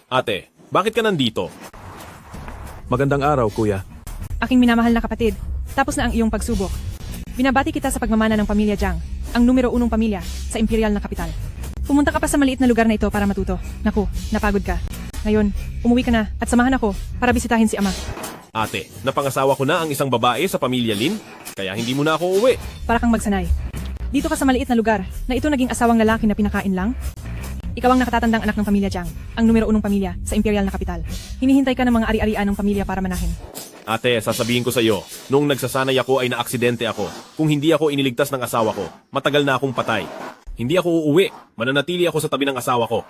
Ate, bakit ka nandito? Magandang araw, kuya. Aking minamahal na kapatid, tapos na ang iyong pagsubok. Binabati kita sa pagmamana ng pamilya Jiang, ang numero 1 pamilya sa imperial na kapital. Pumunta ka pa sa maliit na lugar na ito para matuto. Naku, napagod ka. Ngayon, umuwi ka na at samahan ako para bisitahin si ama. Ate, napangasawa ko na ang isang babae sa pamilya Lin, kaya hindi mo na ako uwi. Para kang magsanay. Dito ka sa maliit na lugar na ito naging asawang lalaki na pinakain lang? Ikaw ang nakatatandang anak ng pamilya Jiang, ang numero 1 pamilya sa imperial na kapital. Hinihintay ka ng mga ari-arian ng pamilya para manahin. Ate, sasabihin ko sa iyo, noong nagsasanay ako ay naaksidente ako. Kung hindi ako iniligtas ng asawa ko, matagal na akong patay. Hindi ako uuwi, mananatili ako sa tabi ng asawa ko.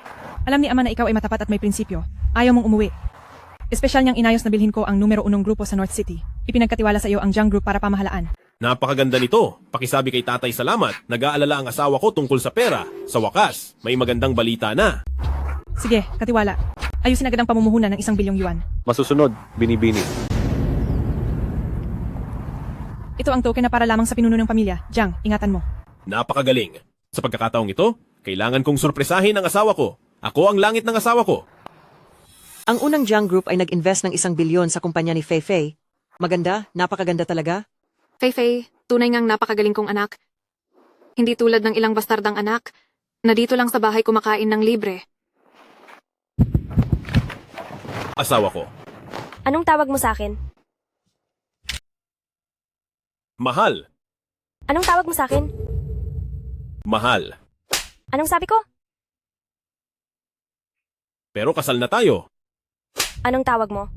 Alam ni ama na ikaw ay matapat at may prinsipyo. Ayaw mong umuwi. Espesyal niyang inayos na bilhin ko ang numero 1 grupo sa North City. Ipinagkatiwala sa iyo ang Jiang Group para pamahalaan. Napakaganda nito. Pakisabi kay tatay salamat. Nag-aalala ang asawa ko tungkol sa pera. Sa wakas, may magandang balita na. Sige, katiwala. Ayusin agad ang pamumuhunan ng 1 bilyong yuan. Masusunod, binibini. Ito ang token na para lamang sa pinuno ng pamilya. Jiang, ingatan mo. Napakagaling. Sa pagkakataong ito, kailangan kong sorpresahin ang asawa ko. Ako ang langit ng asawa ko. Ang unang Jiang Group ay nag-invest ng 1 bilyon sa kumpanya ni Fei Fei. Maganda, napakaganda talaga. Fei, tunay ngang napakagaling kong anak. Hindi tulad ng ilang bastardang anak na dito lang sa bahay kumakain ng libre. Asawa ko. Anong tawag mo sa akin? Mahal. Anong tawag mo sa akin? Mahal. Anong sabi ko? Pero kasal na tayo. Anong tawag mo?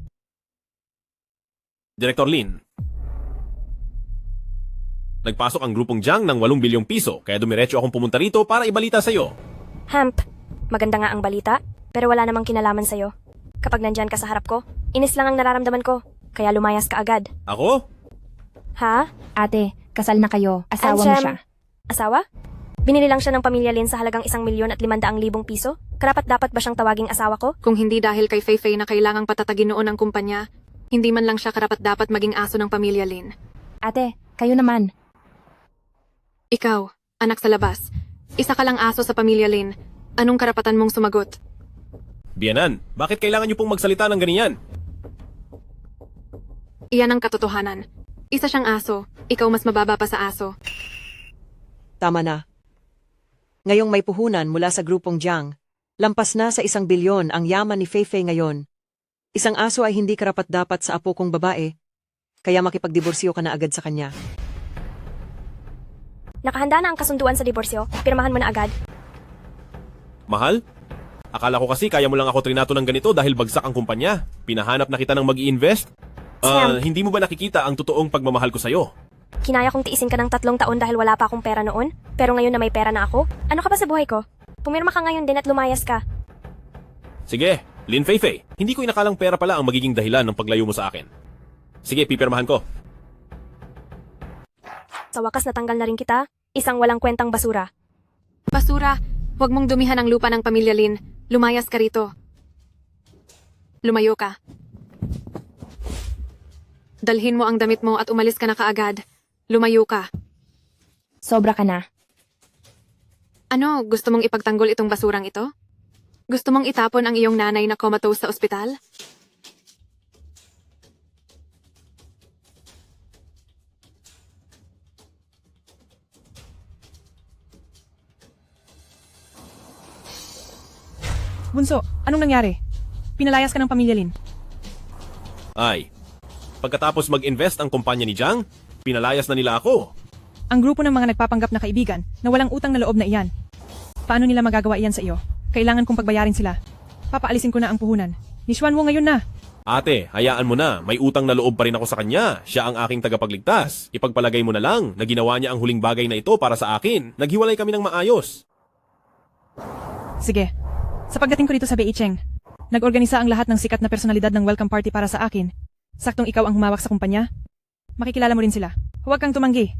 Director Lin. Nagpasok ang grupong Jiang ng 8 bilyong piso, kaya dumiretso akong pumunta rito para ibalita sa'yo. Hamp, maganda nga ang balita, pero wala namang kinalaman sa'yo. Kapag nandyan ka sa harap ko, inis lang ang nararamdaman ko, kaya lumayas ka agad. Ako? Ha? Ate, kasal na kayo. Asawa mo Ansem, siya. Asawa? Binili lang siya ng pamilya Lin sa halagang 1,500,000 piso? Karapat-dapat ba siyang tawaging asawa ko? Kung hindi dahil kay Fei na kailangang patatagin noon ang kumpanya, hindi man lang siya karapat-dapat maging aso ng pamilya Lin. Ate, kayo naman. Ikaw, anak sa labas, isa ka lang aso sa pamilya Lin. Anong karapatan mong sumagot? Biyanan, bakit kailangan niyo pong magsalita ng ganyan? Iyan ang katotohanan. Isa siyang aso, ikaw mas mababa pa sa aso. Tama na. Ngayong may puhunan mula sa grupong Jiang, lampas na sa 1 bilyon ang yaman ni Fei Fei ngayon. Isang aso ay hindi karapat-dapat sa apo kong babae, kaya makipagdiborsyo ka na agad sa kanya. Nakahanda na ang kasunduan sa diborsyo, pirmahan mo na agad. Mahal? Akala ko kasi kaya mo lang ako trinato ng ganito dahil bagsak ang kumpanya. Pinahanap na kita ng mag-i-invest? Sam. Hindi mo ba nakikita ang totoong pagmamahal ko sa'yo? Kinaya kong tiisin ka ng 3 taon dahil wala pa akong pera noon, pero ngayon na may pera na ako, ano ka pa sa buhay ko? Pumirma ka ngayon din at lumayas ka. Sige, Lin Fei Fei, hindi ko inakalang pera pala ang magiging dahilan ng paglayo mo sa akin. Sige, pipirmahan ko. Sa wakas natanggal na rin kita, isang walang kwentang basura. Basura, huwag mong dumihan ang lupa ng pamilya Lin. Lumayas ka rito. Lumayo ka. Dalhin mo ang damit mo at umalis ka na kaagad. Lumayo ka. Sobra ka na. Ano, gusto mong ipagtanggol itong basurang ito? Gusto mong itapon ang iyong nanay na comatose sa ospital? Bunso, anong nangyari? Pinalayas ka ng pamilya Lin. Ay, pagkatapos mag-invest ang kumpanya ni Jiang, pinalayas na nila ako. Ang grupo ng mga nagpapanggap na kaibigan na walang utang na loob na iyan. Paano nila magagawa iyan sa iyo? Kailangan kong pagbayarin sila. Papaalisin ko na ang puhunan. Ni Xuan Wu ngayon na. Ate, hayaan mo na. May utang na loob pa rin ako sa kanya. Siya ang aking tagapagligtas. Ipagpalagay mo na lang na ginawa niya ang huling bagay na ito para sa akin. Naghiwalay kami ng maayos. Sige. Sa pagdating ko dito sa Beicheng, nag-organisa ang lahat ng sikat na personalidad ng welcome party para sa akin. Saktong ikaw ang humawak sa kumpanya. Makikilala mo rin sila. Huwag kang tumanggi.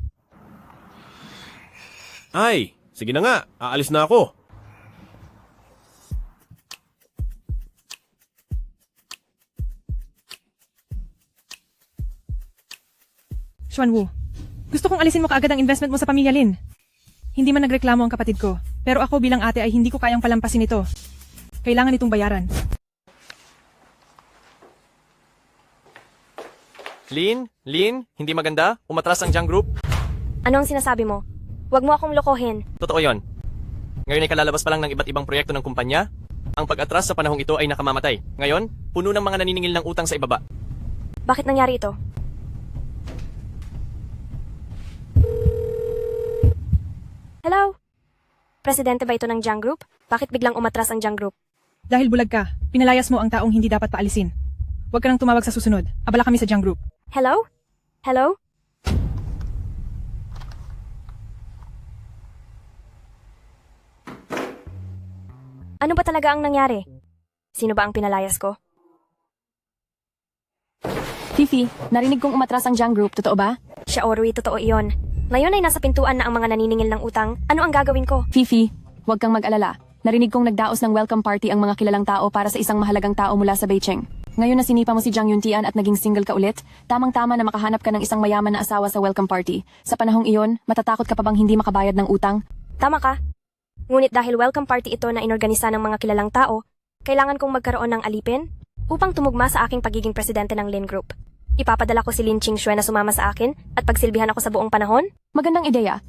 Ay, sige na nga. Aalis na ako. Xuan Wu, gusto kong alisin mo kaagad ang investment mo sa pamilya Lin. Hindi man nagreklamo ang kapatid ko, pero ako bilang ate ay hindi ko kayang palampasin ito. Kailangan itong bayaran. Lin, hindi maganda? Umatras ang Jiang Group? Ano ang sinasabi mo? Huwag mo akong lokohin. Totoo yon. Ngayon ay kalalabas pa lang ng iba't ibang proyekto ng kumpanya. Ang pag-atras sa panahong ito ay nakamamatay. Ngayon, puno ng mga naniningil ng utang sa ibaba. Bakit nangyari ito? Hello? Presidente ba ito ng Jiang Group? Bakit biglang umatras ang Jiang Group? Dahil bulag ka, pinalayas mo ang taong hindi dapat paalisin. Huwag ka nang tumawag sa susunod. Abala kami sa Jiang Group. Hello? Hello? Ano ba talaga ang nangyari? Sino ba ang pinalayas ko? Fifi, narinig kong umatras ang Jiang Group, totoo ba? Siya Orui, totoo iyon. Ngayon ay nasa pintuan na ang mga naniningil ng utang. Ano ang gagawin ko? Fifi, huwag kang mag-alala. Narinig kong nagdaos ng welcome party ang mga kilalang tao para sa isang mahalagang tao mula sa Beijing. Ngayon na sinipa mo si Jiang Yuntian at naging single ka ulit, tamang-tama na makahanap ka ng isang mayaman na asawa sa welcome party. Sa panahong iyon, matatakot ka pa bang hindi makabayad ng utang? Tama ka. Ngunit dahil welcome party ito na inorganisa ng mga kilalang tao, kailangan kong magkaroon ng alipin upang tumugma sa aking pagiging presidente ng Lin Group. Ipapadala ko si Lin Qingxue na sumama sa akin at pagsilbihan ako sa buong panahon? Magandang ideya.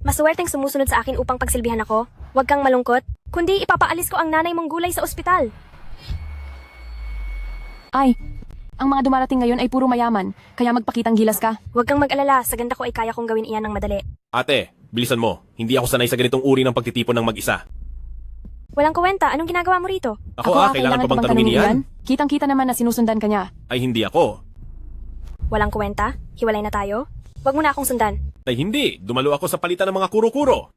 Maswerteng sumusunod sa akin upang pagsilbihan ako. Huwag kang malungkot, kundi ipapaalis ko ang nanay mong gulay sa ospital. Ay, ang mga dumarating ngayon ay puro mayaman, kaya magpakitang gilas ka. Huwag kang mag-alala, sa ganda ko ay kaya kong gawin iyan ng madali. Ate, bilisan mo. Hindi ako sanay sa ganitong uri ng pagtitipon ng mag-isa. Walang kuwenta, anong ginagawa mo rito? Kailangan pa bang tanungin yan? Kitang-kita naman na sinusundan ka niya. Ay hindi ako. Walang kuwenta? Hiwalay na tayo? Huwag mo na akong sundan. Ay hindi. Dumalo ako sa palitan ng mga kuro-kuro.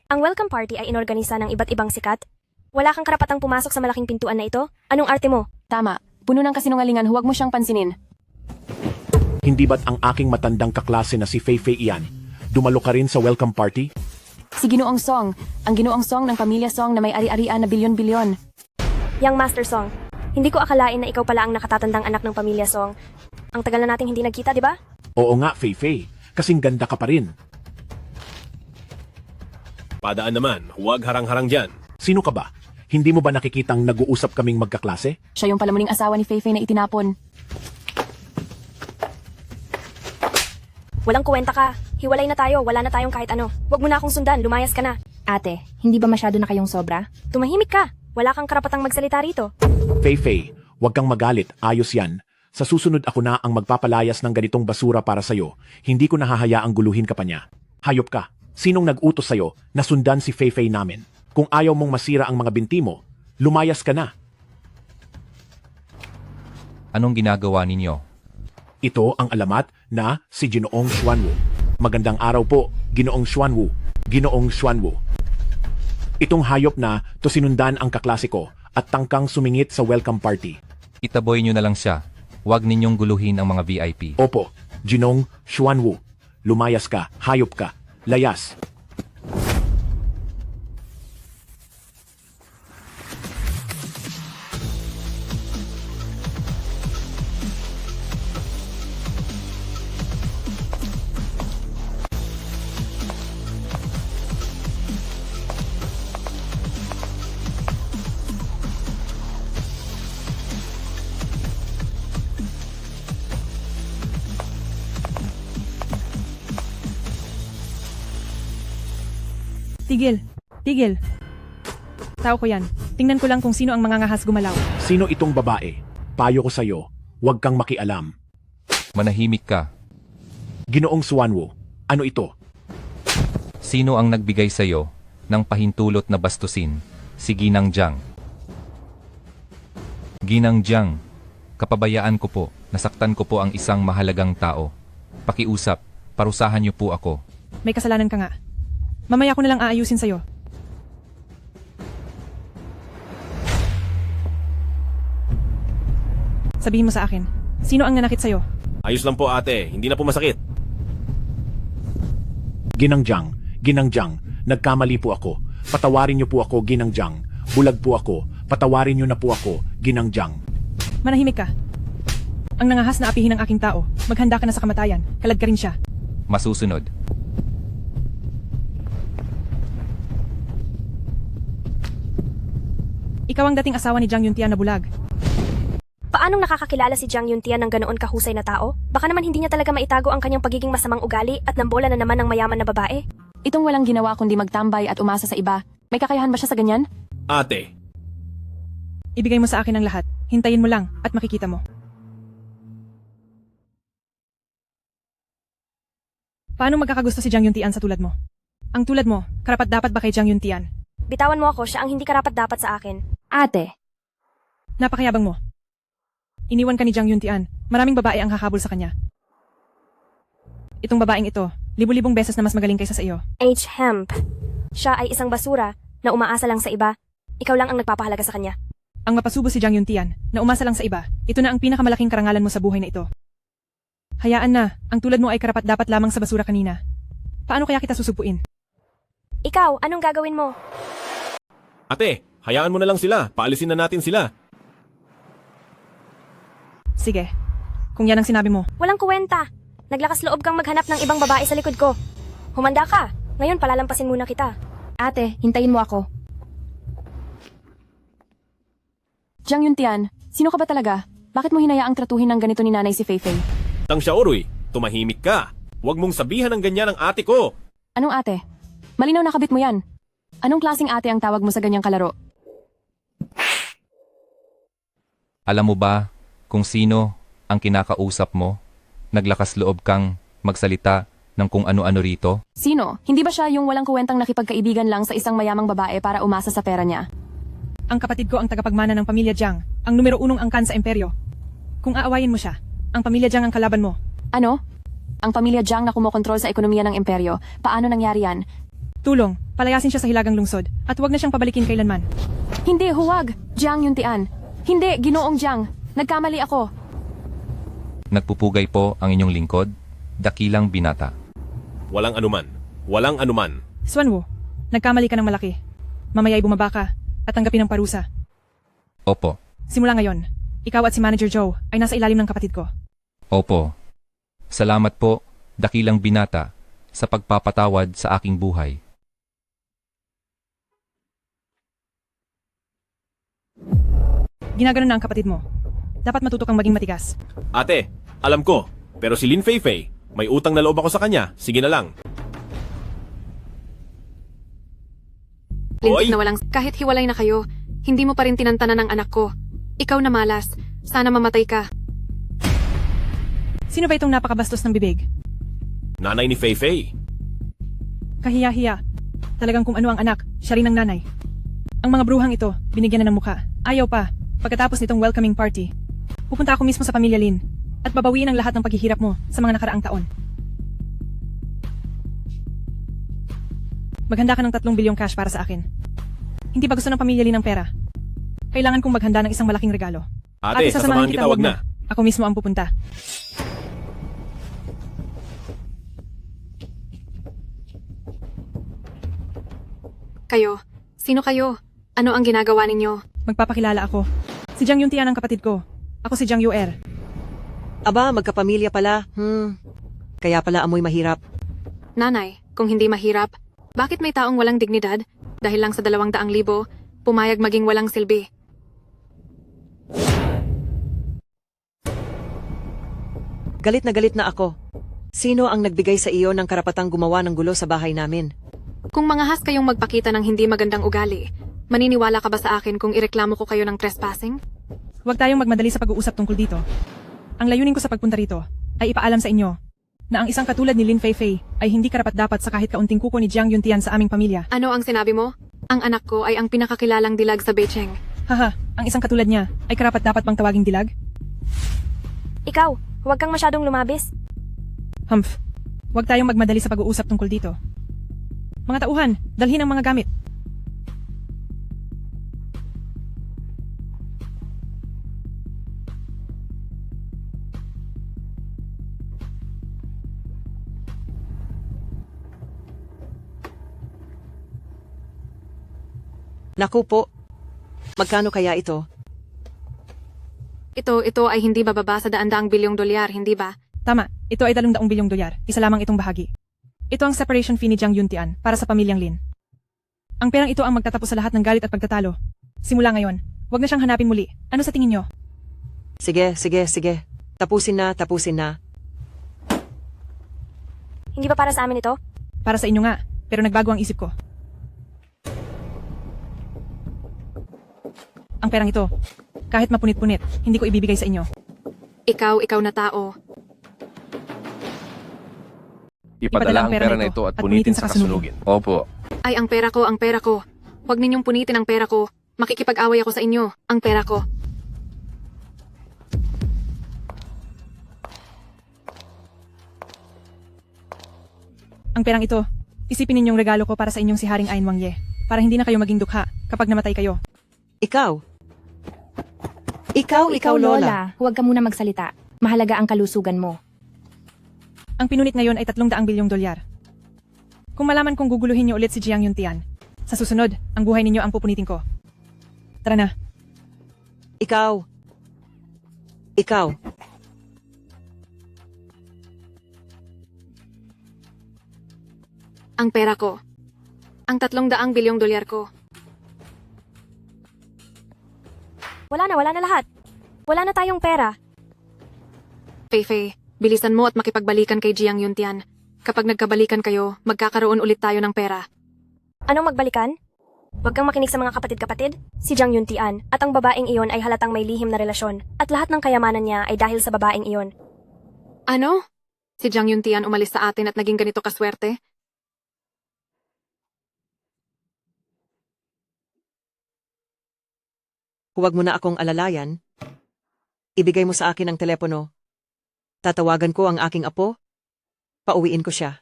Ang welcome party ay inorganisa ng iba't ibang sikat. Wala kang karapatang pumasok sa malaking pintuan na ito. Anong arte mo? Tama, puno ng kasinungalingan, huwag mo siyang pansinin. Hindi ba't ang aking matandang kaklase na si Fei Fei iyan? Dumalo ka rin sa welcome party? Si Ginoong Song, ang Ginoong Song ng Pamilya Song na may ari-arian na bilyon-bilyon. Yang Master Song, hindi ko akalain na ikaw pala ang nakatatandang anak ng Pamilya Song. Ang tagal na nating hindi nagkita, di ba? Oo nga, Fei Fei. Kasing ganda ka pa rin. Padaan naman. Huwag harang-harang dyan. Sino ka ba? Hindi mo ba nakikitang nag-uusap kaming magkaklase? Siya yung palamuning asawa ni Fei Fei na itinapon. Walang kuwenta ka. Hiwalay na tayo, wala na tayong kahit ano. Huwag mo na akong sundan, lumayas ka na. Ate, hindi ba masyado na kayong sobra? Tumahimik ka. Wala kang karapatang magsalita rito. Fei Fei, huwag kang magalit. Ayos yan. Sa susunod ako na ang magpapalayas ng ganitong basura para sa'yo. Hindi ko nahahayaang guluhin ka pa niya. Hayop ka. Sinong nag-utos sa'yo na sundan si Fei Fei namin? Kung ayaw mong masira ang mga binti mo, lumayas ka na. Anong ginagawa ninyo? Ito ang alamat na si Ginoong Xuanwu. Magandang araw po, Ginoong Xuanwu. Ginoong Xuanwu. Itong hayop na to sinundan ang kaklase ko at tangkang sumingit sa welcome party. Itaboy nyo na lang siya. Huwag ninyong guluhin ang mga VIP. Opo, Ginoong Xuanwu. Lumayas ka, hayop ka. Layas. Tigil. Tigil. Tao ko yan. Tingnan ko lang kung sino ang mga ngahas gumalaw. Sino itong babae? Payo ko sa'yo, huwag kang makialam. Manahimik ka. Ginoong Xuanwu, ano ito? Sino ang nagbigay sa'yo ng pahintulot na bastusin? Si Ginang Jiang. Ginang Jiang, kapabayaan ko po, nasaktan ko po ang isang mahalagang tao. Pakiusap, parusahan niyo po ako. May kasalanan ka nga. Mamaya ko na lang aayusin sa'yo. Sabihin mo sa akin, sino ang nanakit sa'yo? Ayos lang po ate. Hindi na po masakit. Ginang Jiang, nagkamali po ako. Patawarin niyo po ako, Ginang Jiang. Bulag po ako. Patawarin niyo na po ako, Ginang Jiang. Manahimik ka. Ang nangahas na apihin ng aking tao, maghanda ka na sa kamatayan. Kalad ka rin siya. masusunod. Ikaw ang dating asawa ni Jiang Yuntian na bulag. Paanong nakakakilala si Jiang Yuntian ng ganoon kahusay na tao? Baka naman hindi niya talaga maitago ang kanyang pagiging masamang ugali at nambola na naman ng mayaman na babae. Itong walang ginawa kundi magtambay at umasa sa iba. May kakayahan ba siya sa ganyan? Ate, Ibigay mo sa akin ang lahat. Hintayin mo lang at makikita mo. Paano magkakagusto si Jiang Yuntian sa tulad mo? Ang tulad mo, karapat-dapat ba kay Jiang Yuntian? Bitawan mo ako, siya ang hindi karapat-dapat sa akin. Ate, Napakayabang mo. Iniwan ka ni Jiang Yuntian. Maraming babae ang hahabol sa kanya. Itong babaeng ito, libu-libong beses na mas magaling kaysa sa iyo. H. Hemp. Siya ay isang basura na umaasa lang sa iba. Ikaw lang ang nagpapahalaga sa kanya. Ang mapasubo si Jiang Yuntian, na umasa lang sa iba, ito na ang pinakamalaking karangalan mo sa buhay na ito. Hayaan na, ang tulad mo ay karapat-dapat lamang sa basura kanina. Paano kaya kita susupuin? Ikaw, anong gagawin mo? ate, hayaan mo na lang sila. Paalisin na natin sila. Sige, kung yan ang sinabi mo. Walang kuwenta. Naglakas loob kang maghanap ng ibang babae sa likod ko. Humanda ka. Ngayon palalampasin muna kita. ate, hintayin mo ako. Jiang Yuntian, sino ka ba talaga? Bakit mo hinayaang tratuhin ng ganito ni nanay si Feifei? Tang Xiaoruy, tumahimik ka. Huwag mong sabihan ng ganyan ang ate ko. Anong ate? Malinaw na kabit mo yan. Anong klaseng ate ang tawag mo sa ganyang kalaro? Alam mo ba kung sino ang kinakausap mo? Naglakas loob kang magsalita ng kung ano-ano rito? Sino? Hindi ba siya yung walang kuwentang nakipagkaibigan lang sa isang mayamang babae para umasa sa pera niya? Ang kapatid ko ang tagapagmana ng pamilya Jiang, ang numero unong angkan sa imperyo. Kung aawayin mo siya, ang pamilya Jiang ang kalaban mo. Ano? Ang pamilya Jiang na kumokontrol sa ekonomiya ng imperyo. Paano nangyari yan? Tulong, palayasin siya sa hilagang lungsod, at huwag na siyang pabalikin kailanman. Hindi, huwag! Jiang Yuntian. Hindi, Ginoong Jiang. Nagkamali ako. Nagpupugay po ang inyong lingkod, dakilang binata. Walang anuman. Walang anuman. Swanwu, nagkamali ka ng malaki. Mamaya'y bumaba ka, at tanggapin ang parusa. Opo, Simula ngayon, ikaw at si Manager Joe ay nasa ilalim ng kapatid ko. opo. Salamat po, dakilang binata, sa pagpapatawad sa aking buhay. Ginaganon na ang kapatid mo. Dapat matuto kang maging matigas. Ate, alam ko. Pero si Lin Feifei, may utang na loob ako sa kanya. Sige na lang. Lintik Hoy! na walang, kahit hiwalay na kayo, hindi mo pa rin tinantanan ng anak ko. Ikaw na malas. Sana mamatay ka. Sino ba itong napakabastos ng bibig? Nanay ni Feifei. Kahiya-hiya. Talagang kung ano ang anak, siya rin ang nanay. Ang mga bruhang ito, binigyan na ng mukha. Ayaw pa. Pagkatapos nitong welcoming party, pupunta ako mismo sa pamilya Lin at babawiin ang lahat ng paghihirap mo sa mga nakaraang taon. Maghanda ka ng 3 bilyong cash para sa akin. Hindi ba gusto ng pamilya Lin ng pera? Kailangan kong maghanda ng isang malaking regalo. Ate, sasamahan kita, wag na. Ako mismo ang pupunta. Kayo. Sino kayo? Ano ang ginagawa ninyo? Magpapakilala ako. Si Jiang Yuntian ang kapatid ko. Ako si Jiang Yuer. Aba, magkapamilya pala. Kaya pala amoy mahirap. Nanay, kung hindi mahirap, bakit may taong walang dignidad? Dahil lang sa 200,000, pumayag maging walang silbi. Galit na ako. Sino ang nagbigay sa iyo ng karapatang gumawa ng gulo sa bahay namin? Kung mangahas kayong magpakita ng hindi magandang ugali, maniniwala ka ba sa akin kung ireklamo ko kayo ng trespassing? Huwag tayong magmadali sa pag-uusap tungkol dito. Ang layunin ko sa pagpunta rito ay ipaalam sa inyo na ang isang katulad ni Lin Feifei ay hindi karapat-dapat sa kahit kaunting kuko ni Jiang Yuntian sa aming pamilya. Ano ang sinabi mo? Ang anak ko ay ang pinakakilalang dilag sa Beijing. Haha, ang isang katulad niya ay karapat-dapat bang tawaging dilag? Ikaw, huwag kang masyadong lumabis. Humph, huwag tayong magmadali sa pag-uusap tungkol dito. Mga tauhan, dalhin ang mga gamit. Naku po. Magkano kaya ito? Ito ay hindi bababa sa $100 bilyong, hindi ba? Tama, Ito ay 200 bilyong dolyar, isa lamang itong bahagi. Ito ang separation fee ni Jiang Yuntian para sa pamilyang Lin. Ang perang ito ang magtatapos sa lahat ng galit at pagtatalo. Simula ngayon, wag na siyang hanapin muli. Ano sa tingin nyo? Sige. Tapusin na. Hindi ba para sa amin ito? Para sa inyo nga, pero nagbago ang isip ko. Ang perang ito, kahit mapunit-punit, hindi ko ibibigay sa inyo. Ikaw na tao. Ipadala ang pera na ito at punitin sa kasunugin. Opo. Ay, ang pera ko. Huwag ninyong punitin ang pera ko. Makikipag-away ako sa inyo. Ang pera ko. Ang perang ito, isipin ninyong regalo ko para sa inyong si Haring Ain Wangye, para hindi na kayo maging dukha kapag namatay kayo. Ikaw, Lola. Huwag ka muna magsalita. Mahalaga ang kalusugan mo. Ang pinunit ngayon ay 300 bilyong dolyar. Kung malaman kong guguluhin niyo ulit si Jiang Yuntian, sa susunod, ang buhay ninyo ang pupunitin ko. Tara na. Ikaw. Ang pera ko. Ang 300 bilyong dolyar ko. Wala na lahat. Wala na tayong pera. Fei, bilisan mo at makipagbalikan kay Jiang Yuntian. Kapag nagkabalikan kayo, magkakaroon ulit tayo ng pera. Anong magbalikan? Huwag kang makinig sa mga kapatid-kapatid. Si Jiang Yuntian at ang babaeng iyon ay halatang may lihim na relasyon at lahat ng kayamanan niya ay dahil sa babaeng iyon. Ano? Si Jiang Yuntian umalis sa atin at naging ganito kaswerte? Huwag mo na akong alalayan. Ibigay mo sa akin ang telepono. Tatawagan ko ang aking apo. Pauwiin ko siya.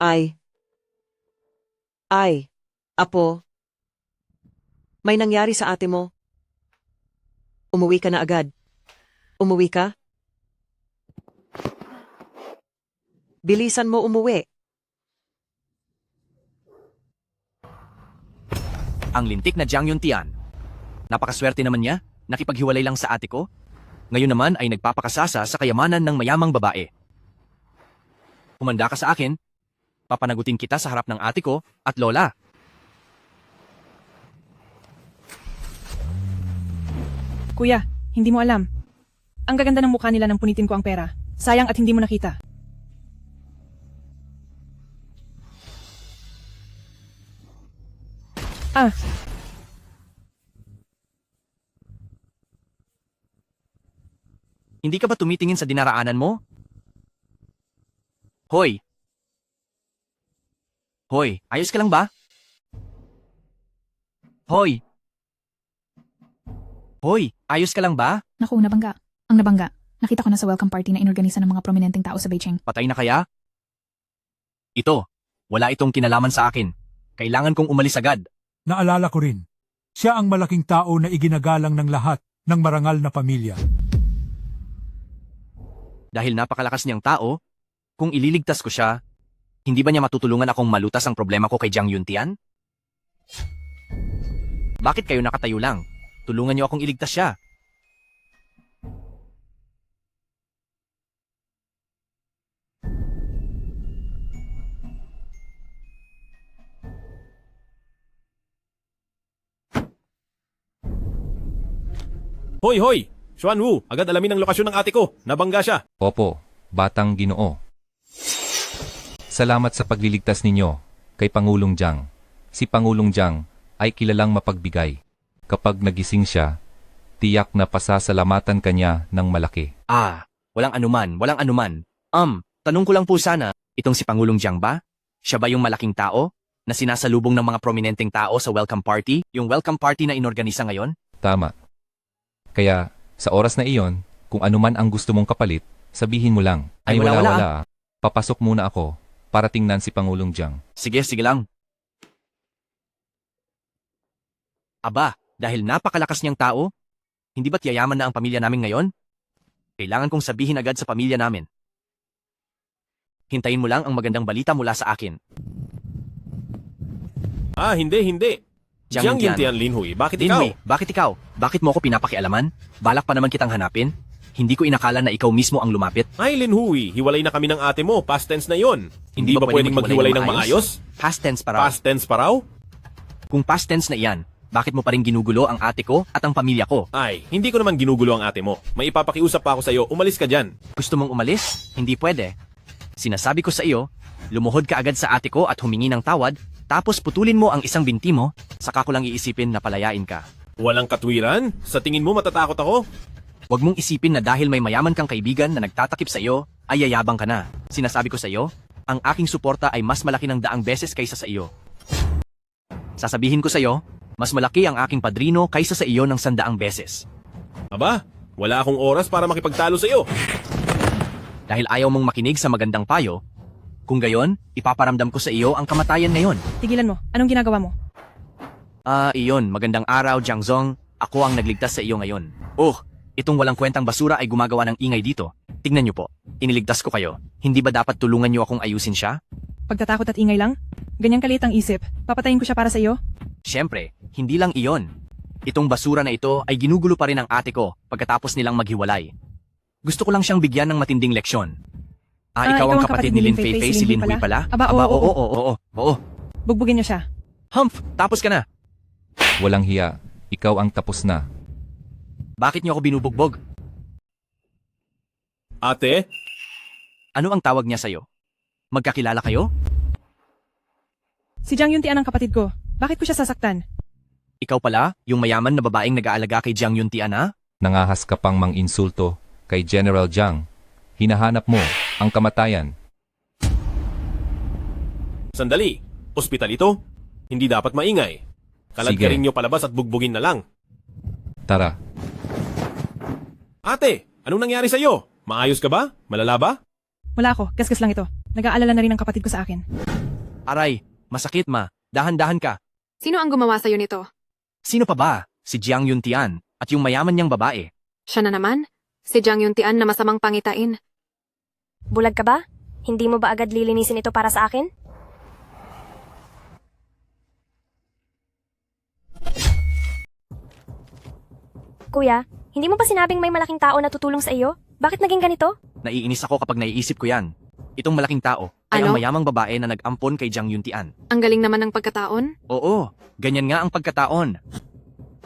Ay, apo. May nangyari sa ate mo. Umuwi ka na agad. Umuwi ka? Bilisan mo umuwi. Ang lintik na Jiang Yuntian. Napakaswerte naman niya, nakipaghiwalay lang sa ate ko. Ngayon naman ay nagpapakasasa sa kayamanan ng mayamang babae. Kumanda ka sa akin, papanagutin kita sa harap ng ate ko at lola. Kuya, hindi mo alam. Ang gaganda ng mukha nila nang punitin ko ang pera. Sayang at hindi mo nakita. Hindi ka ba tumitingin sa dinaraanan mo? Hoy! Ayos ka lang ba? Hoy, ayos ka lang ba? Naku, nabangga. Ang nabangga. Nakita ko na sa welcome party na inorganisa ng mga prominenteng tao sa Beijing. Patay na kaya? Ito, wala itong kinalaman sa akin. Kailangan kong umalis agad. Naalala ko rin, siya ang malaking tao na iginagalang ng lahat ng marangal na pamilya. Dahil napakalakas niyang tao, kung ililigtas ko siya, hindi ba niya matutulungan akong malutas ang problema ko kay Jiang Yuntian? Bakit kayo nakatayo lang? Tulungan niyo akong iligtas siya. Hoy! Xuan Wu, agad alamin ang lokasyon ng ate ko. Nabangga siya. Opo, batang Ginoo. Salamat sa pagliligtas ninyo kay Pangulong Jiang. Si Pangulong Jiang ay kilalang mapagbigay. Kapag nagising siya, tiyak na pasasalamatan kanya ng malaki. Walang anuman. Tanong ko lang po sana, itong si Pangulong Jiang ba? Siya ba yung malaking tao na sinasalubong ng mga prominenteng tao sa welcome party? Yung welcome party na inorganisa ngayon? Tama. Kaya, sa oras na iyon, kung anuman ang gusto mong kapalit, sabihin mo lang. Ay, wala. Papasok muna ako para tingnan si Pangulong Jiang. Sige lang. Aba, dahil napakalakas niyang tao, hindi ba't yayaman na ang pamilya namin ngayon? Kailangan kong sabihin agad sa pamilya namin. Hintayin mo lang ang magandang balita mula sa akin. Hindi. Jiang Yuntian, Linhui, bakit ikaw? Linhui, bakit ikaw? Bakit mo ako pinapakialaman? Balak pa naman kitang hanapin? Hindi ko inakala na ikaw mismo ang lumapit. Ay, Linhui, hiwalay na kami ng ate mo. Past tense na yon. Hindi ba pwedeng maghiwalay ng maayos? Past tense pa raw. Past tense pa raw? Kung past tense na iyan, bakit mo pa rin ginugulo ang ate ko at ang pamilya ko? Ay, hindi ko naman ginugulo ang ate mo. May ipapakiusap pa ako sa'yo, umalis ka dyan. Gusto mong umalis? Hindi pwede. Sinasabi ko sa iyo, lumuhod ka agad sa ate ko at humingi ng tawad, tapos putulin mo ang isang binti mo, saka ko lang iisipin na palayain ka. Walang katwiran? Sa tingin mo matatakot ako? Huwag mong isipin na dahil may mayaman kang kaibigan na nagtatakip sa iyo, ay yayabang ka na. Sinasabi ko sa iyo, ang aking suporta ay mas malaki ng 100 beses kaysa sa iyo. Sasabihin ko sa iyo, mas malaki ang aking padrino kaysa sa iyo ng 100 beses. Aba, wala akong oras para makipagtalo sa iyo. Dahil ayaw mong makinig sa magandang payo, kung gayon, ipaparamdam ko sa iyo ang kamatayan ngayon. Tigilan mo. Anong ginagawa mo? Iyon, magandang araw, Jiang Zong. Ako ang nagligtas sa iyo ngayon. Itong walang kwentang basura ay gumagawa ng ingay dito. Tignan niyo po, iniligtas ko kayo. Hindi ba dapat tulungan niyo akong ayusin siya? Pagtatakot at ingay lang? Ganyang kalit ang isip. Papatayin ko siya para sa iyo? Siyempre, hindi lang iyon. Itong basura na ito ay ginugulo pa rin ang ate ko pagkatapos nilang maghiwalay. Gusto ko lang siyang bigyan ng matinding leksyon. Ikaw ang kapatid ni Lin Feifei, si Lin Hui pala? Aba, oo. Bugbugin niyo siya. Humph, tapos ka na. Walang hiya. Ikaw ang tapos na. Bakit niyo ako binubugbog? Ate? Ano ang tawag niya sa'yo? Magkakilala kayo? Si Jiang Yuntian ang kapatid ko. Bakit ko siya sasaktan? Ikaw pala, yung mayaman na babaeng nag-aalaga kay Jiang Yuntian, ha? Nangahas ka pang mang-insulto kay General Jiang. Hinahanap mo ang kamatayan. Sandali, ospital ito? Hindi dapat maingay. Kalagkarin niyo palabas at bugbugin na lang. Tara. Ate, anong nangyari sa'yo? Maayos ka ba? Malala ba? Wala ako. Gasgas lang ito. Nag-aalala na rin ang kapatid ko sa akin. Aray, masakit ma. Dahan-dahan ka. Sino ang gumawa sa'yo nito? Sino pa ba? Si Jiang Yuntian at yung mayaman niyang babae. Siya na naman? Si Jiang Yuntian na masamang pangitain. Bulag ka ba? Hindi mo ba agad lilinisin ito para sa akin? Kuya, hindi mo ba sinabing may malaking tao na tutulong sa iyo? Bakit naging ganito? Naiinis ako kapag naiisip ko yan. Itong malaking tao ay ang Ano? mayamang babae na nag-ampon kay Jiang Yuntian. Ang galing naman ng pagkataon. Oo, ganyan nga ang pagkataon.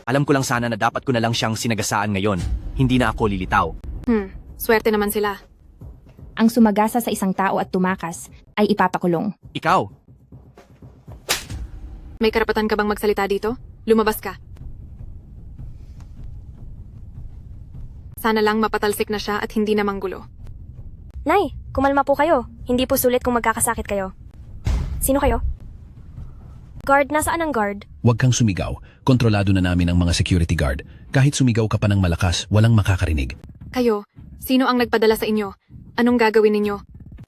Alam ko lang sana na dapat ko na lang siyang sinagasaan ngayon. Hindi na ako lilitaw. Swerte naman sila. Ang sumagasa sa isang tao at tumakas ay ipapakulong. Ikaw, May karapatan ka bang magsalita dito? Lumabas ka. Sana lang mapatalsik na siya at hindi na manggulo. Nay, kumalma po kayo. Hindi po sulit kung magkakasakit kayo. Sino kayo? Guard, nasaan ang guard? Huwag kang sumigaw. Kontrolado na namin ang mga security guard. Kahit sumigaw ka pa ng malakas, walang makakarinig. Kayo, sino ang nagpadala sa inyo? Anong gagawin ninyo?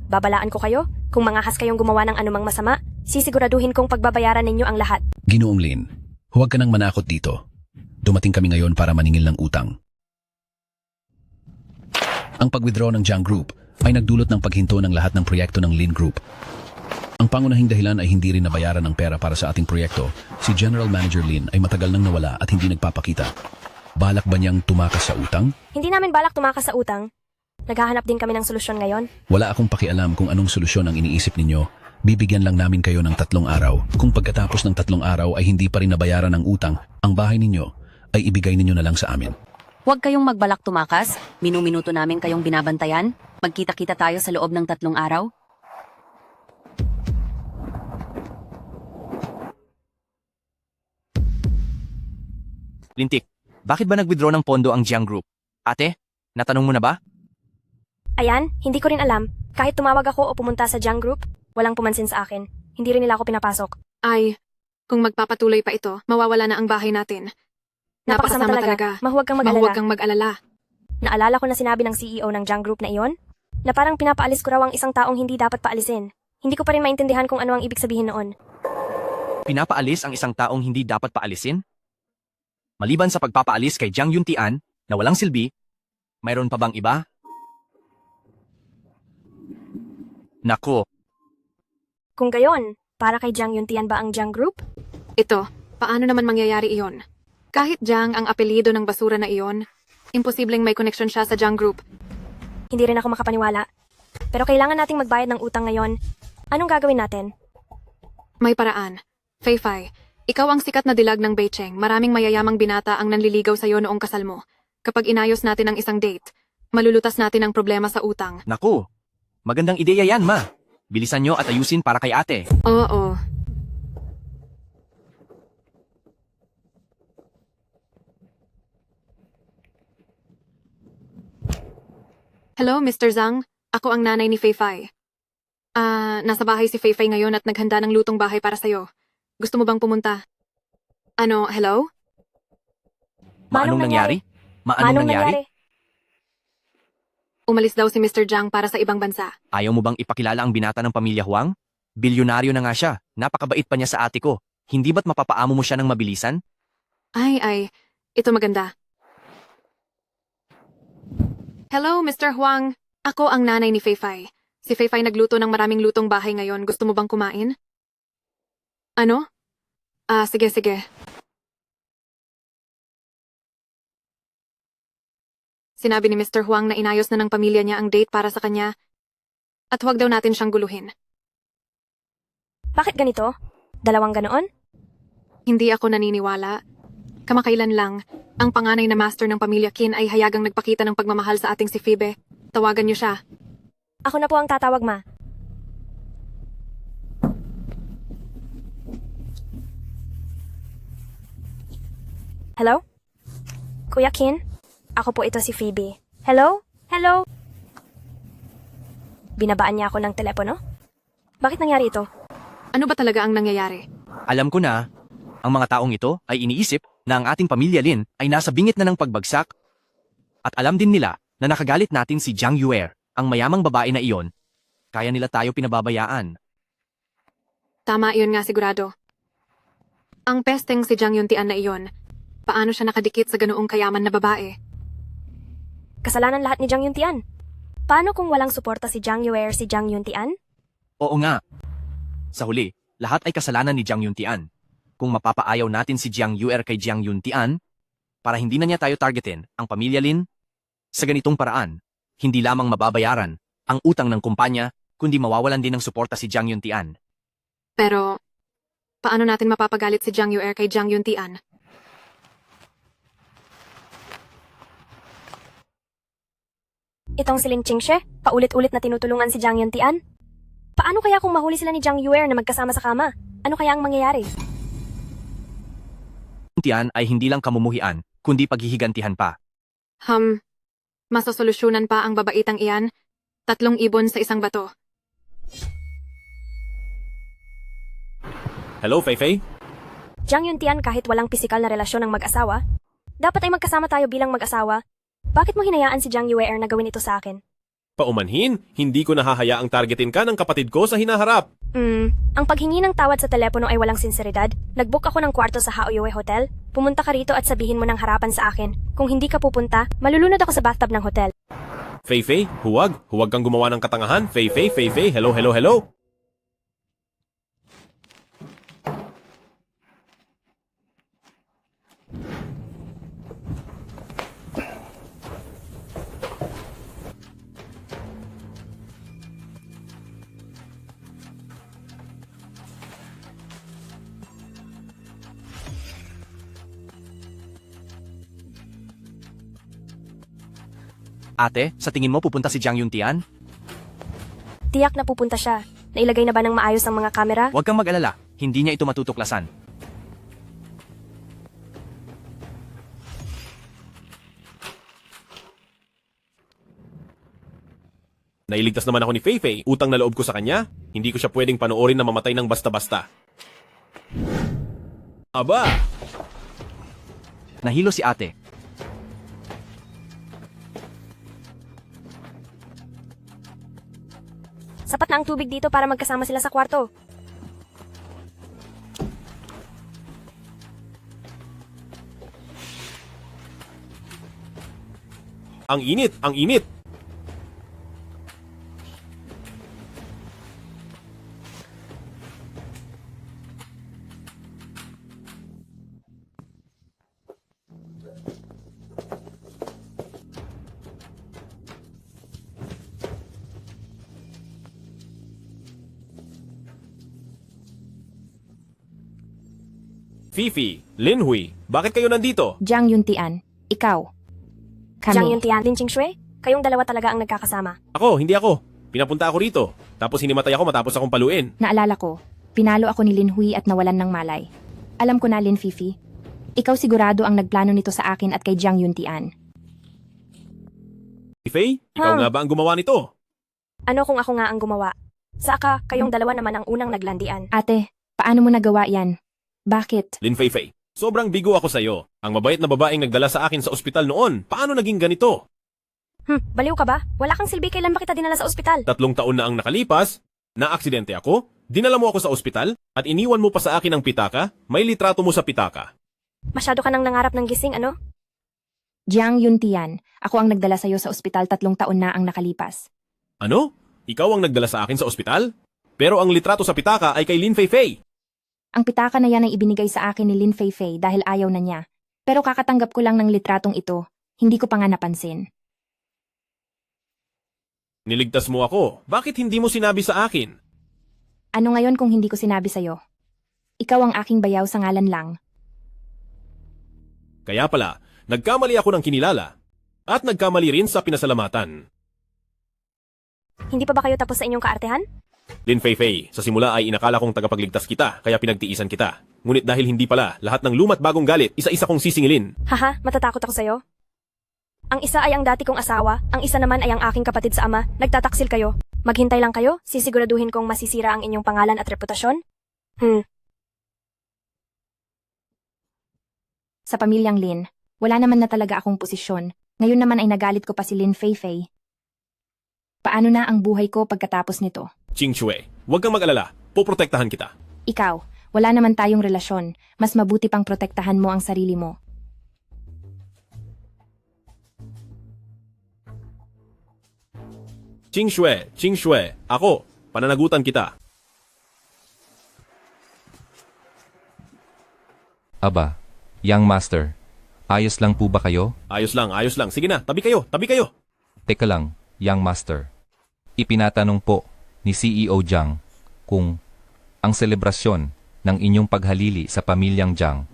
Babalaan ko kayo? Kung mangahas kayong gumawa ng anumang masama, sisiguraduhin kong pagbabayaran ninyo ang lahat. Ginoong Lin, huwag ka nang manakot dito. Dumating kami ngayon para maningil ng utang. Ang pag-withdraw ng Jiang Group ay nagdulot ng paghinto ng lahat ng proyekto ng Lin Group. Ang pangunahing dahilan ay hindi rin nabayaran ng pera para sa ating proyekto. Si General Manager Lin ay matagal nang nawala at hindi nagpapakita. Balak ba niyang tumakas sa utang? Hindi namin balak tumakas sa utang. Naghahanap din kami ng solusyon ngayon. Wala akong pakialam kung anong solusyon ang iniisip ninyo. Bibigyan lang namin kayo ng 3 araw. Kung pagkatapos ng 3 araw ay hindi pa rin nabayaran ang utang, ang bahay ninyo ay ibigay ninyo na lang sa amin. Huwag kayong magbalak tumakas. Minuminuto namin kayong binabantayan. Magkita-kita tayo sa loob ng 3 araw. Lintik, bakit ba nag-withdraw ng pondo ang Jiang Group? Ate, natanong mo na ba? Ayan, hindi ko rin alam. Kahit tumawag ako o pumunta sa Jiang Group, walang pumansin sa akin. Hindi rin nila ako pinapasok. Ay, kung magpapatuloy pa ito, mawawala na ang bahay natin. Napakasama talaga. Mahuwag kang mag-alala. Mahuwag kang mag-alala. Naalala ko na sinabi ng CEO ng Jiang Group na iyon, na parang pinapaalis ko raw ang isang taong hindi dapat paalisin. Hindi ko pa rin maintindihan kung ano ang ibig sabihin noon. Pinapaalis ang isang taong hindi dapat paalisin? Maliban sa pagpapaalis kay Jiang Yuntian na walang silbi, mayroon pa bang iba? Nako, Kung gayon, para kay Jiang Yuntian ba ang Jiang Group? Ito, Paano naman mangyayari iyon? Kahit Jiang ang apelyido ng basura na iyon, imposibleng may connection siya sa Jiang Group. Hindi rin ako makapaniwala. Pero kailangan nating magbayad ng utang ngayon. Anong gagawin natin? May paraan. Fei-Fei, ikaw ang sikat na dilag ng Beicheng. Maraming mayayamang binata ang nanliligaw sa'yo noong kasal mo. Kapag inayos natin ang isang date, malulutas natin ang problema sa utang. Naku, magandang ideya yan, ma. Bilisan nyo at ayusin para kay ate. Oo. Hello, Mr. Zhang. Ako ang nanay ni Fei-Fei. Nasa bahay si Fei-Fei ngayon at naghanda ng lutong bahay para sa'yo. Gusto mo bang pumunta? Ano, hello? Anong nangyari? Anong nangyari? Umalis daw si Mr. Zhang para sa ibang bansa. Ayaw mo bang ipakilala ang binata ng pamilya Huang? Bilyonaryo na nga siya. Napakabait pa niya sa ate ko. Hindi ba't mapapaamo mo siya ng mabilisan? Ay, ito maganda. Hello, Mr. Huang. Ako ang nanay ni Fei-Fei. Si Fei-Fei nagluto ng maraming lutong bahay ngayon. Gusto mo bang kumain? Ano? Sige. Sinabi ni Mr. Huang na inayos na ng pamilya niya ang date para sa kanya at huwag daw natin siyang guluhin. Bakit ganito? Dalawang ganoon? Hindi ako naniniwala. Kamakailan lang, ang panganay na master ng pamilya Qin ay hayagang nagpakita ng pagmamahal sa ating si Phoebe. Tawagan niyo siya. Ako na po ang tatawag, ma. Hello? Kuya Qin? Ako po ito si Phoebe. Hello? Hello? Binabaan niya ako ng telepono? Bakit nangyari ito? Ano ba talaga ang nangyayari? Alam ko na, ang mga taong ito ay iniisip na ang ating pamilya Lin ay nasa bingit na ng pagbagsak. At alam din nila na nakagalit natin si Jiang Yue, ang mayamang babae na iyon. Kaya nila tayo pinababayaan. Tama iyon nga sigurado. Ang pesteng si Jiang Yuntian na iyon, paano siya nakadikit sa ganoong kayaman na babae? Kasalanan lahat ni Jiang Yuntian. Paano kung walang suporta si Jiang Yue si Jiang Yuntian? Oo nga. Sa huli, lahat ay kasalanan ni Jiang Yuntian. Kung mapapaayaw natin si Jiang Yue kay Jiang Yuntian, para hindi na niya tayo targetin, ang pamilya Lin, sa ganitong paraan, hindi lamang mababayaran ang utang ng kumpanya, kundi mawawalan din ng suporta si Jiang Yuntian. Pero, paano natin mapapagalit si Jiang Yue kay Jiang Yuntian? Itong si Lin Qingxue, paulit-ulit na tinutulungan si Jiang Yuntian? Paano kaya kung mahuli sila ni Jiang Yue na magkasama sa kama? Ano kaya ang mangyayari? Yuntian ay hindi lang kamumuhian, kundi paghihigantihan pa. Masosolusyonan pa ang babaitang iyan, 3 ibon sa isang bato. Hello, Fei-Fei? Jiang Yuntian kahit walang pisikal na relasyon ng mag-asawa, dapat ay magkasama tayo bilang mag-asawa. Bakit mo hinayaan si Jiang Yue na gawin ito sa akin? Paumanhin, hindi ko nahahayaang targetin ka ng kapatid ko sa hinaharap. Ang paghingi ng tawad sa telepono ay walang sinseridad. Nag-book ako ng kwarto sa Haoyue Hotel. Pumunta ka rito at sabihin mo ng harapan sa akin. Kung hindi ka pupunta, malulunod ako sa bathtub ng hotel. Fei-Fei, huwag kang gumawa ng katangahan. Fei-Fei, hello. Ate, sa tingin mo pupunta si Jiang Yuntian? Tiyak na pupunta siya. Nailagay na ba ng maayos ang mga kamera? Huwag kang mag-alala, hindi niya ito matutuklasan. Nailigtas naman ako ni Fei-Fei. Utang na loob ko sa kanya. Hindi ko siya pwedeng panoorin na mamatay ng basta-basta. Aba! Nahilo si ate. Sapat na ang tubig dito para magkasama sila sa kwarto. Ang init! Fifi, Linhui, bakit kayo nandito? Jiang Yuntian, ikaw. Kami. Yuntian, Lin Qingxue, kayong dalawa talaga ang nagkakasama. Ako, hindi ako. Pinapunta ako rito. Tapos hinimatay ako matapos akong paluin. Naalala ko, pinalo ako ni Lin Hui at nawalan ng malay. Alam ko na, Lin Fifi. Ikaw sigurado ang nagplano nito sa akin at kay Jiang Yuntian. Faye, ikaw nga ba ang gumawa nito? Ano kung ako nga ang gumawa? Saka, kayong dalawa naman ang unang naglandian. Ate, paano mo nagawa yan? Bakit? Lin Fei, sobrang bigo ako sa'yo. Ang mabait na babaeng nagdala sa akin sa ospital noon. Paano naging ganito? Baliw ka ba? Wala kang silbi, kailan ba kita dinala sa ospital? 3 taon na ang nakalipas, na-aksidente ako, dinala mo ako sa ospital, at iniwan mo pa sa akin ang pitaka, may litrato mo sa pitaka. Masyado ka nang nangarap ng gising, ano? Jiang Yuntian, ako ang nagdala sa'yo sa ospital 3 taon na ang nakalipas. Ano? Ikaw ang nagdala sa akin sa ospital? Pero ang litrato sa pitaka ay kay Lin Fei. Ang pitaka na yan ay ibinigay sa akin ni Lin Fei dahil ayaw na niya. Pero kakatanggap ko lang ng litratong ito. Hindi ko pa nga napansin. Niligtas mo ako. Bakit hindi mo sinabi sa akin? Ano ngayon kung hindi ko sinabi sa'yo? Ikaw ang aking bayaw sa ngalan lang. Kaya pala, nagkamali ako ng kinilala. At nagkamali rin sa pinasalamatan. Hindi pa ba kayo tapos sa inyong kaartehan? Lin Fei, sa simula ay inakala kong tagapagligtas kita, kaya pinagtiisan kita. Ngunit dahil hindi pala, lahat ng lumat bagong galit, isa-isa kong sisingilin. Haha, matatakot ako sa'yo. Ang isa ay ang dati kong asawa, ang isa naman ay ang aking kapatid sa ama. Nagtataksil kayo. Maghintay lang kayo, sisiguraduhin kong masisira ang inyong pangalan at reputasyon. Sa pamilyang Lin, wala naman na talaga akong posisyon. Ngayon naman ay nagalit ko pa si Lin Fei. Paano na ang buhay ko pagkatapos nito? Qingxue, huwag kang mag-alala. Poprotektahan kita. Ikaw, wala naman tayong relasyon. Mas mabuti pang protektahan mo ang sarili mo. Qingxue, ako, pananagutan kita. Aba, young master, ayos lang po ba kayo? Ayos lang. Sige na, tabi kayo. Teka lang, young master. Ipinatanong po ni CEO Jiang kung ang selebrasyon ng inyong paghalili sa pamilyang Jiang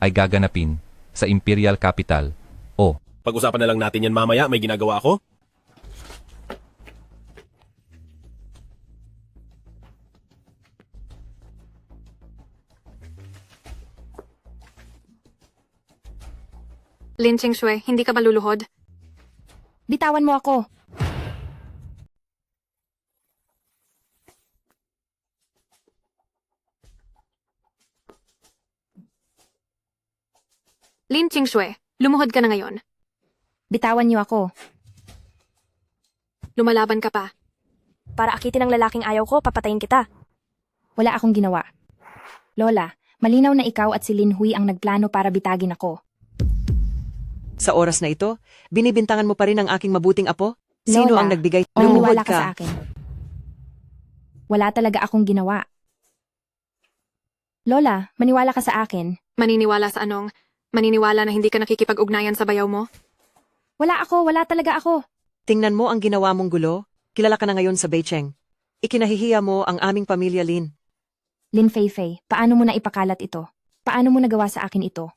ay gaganapin sa Imperial Capital o Pag-usapan na lang natin yan mamaya, may ginagawa ako. Lin Qingxue, hindi ka ba luluhod? Bitawan mo ako. Lin Qingxue, lumuhod ka na ngayon. Bitawan niyo ako. Lumalaban ka pa. Para akitin ang lalaking ayaw ko, papatayin kita. Wala akong ginawa. Lola, malinaw na ikaw at si Lin Hui ang nagplano para bitagin ako. Sa oras na ito, binibintangan mo pa rin ang aking mabuting apo? Sino Lola, ang nagbigay? maniwala Lumuhod ka sa akin. Wala talaga akong ginawa. Lola, maniwala ka sa akin. Maniniwala sa anong? Maniniwala na hindi ka nakikipag-ugnayan sa bayaw mo? Wala talaga ako. Tingnan mo ang ginawa mong gulo. Kilala ka na ngayon sa Beicheng. Ikinahihiya mo ang aming pamilya, Lin. Lin Fei, paano mo na ipakalat ito? Paano mo nagawa sa akin ito?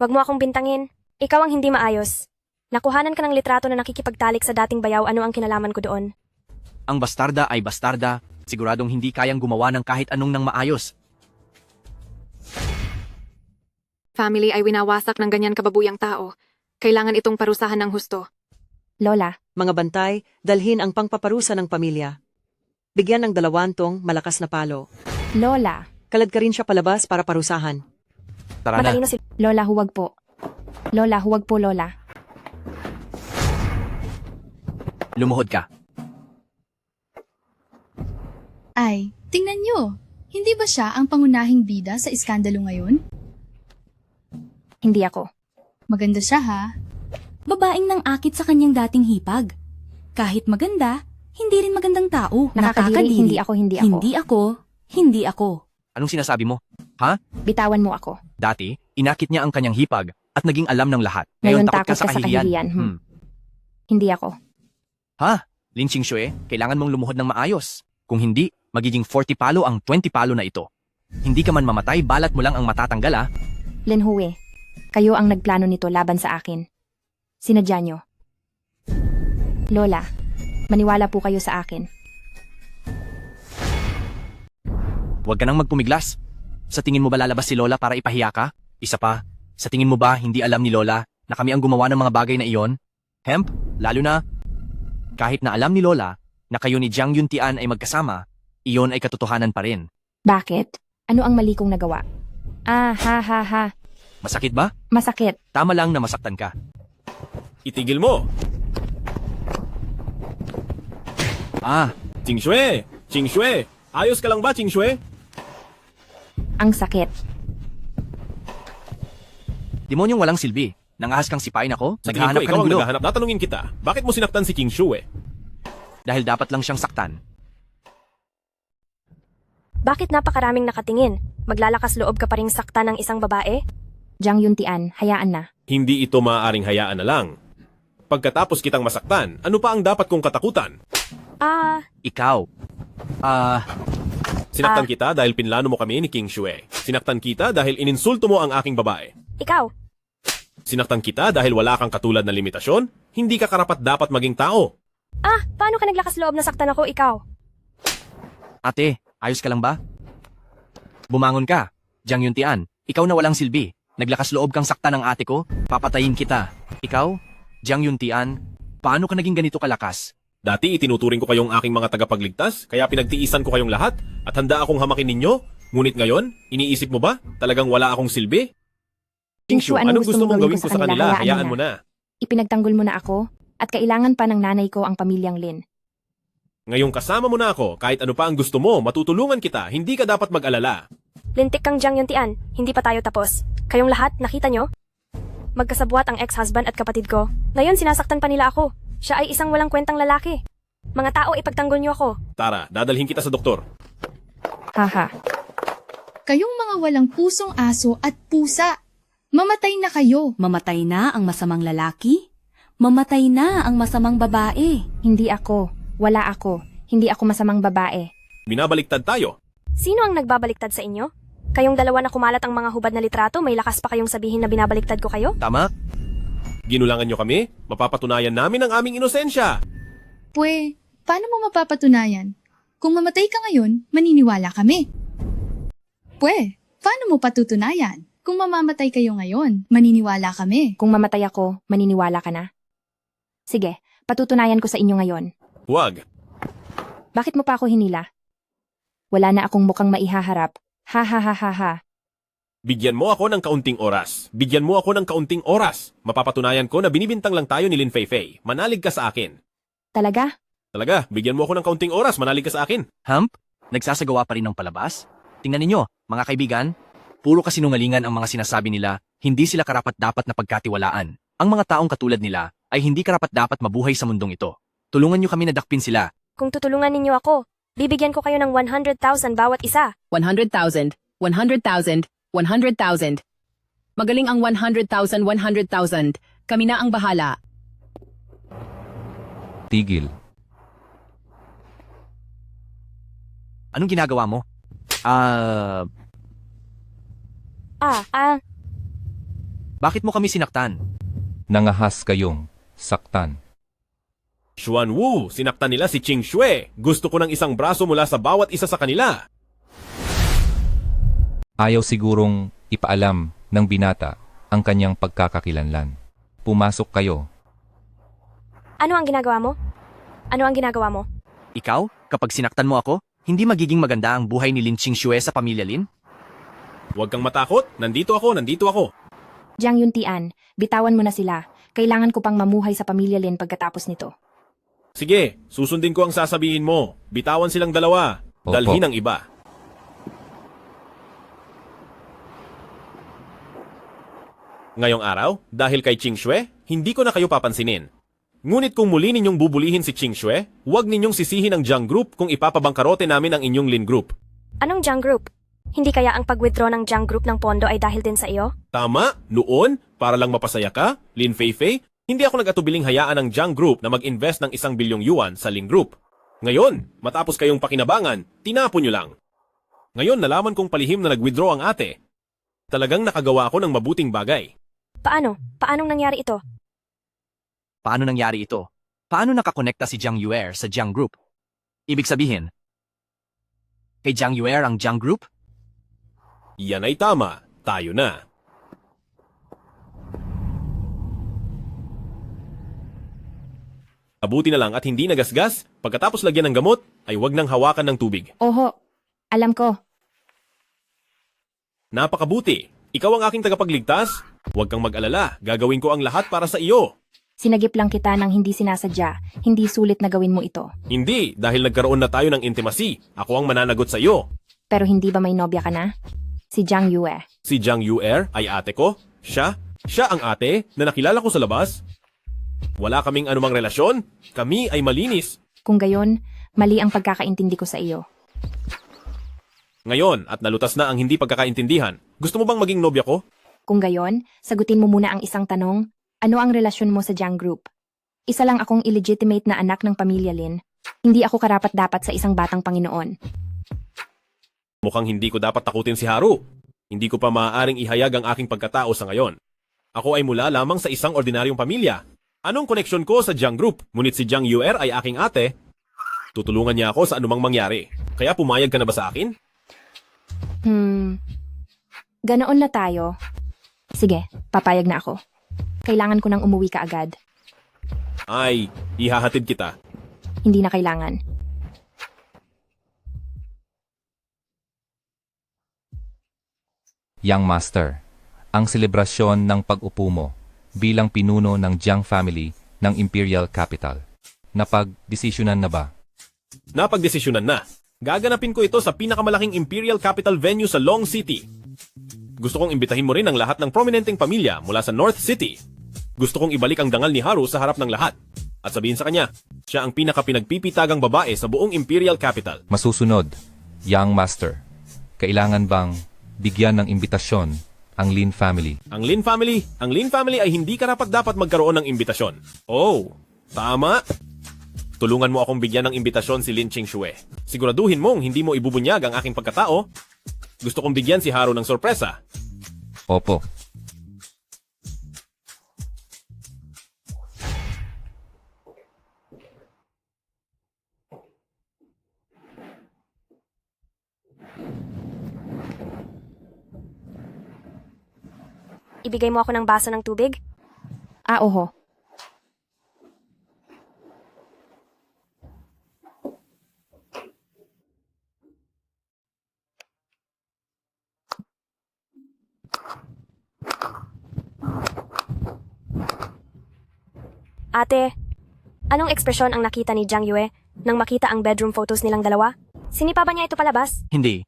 Wag mo akong bintangin. Ikaw ang hindi maayos. Nakuhanan ka ng litrato na nakikipagtalik sa dating bayaw, ano ang kinalaman ko doon? Ang bastarda ay bastarda. Siguradong hindi kayang gumawa ng kahit anong nang maayos. Family ay winawasak ng ganyan kababuyang tao. Kailangan itong parusahan ng husto. Lola, Mga bantay, dalhin ang pangpaparusa ng pamilya. Bigyan ng 2 malakas na palo. Lola, Kalad ka rin siya palabas para parusahan. Tara na. Matalino si Lola, huwag po. Lola, huwag po, Lola. Lumuhod ka. Ay, tingnan nyo. Hindi ba siya ang pangunahing bida sa iskandalo ngayon? Hindi ako. Maganda siya ha. Babaeng nang akit sa kanyang dating hipag. Kahit maganda, hindi rin magandang tao. Nakakadiri, hindi ako. Hindi ako. Anong sinasabi mo? Ha? Bitawan mo ako. Dati, inakit niya ang kanyang hipag at naging alam ng lahat. Ngayon takot ka sa kahihiyan. Hindi ako. Ha? Lin Qingxue, kailangan mong lumuhod ng maayos. Kung hindi, magiging 40 palo ang 20 palo na ito. Hindi ka man mamatay, balat mo lang ang matatanggal ah. Lin Hui, kayo ang nagplano nito laban sa akin. Sinadya nyo. Lola, maniwala po kayo sa akin. Huwag ka nang magpumiglas. Sa tingin mo ba lalabas si Lola para ipahiya ka? Isa pa, sa tingin mo ba hindi alam ni Lola na kami ang gumawa ng mga bagay na iyon? Hemp, lalo na, kahit na alam ni Lola na kayo ni Jiang Yuntian ay magkasama, iyon ay katotohanan pa rin. Bakit? Ano ang mali kong nagawa? Ah, ha ha ha. Masakit ba? Masakit. Tama lang na masaktan ka. Itigil mo! Ah, Ching Xue! Ching Xue! Ayos ka lang ba, Ching Xue? Ang sakit. demonyong walang silbi. Nangahas kang sipain ako? Sa tingin Naghahanap ko, ka ikaw ng ang gulo. naghahanap. Tatanungin kita, bakit mo sinaktan si King Xue? Dahil dapat lang siyang saktan. Bakit napakaraming nakatingin? Maglalakas loob ka pa ring sakta ng isang babae? Jiang Yuntian, hayaan na. Hindi ito maaaring hayaan na lang. Pagkatapos kitang masaktan, ano pa ang dapat kong katakutan? Ikaw. Sinaktan kita dahil pinlano mo kami ni King Xue. Sinaktan kita dahil ininsulto mo ang aking babae. Ikaw. Sinaktan kita dahil wala kang katulad na limitasyon. Hindi ka karapat dapat maging tao. Paano ka naglakas loob na saktan ako, ikaw? Ate, ayos ka lang ba? Bumangon ka. Jiang Yuntian, ikaw na walang silbi. Naglakas loob kang saktan ng ate ko, papatayin kita. Ikaw, Jiang Yuntian, paano ka naging ganito kalakas? Dati itinuturing ko kayong aking mga tagapagligtas, kaya pinagtiisan ko kayong lahat at handa akong hamakin ninyo. Ngunit ngayon, iniisip mo ba talagang wala akong silbi? King Xue, anong gusto mong gawin ko sa kanila? Hayaan mo na. Ipinagtanggol mo na ako at kailangan pa ng nanay ko ang pamilyang Lin. Ngayong kasama mo na ako, kahit ano pa ang gusto mo, matutulungan kita, hindi ka dapat mag-alala. Lintik kang Jiang Yuntian, hindi pa tayo tapos. Kayong lahat, nakita nyo? Magkasabwat ang ex-husband at kapatid ko. Ngayon sinasaktan pa nila ako. Siya ay isang walang kwentang lalaki. Mga tao, ipagtanggol nyo ako. Tara, dadalhin kita sa doktor. Haha. Kayong mga walang pusong aso at pusa. Mamatay na kayo. Mamatay na ang masamang lalaki? Mamatay na ang masamang babae? Hindi ako. Wala ako. Hindi ako masamang babae. Binabaliktad tayo. Sino ang nagbabaliktad sa inyo? Kayong dalawa na kumalat ang mga hubad na litrato, may lakas pa kayong sabihin na binabaliktad ko kayo? Tama? Ginulangan nyo kami, mapapatunayan namin ang aming inosensya. Paano mo mapapatunayan? Kung mamatay ka ngayon, maniniwala kami. Paano mo patutunayan? Kung mamamatay kayo ngayon, maniniwala kami. Kung mamatay ako, maniniwala ka na? Sige, patutunayan ko sa inyo ngayon. Huwag. Bakit mo pa ako hinila? Wala na akong mukhang maihaharap. Ha ha ha ha ha. Bigyan mo ako ng kaunting oras. Bigyan mo ako ng kaunting oras. Mapapatunayan ko na binibintang lang tayo ni Lin Feifei. Manalig ka sa akin. Talaga? Talaga, bigyan mo ako ng kaunting oras. Manalig ka sa akin. Hump? Nagsasagawa pa rin ng palabas? Tingnan ninyo, mga kaibigan, puro kasinungalingan ang mga sinasabi nila, hindi sila karapat-dapat na pagkatiwalaan. Ang mga taong katulad nila ay hindi karapat-dapat mabuhay sa mundong ito. Tulungan nyo kami na dakpin sila. Kung tutulungan ninyo ako, bibigyan ko kayo ng 100,000 bawat isa. 100,000, 100,000, 100,000. Magaling ang 100,000, 100,000. Kami na ang bahala. Tigil. Anong ginagawa mo? Bakit mo kami sinaktan? Nangahas kayong saktan. Xuan Wu, sinaktan nila si Ching Xue. Gusto ko ng isang braso mula sa bawat isa sa kanila. Ayaw sigurong ipaalam ng binata ang kanyang pagkakakilanlan. Pumasok kayo. Ano ang ginagawa mo? Ano ang ginagawa mo? Ikaw, kapag sinaktan mo ako, hindi magiging maganda ang buhay ni Lin Qingxue sa pamilya Lin? Huwag kang matakot. Nandito ako. Jiang Yuntian, bitawan mo na sila. Kailangan ko pang mamuhay sa pamilya Lin pagkatapos nito. Sige, susundin ko ang sasabihin mo. Bitawan silang dalawa. Opo. Dalhin ang iba. Ngayong araw, dahil kay Ching Xue, hindi ko na kayo papansinin. Ngunit kung muli ninyong bubulihin si Ching Xue, huwag ninyong sisihin ang Jiang Group kung ipapabangkarote namin ang inyong Lin Group. Anong Jiang Group? Hindi kaya ang pag-withdraw ng Jiang Group ng pondo ay dahil din sa iyo? Tama, noon, para lang mapasaya ka, Lin Feifei, hindi ako nag-atubiling hayaan ng Jiang Group na mag-invest ng 1 bilyong yuan sa Lin Group. Ngayon, matapos kayong pakinabangan, tinapon nyo lang. Ngayon nalaman kong palihim na nag-withdraw ang ate. Talagang nakagawa ako ng mabuting bagay. Paano? Paanong nangyari ito? Paano nangyari ito? Paano nakakonekta si Jiang Yuer sa Jiang Group? Ibig sabihin, kay Jiang Yuer ang Jiang Group? Yan ay tama. Tayo na. Abuti na lang at hindi nagasgas, pagkatapos lagyan ng gamot, ay wag nang hawakan ng tubig. Oho, alam ko. Napakabuti. Ikaw ang aking tagapagligtas. Huwag kang mag-alala. Gagawin ko ang lahat para sa iyo. Sinagip lang kita ng hindi sinasadya. Hindi sulit na gawin mo ito. Hindi, dahil nagkaroon na tayo ng intimacy. Ako ang mananagot sa iyo. Pero hindi ba may nobya ka na? Si Jiang Yue. Si Jiang Yuer ay ate ko. Siya ang ate na nakilala ko sa labas. Wala kaming anumang relasyon. Kami ay malinis. Kung gayon, mali ang pagkakaintindi ko sa iyo. Ngayon, at nalutas na ang hindi pagkakaintindihan, gusto mo bang maging nobya ko? Kung gayon, sagutin mo muna ang isang tanong. Ano ang relasyon mo sa Jiang Group? Isa lang akong illegitimate na anak ng pamilya Lin. Hindi ako karapat-dapat sa isang batang Panginoon. Mukhang hindi ko dapat takutin si Haru. Hindi ko pa maaaring ihayag ang aking pagkatao sa ngayon. Ako ay mula lamang sa isang ordinaryong pamilya. Anong koneksyon ko sa Jiang Group? Ngunit si Jiang Yuer ay aking ate. Tutulungan niya ako sa anumang mangyari. Kaya pumayag ka na ba sa akin? Ganoon na tayo. Sige, papayag na ako. Kailangan ko nang umuwi ka agad. Ay, ihahatid kita. Hindi na kailangan. Young Master, ang selebrasyon ng pag-upo mo bilang pinuno ng Jiang family ng Imperial Capital. Napag-desisyonan na ba? Napagdesisyonan na. Gaganapin ko ito sa pinakamalaking Imperial Capital venue sa Long City. Gusto kong imbitahin mo rin ang lahat ng prominenteng pamilya mula sa North City. Gusto kong ibalik ang dangal ni Haru sa harap ng lahat. At sabihin sa kanya, siya ang pinakapinagpipitagang babae sa buong Imperial Capital. Masusunod, Young Master, kailangan bang bigyan ng imbitasyon ang Lin family? Ang Lin family ay hindi karapat-dapat magkaroon ng imbitasyon. Oh, tama. Tulungan mo akong bigyan ng imbitasyon si Lin Qingxue. Siguraduhin mong hindi mo ibubunyag ang aking pagkatao. Gusto kong bigyan si Haru ng sorpresa. Opo. Ibigay mo ako ng baso ng tubig? Oho. Ate, anong ekspresyon ang nakita ni Jiang Yue nang makita ang bedroom photos nilang dalawa? Sinipa ba niya ito palabas? Hindi.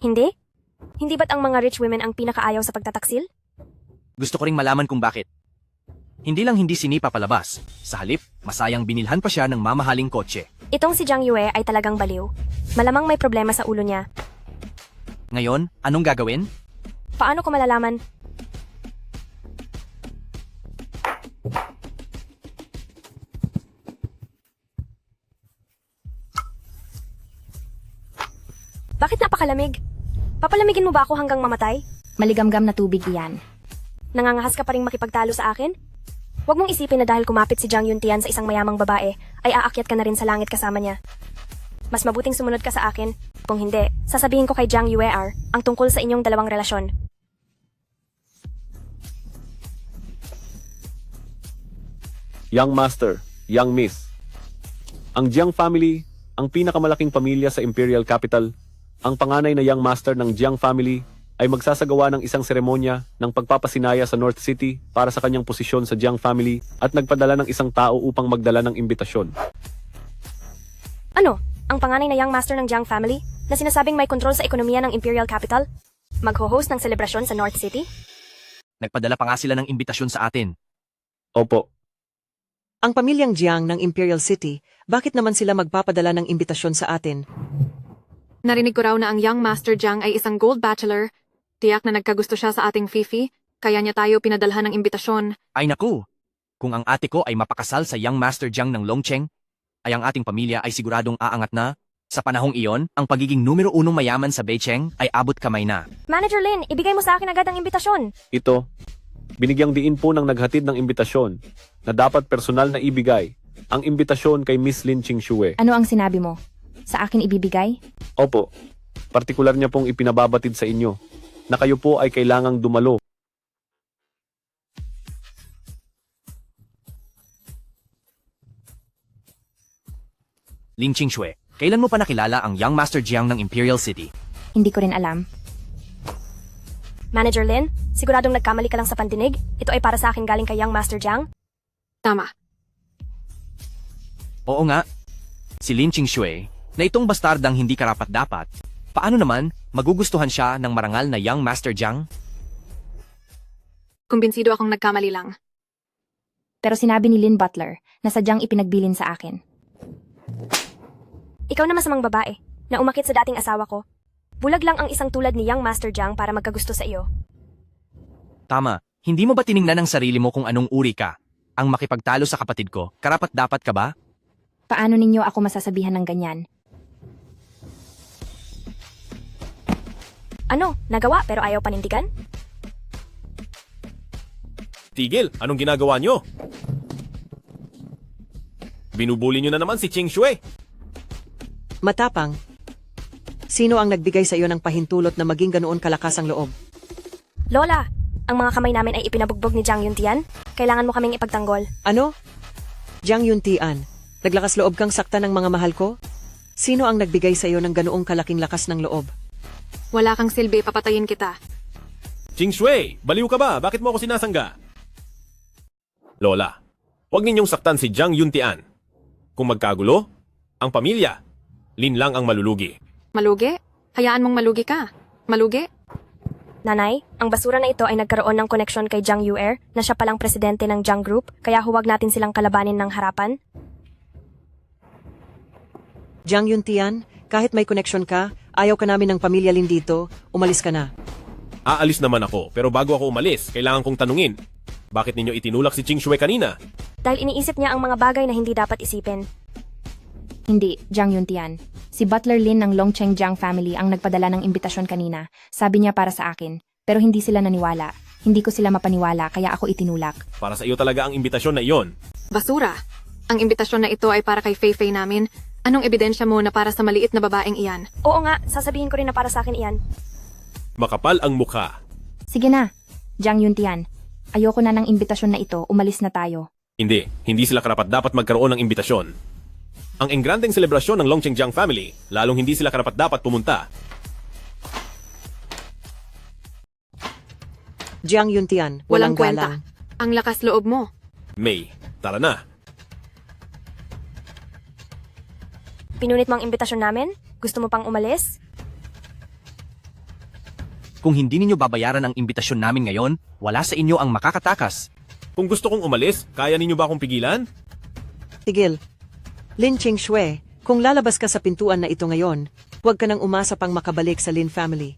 Hindi? Hindi ba't ang mga rich women ang pinakaayaw sa pagtataksil? Gusto ko ring malaman kung bakit. Hindi lang hindi sinipa palabas. Sa halip, masayang binilhan pa siya ng mamahaling kotse. Itong si Jiang Yue ay talagang baliw. Malamang may problema sa ulo niya. Ngayon, anong gagawin? Paano ko malalaman? Bakit napakalamig? Papalamigin mo ba ako hanggang mamatay? Maligamgam na tubig iyan. Nangangahas ka pa rin makipagtalo sa akin? Huwag mong isipin na dahil kumapit si Jiang Yuntian sa isang mayamang babae, ay aakyat ka na rin sa langit kasama niya. Mas mabuting sumunod ka sa akin. Kung hindi, sasabihin ko kay Jiang Yue ang tungkol sa inyong dalawang relasyon. Young Master, Young Miss. Ang Jiang family, ang pinakamalaking pamilya sa Imperial Capital, ang panganay na Young Master ng Jiang family ay magsasagawa ng isang seremonya ng pagpapasinaya sa North City para sa kanyang posisyon sa Jiang family at nagpadala ng isang tao upang magdala ng imbitasyon. Ano? Ang panganay na Young Master ng Jiang family na sinasabing may kontrol sa ekonomiya ng Imperial Capital? Magho-host ng selebrasyon sa North City? Nagpadala pa nga sila ng imbitasyon sa atin. Opo. Ang pamilyang Jiang ng Imperial City, bakit naman sila magpapadala ng imbitasyon sa atin? Narinig ko raw na ang Young Master Jiang ay isang gold bachelor. Tiyak na nagkagusto siya sa ating Fifi, kaya niya tayo pinadalhan ng imbitasyon. Ay naku! Kung ang ate ko ay mapakasal sa Young Master Jiang ng Longcheng, ay ang ating pamilya ay siguradong aangat na Sa panahong iyon, ang pagiging numero 1 mayaman sa Beicheng ay abot kamay na. Manager Lin, ibigay mo sa akin agad ang imbitasyon. Ito, binigyang diin po ng naghatid ng imbitasyon na dapat personal na ibigay ang imbitasyon kay Miss Lin Qingxue. Ano ang sinabi mo? Sa akin ibibigay? Opo, partikular niya pong ipinababatid sa inyo na kayo po ay kailangang dumalo. Lin Qingxue, kailan mo pa nakilala ang Young Master Jiang ng Imperial City? Hindi ko rin alam. Manager Lin, siguradong nagkamali ka lang sa pandinig? Ito ay para sa akin galing kay Young Master Jiang? Tama. Oo nga. Si Lin Qingxue, na itong bastardang hindi karapat-dapat, paano naman magugustuhan siya ng marangal na Young Master Jiang? Kumbinsido akong nagkamali lang. Pero sinabi ni Lynn Butler na sadyang ipinagbilin sa akin. Ikaw na masamang babae, na umakit sa dating asawa ko. Bulag lang ang isang tulad ni Young Master Jiang para magkagusto sa iyo. Tama, hindi mo ba tiningnan ang sarili mo kung anong uri ka? Ang makipagtalo sa kapatid ko, karapat-dapat ka ba? Paano ninyo ako masasabihan ng ganyan? Ano, nagawa pero ayaw panindigan? Tigil, anong ginagawa nyo? Binubuli nyo na naman si Qingxue. Matapang. Sino ang nagbigay sa iyo ng pahintulot na maging ganoon kalakas ang loob? Lola, ang mga kamay namin ay ipinabugbog ni Jiang Yuntian. Kailangan mo kaming ipagtanggol. Ano? Jiang Yuntian, naglakas loob kang sakta ng mga mahal ko? Sino ang nagbigay sa iyo ng ganoong kalaking lakas ng loob? Wala kang silbi, papatayin kita. Qingxue, baliw ka ba? Bakit mo ako sinasangga? Lola, huwag ninyong saktan si Jiang Yuntian. Kung magkagulo, ang pamilya, Lin lang ang malulugi. Malugi? Hayaan mong malugi ka. Malugi? Nanay, ang basura na ito ay nagkaroon ng koneksyon kay Jiang Yuer na siya palang presidente ng Jiang Group, kaya huwag natin silang kalabanin ng harapan. Jiang Yuntian, kahit may koneksyon ka, ayaw ka namin ng pamilya Lin dito, umalis ka na. Aalis naman ako, pero bago ako umalis, kailangan kong tanungin. Bakit ninyo itinulak si Qingxue kanina? Dahil iniisip niya ang mga bagay na hindi dapat isipin. Hindi, Jiang Yuntian. Si Butler Lin ng Longcheng Jiang family ang nagpadala ng imbitasyon kanina. Sabi niya para sa akin. Pero hindi sila naniwala. Hindi ko sila mapaniwala kaya ako itinulak. Para sa iyo talaga ang imbitasyon na iyon. Basura. Ang imbitasyon na ito ay para kay Fei namin. Anong ebidensya mo na para sa maliit na babaeng iyan? Oo nga, sasabihin ko rin na para sa akin iyan. Makapal ang mukha. Sige na, Jiang Yuntian. Ayoko na ng imbitasyon na ito, umalis na tayo. Hindi sila karapat-dapat magkaroon ng imbitasyon. Ang engrandeng selebrasyon ng Longcheng Jiang family, lalong hindi sila karapat-dapat pumunta. Jiang Yuntian, walang kwenta. galang. Ang lakas loob mo. May, tara na. Pinunit mo ang imbitasyon namin? Gusto mo pang umalis? Kung hindi ninyo babayaran ang imbitasyon namin ngayon, wala sa inyo ang makakatakas. Kung gusto kong umalis, kaya ninyo ba akong pigilan? Tigil. Lin Qingxue, kung lalabas ka sa pintuan na ito ngayon, huwag ka nang umasa pang makabalik sa Lin family.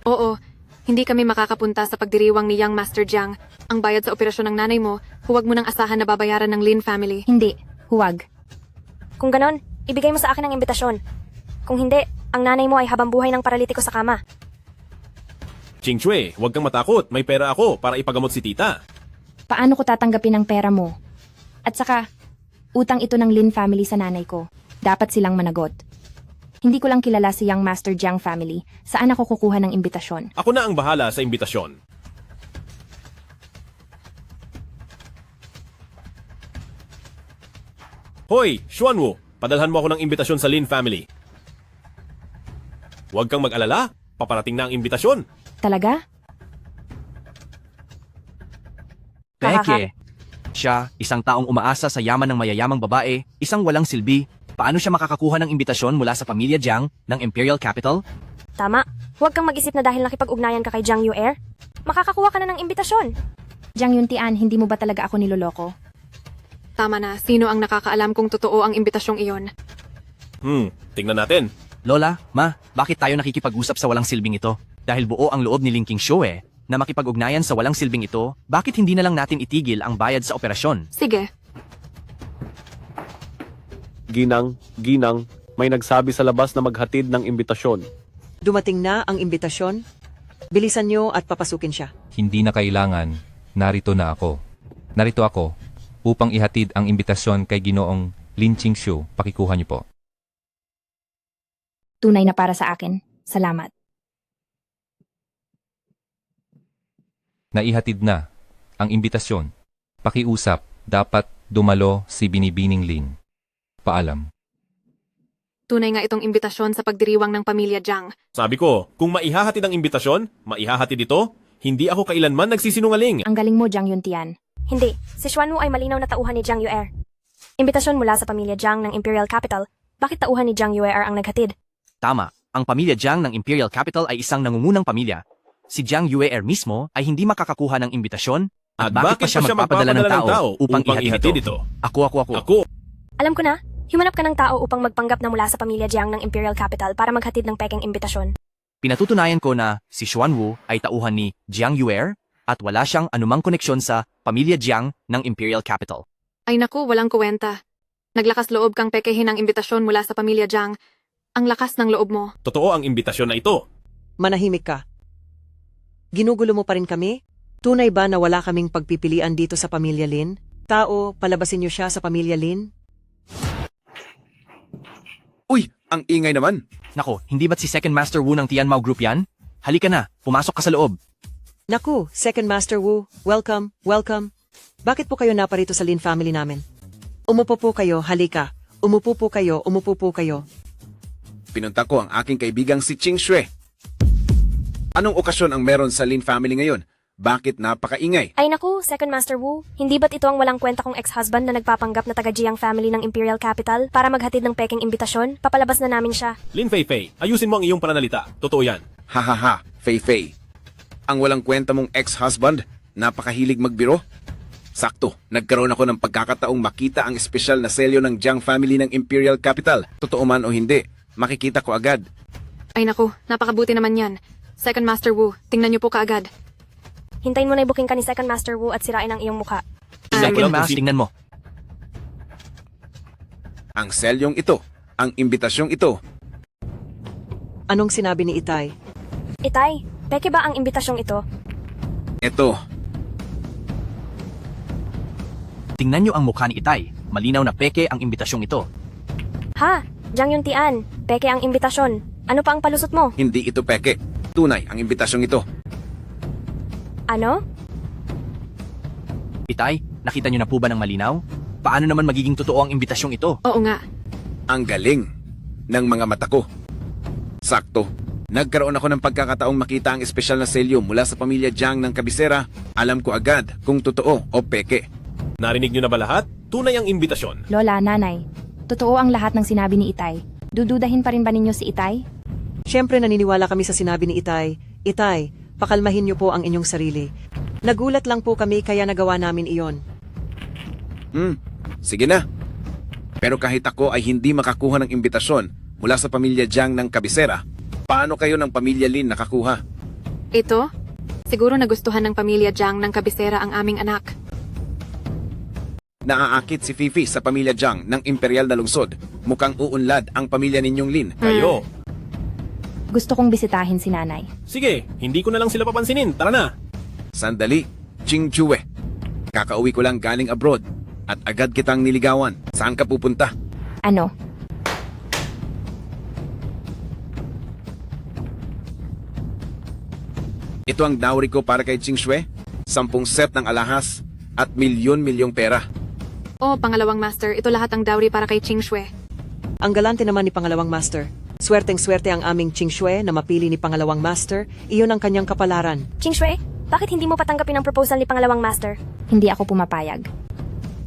Oo, hindi kami makakapunta sa pagdiriwang ni Young Master Jiang. Ang bayad sa operasyon ng nanay mo, huwag mo nang asahan na babayaran ng Lin family. Hindi, huwag. Kung ganon, ibigay mo sa akin ang imbitasyon. Kung hindi, ang nanay mo ay habang buhay ng paralitiko sa kama. Qingxue, huwag kang matakot. May pera ako para ipagamot si tita. Paano ko tatanggapin ang pera mo? At saka, utang ito ng Lin family sa nanay ko. Dapat silang managot. Hindi ko lang kilala si Young Master Jiang family. Saan ako kukuha ng imbitasyon? Ako na ang bahala sa imbitasyon. Hoy, Xuanwu, padalhan mo ako ng imbitasyon sa Lin family. Huwag kang mag-alala, paparating na ang imbitasyon. Talaga? Peke. Siya, isang taong umaasa sa yaman ng mayayamang babae, isang walang silbi. Paano siya makakakuha ng imbitasyon mula sa pamilya Jiang ng Imperial Capital? Tama. Huwag kang mag-isip na dahil nakipag-ugnayan ka kay Jiang Yuer, makakakuha ka na ng imbitasyon. Jiang Yuntian, hindi mo ba talaga ako niloloko? Tama na, sino ang nakakaalam kung totoo ang imbitasyong iyon? Tingnan natin. Lola, Ma, bakit tayo nakikipag-usap sa walang silbing ito? Dahil buo ang loob ni Lin Qingxue na makipag-ugnayan sa walang silbing ito, bakit hindi na lang natin itigil ang bayad sa operasyon? Sige. Ginang, may nagsabi sa labas na maghatid ng imbitasyon. Dumating na ang imbitasyon? Bilisan nyo at papasukin siya. Hindi na kailangan, narito na ako. Narito ako upang ihatid ang imbitasyon kay Ginoong Lin Qingshu. Pakikuha niyo po. Tunay na para sa akin. Salamat. Naihatid na ang imbitasyon. Pakiusap, dapat dumalo si Binibining Lin. Paalam. Tunay nga itong imbitasyon sa pagdiriwang ng pamilya Jiang. Sabi ko, kung maihahatid ang imbitasyon, maihahatid ito, hindi ako kailanman nagsisinungaling. Ang galing mo, Jiang Yuntian. Hindi, si Xuanwu ay malinaw na tauhan ni Jiang Yuer. Imbitasyon mula sa pamilya Jiang ng Imperial Capital. Bakit tauhan ni Jiang Yuer ang naghatid? Tama, ang pamilya Jiang ng Imperial Capital ay isang nangungunang pamilya. Si Jiang Yuer mismo ay hindi makakakuha ng imbitasyon. At bakit pa siya magpapadala ng tao upang ihatid ito? Ako. Alam ko na, humanap ka ng tao upang magpanggap na mula sa pamilya Jiang ng Imperial Capital para maghatid ng pekeng imbitasyon. Pinatutunayan ko na si Xuanwu ay tauhan ni Jiang Yuer at wala siyang anumang koneksyon sa pamilya Jiang ng Imperial Capital. Ay naku, walang kuwenta. Naglakas loob kang pekehin ang imbitasyon mula sa pamilya Jiang. Ang lakas ng loob mo. Totoo ang imbitasyon na ito. Manahimik ka. Ginugulo mo pa rin kami? Tunay ba na wala kaming pagpipilian dito sa pamilya Lin? Tao, palabasin niyo siya sa pamilya Lin? Uy, ang ingay naman. Nako, hindi ba't si Second Master Wu ng Tianmao Group yan? Halika na, pumasok ka sa loob. Naku, Second Master Wu, welcome. Bakit po kayo naparito sa Lin family namin? Umupo po kayo, halika. Umupo po kayo. Pinunta ko ang aking kaibigang si Ching Xue. Anong okasyon ang meron sa Lin family ngayon? Bakit napakaingay? Ay naku, Second Master Wu, hindi ba't ito ang walang kwenta kong ex-husband na nagpapanggap na taga Jiang family ng Imperial Capital para maghatid ng peking imbitasyon? Papalabas na namin siya. Lin Feifei, ayusin mo ang iyong pananalita. Totoo yan. Hahaha, Feifei. Ang walang kwenta mong ex-husband, napakahilig magbiro? Sakto, nagkaroon ako ng pagkakataong makita ang espesyal na selyo ng Jiang family ng Imperial Capital. Totoo man o hindi, makikita ko agad. Ay naku, napakabuti naman yan. Second Master Wu, tingnan niyo po kaagad. Hintayin mo na ibuking ka ni Second Master Wu at sirain ang iyong mukha. Second Master, tingnan mo. Ang selyong ito, ang imbitasyong ito. Anong sinabi ni Itay? Itay, peke ba ang imbitasyong ito? Ito, Tingnan niyo ang mukha ni Itay. Malinaw na peke ang imbitasyong ito. Ha? Jiang Yuntian, peke ang imbitasyon. Ano pa ang palusot mo? hindi ito peke. Tunay ang imbitasyong ito. Ano? Itay, nakita niyo na po ba ng malinaw? Paano naman magiging totoo ang imbitasyong ito? Oo nga. Ang galing ng mga mata ko. Sakto. Nagkaroon ako ng pagkakataong makita ang espesyal na selyo mula sa pamilya Jiang ng Kabisera. Alam ko agad kung totoo o peke. Narinig niyo na ba lahat? Tunay ang imbitasyon. Lola, nanay, totoo ang lahat ng sinabi ni Itay. Dududahin pa rin ba ninyo si Itay? Siyempre naniniwala kami sa sinabi ni Itay. Itay, pakalmahin niyo po ang inyong sarili. Nagulat lang po kami kaya nagawa namin iyon. Sige na. Pero kahit ako ay hindi makakuha ng imbitasyon mula sa pamilya Jiang ng Kabisera, paano kayo ng pamilya Lin nakakuha? Ito? Siguro nagustuhan ng pamilya Jiang ng Kabisera ang aming anak. Naaakit si Fifi sa pamilya Jiang ng imperial na lungsod. Mukhang uunlad ang pamilya ninyong Lin. Kayo. Gusto kong bisitahin si nanay. Sige, hindi ko na lang sila papansinin. Tara na. Sandali, Ching Chue. Kakauwi ko lang galing abroad at agad kitang niligawan. Saan ka pupunta? Ano? Ito ang dowry ko para kay Ching Xue. 10 set ng alahas at milyon-milyong pera. Oh, pangalawang master, ito lahat ang dowry para kay Ching Xue. Ang galante naman ni Pangalawang Master. Swerteng-swerte ang aming Ching Xue na mapili ni Pangalawang Master. Iyon ang kanyang kapalaran. Ching Xue, bakit hindi mo patanggapin ang proposal ni Pangalawang Master? Hindi ako pumapayag.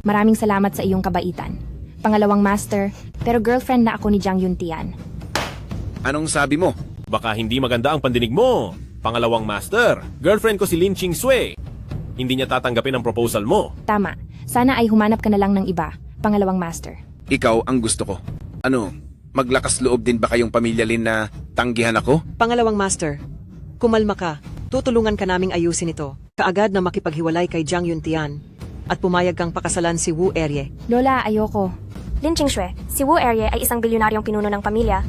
Maraming salamat sa iyong kabaitan. Pangalawang Master, pero girlfriend na ako ni Jiang Yuntian. Anong sabi mo? Baka hindi maganda ang pandinig mo. Pangalawang Master, girlfriend ko si Lin Qingshui. Hindi niya tatanggapin ang proposal mo. Tama. Sana ay humanap ka na lang ng iba. Pangalawang Master. Ikaw ang gusto ko. Ano, maglakas loob din ba kayong pamilya Lin na tanggihan ako? Pangalawang Master, kumalma ka. Tutulungan ka naming ayusin ito. Kaagad na makipaghiwalay kay Jiang Yuntian at pumayag kang pakasalan si Wu Erye. Lola, ayoko. Lin Qingxue, si Wu Erye ay isang bilyonaryong pinuno ng pamilya.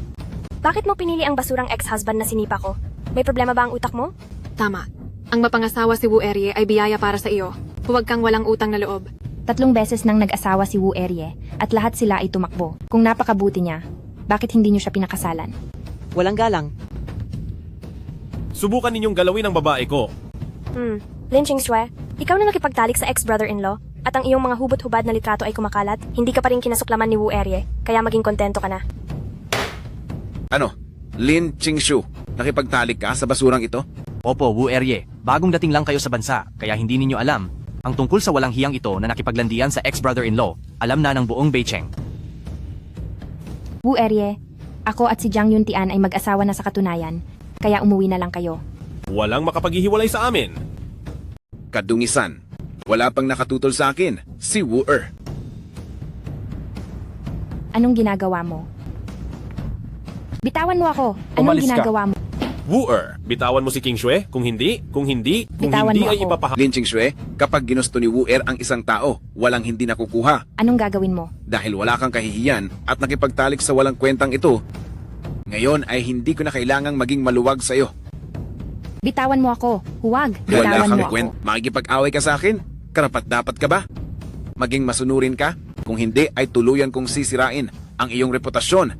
Bakit mo pinili ang basurang ex-husband na sinipa ko? May problema ba ang utak mo? Tama. Ang mapangasawa si Wu Erye ay biyaya para sa iyo. Huwag kang walang utang na loob. 3 beses nang nag-asawa si Wu Erye at lahat sila ay tumakbo. Kung napakabuti niya, bakit hindi niyo siya pinakasalan? Walang galang. Subukan ninyong galawin ang babae ko. Lin Qingxue, ikaw na nakipagtalik sa ex-brother-in-law at ang iyong mga hubot-hubad na litrato ay kumakalat, hindi ka pa rin kinasuklaman ni Wu Erye, kaya maging kontento ka na. Ano? Lin Qingxue, nakipagtalik ka sa basurang ito? Opo, Wu Erye. Bagong dating lang kayo sa bansa, kaya hindi ninyo alam. Ang tungkol sa walang hiyang ito na nakipaglandian sa ex-brother-in-law, alam na ng buong Beicheng. Wu Erye, ako at si Jiang Yuntian ay mag-asawa na sa katunayan, kaya umuwi na lang kayo. Walang makapaghihiwalay sa amin. Kadungisan. Wala pang nakatutol sa akin, si Wu Er. Anong ginagawa mo? Bitawan mo ako. Anong Umalis ka. ginagawa mo? Wu-er, bitawan mo si Qingxue? Kung hindi Bitawan mo ay ako. ipapahak... Lin Qingxue, kapag ginusto ni Wu Er ang isang tao, walang hindi nakukuha. Anong gagawin mo? Dahil wala kang kahihiyan at nakipagtalik sa walang kwentang ito, ngayon ay hindi ko na kailangang maging maluwag sa iyo. Bitawan mo ako. Huwag. Wala Bitawan kang mo ako. Makikipag-away ka sa akin? Karapat-dapat ka ba? Maging masunurin ka? Kung hindi, ay tuluyan kong sisirain ang iyong reputasyon.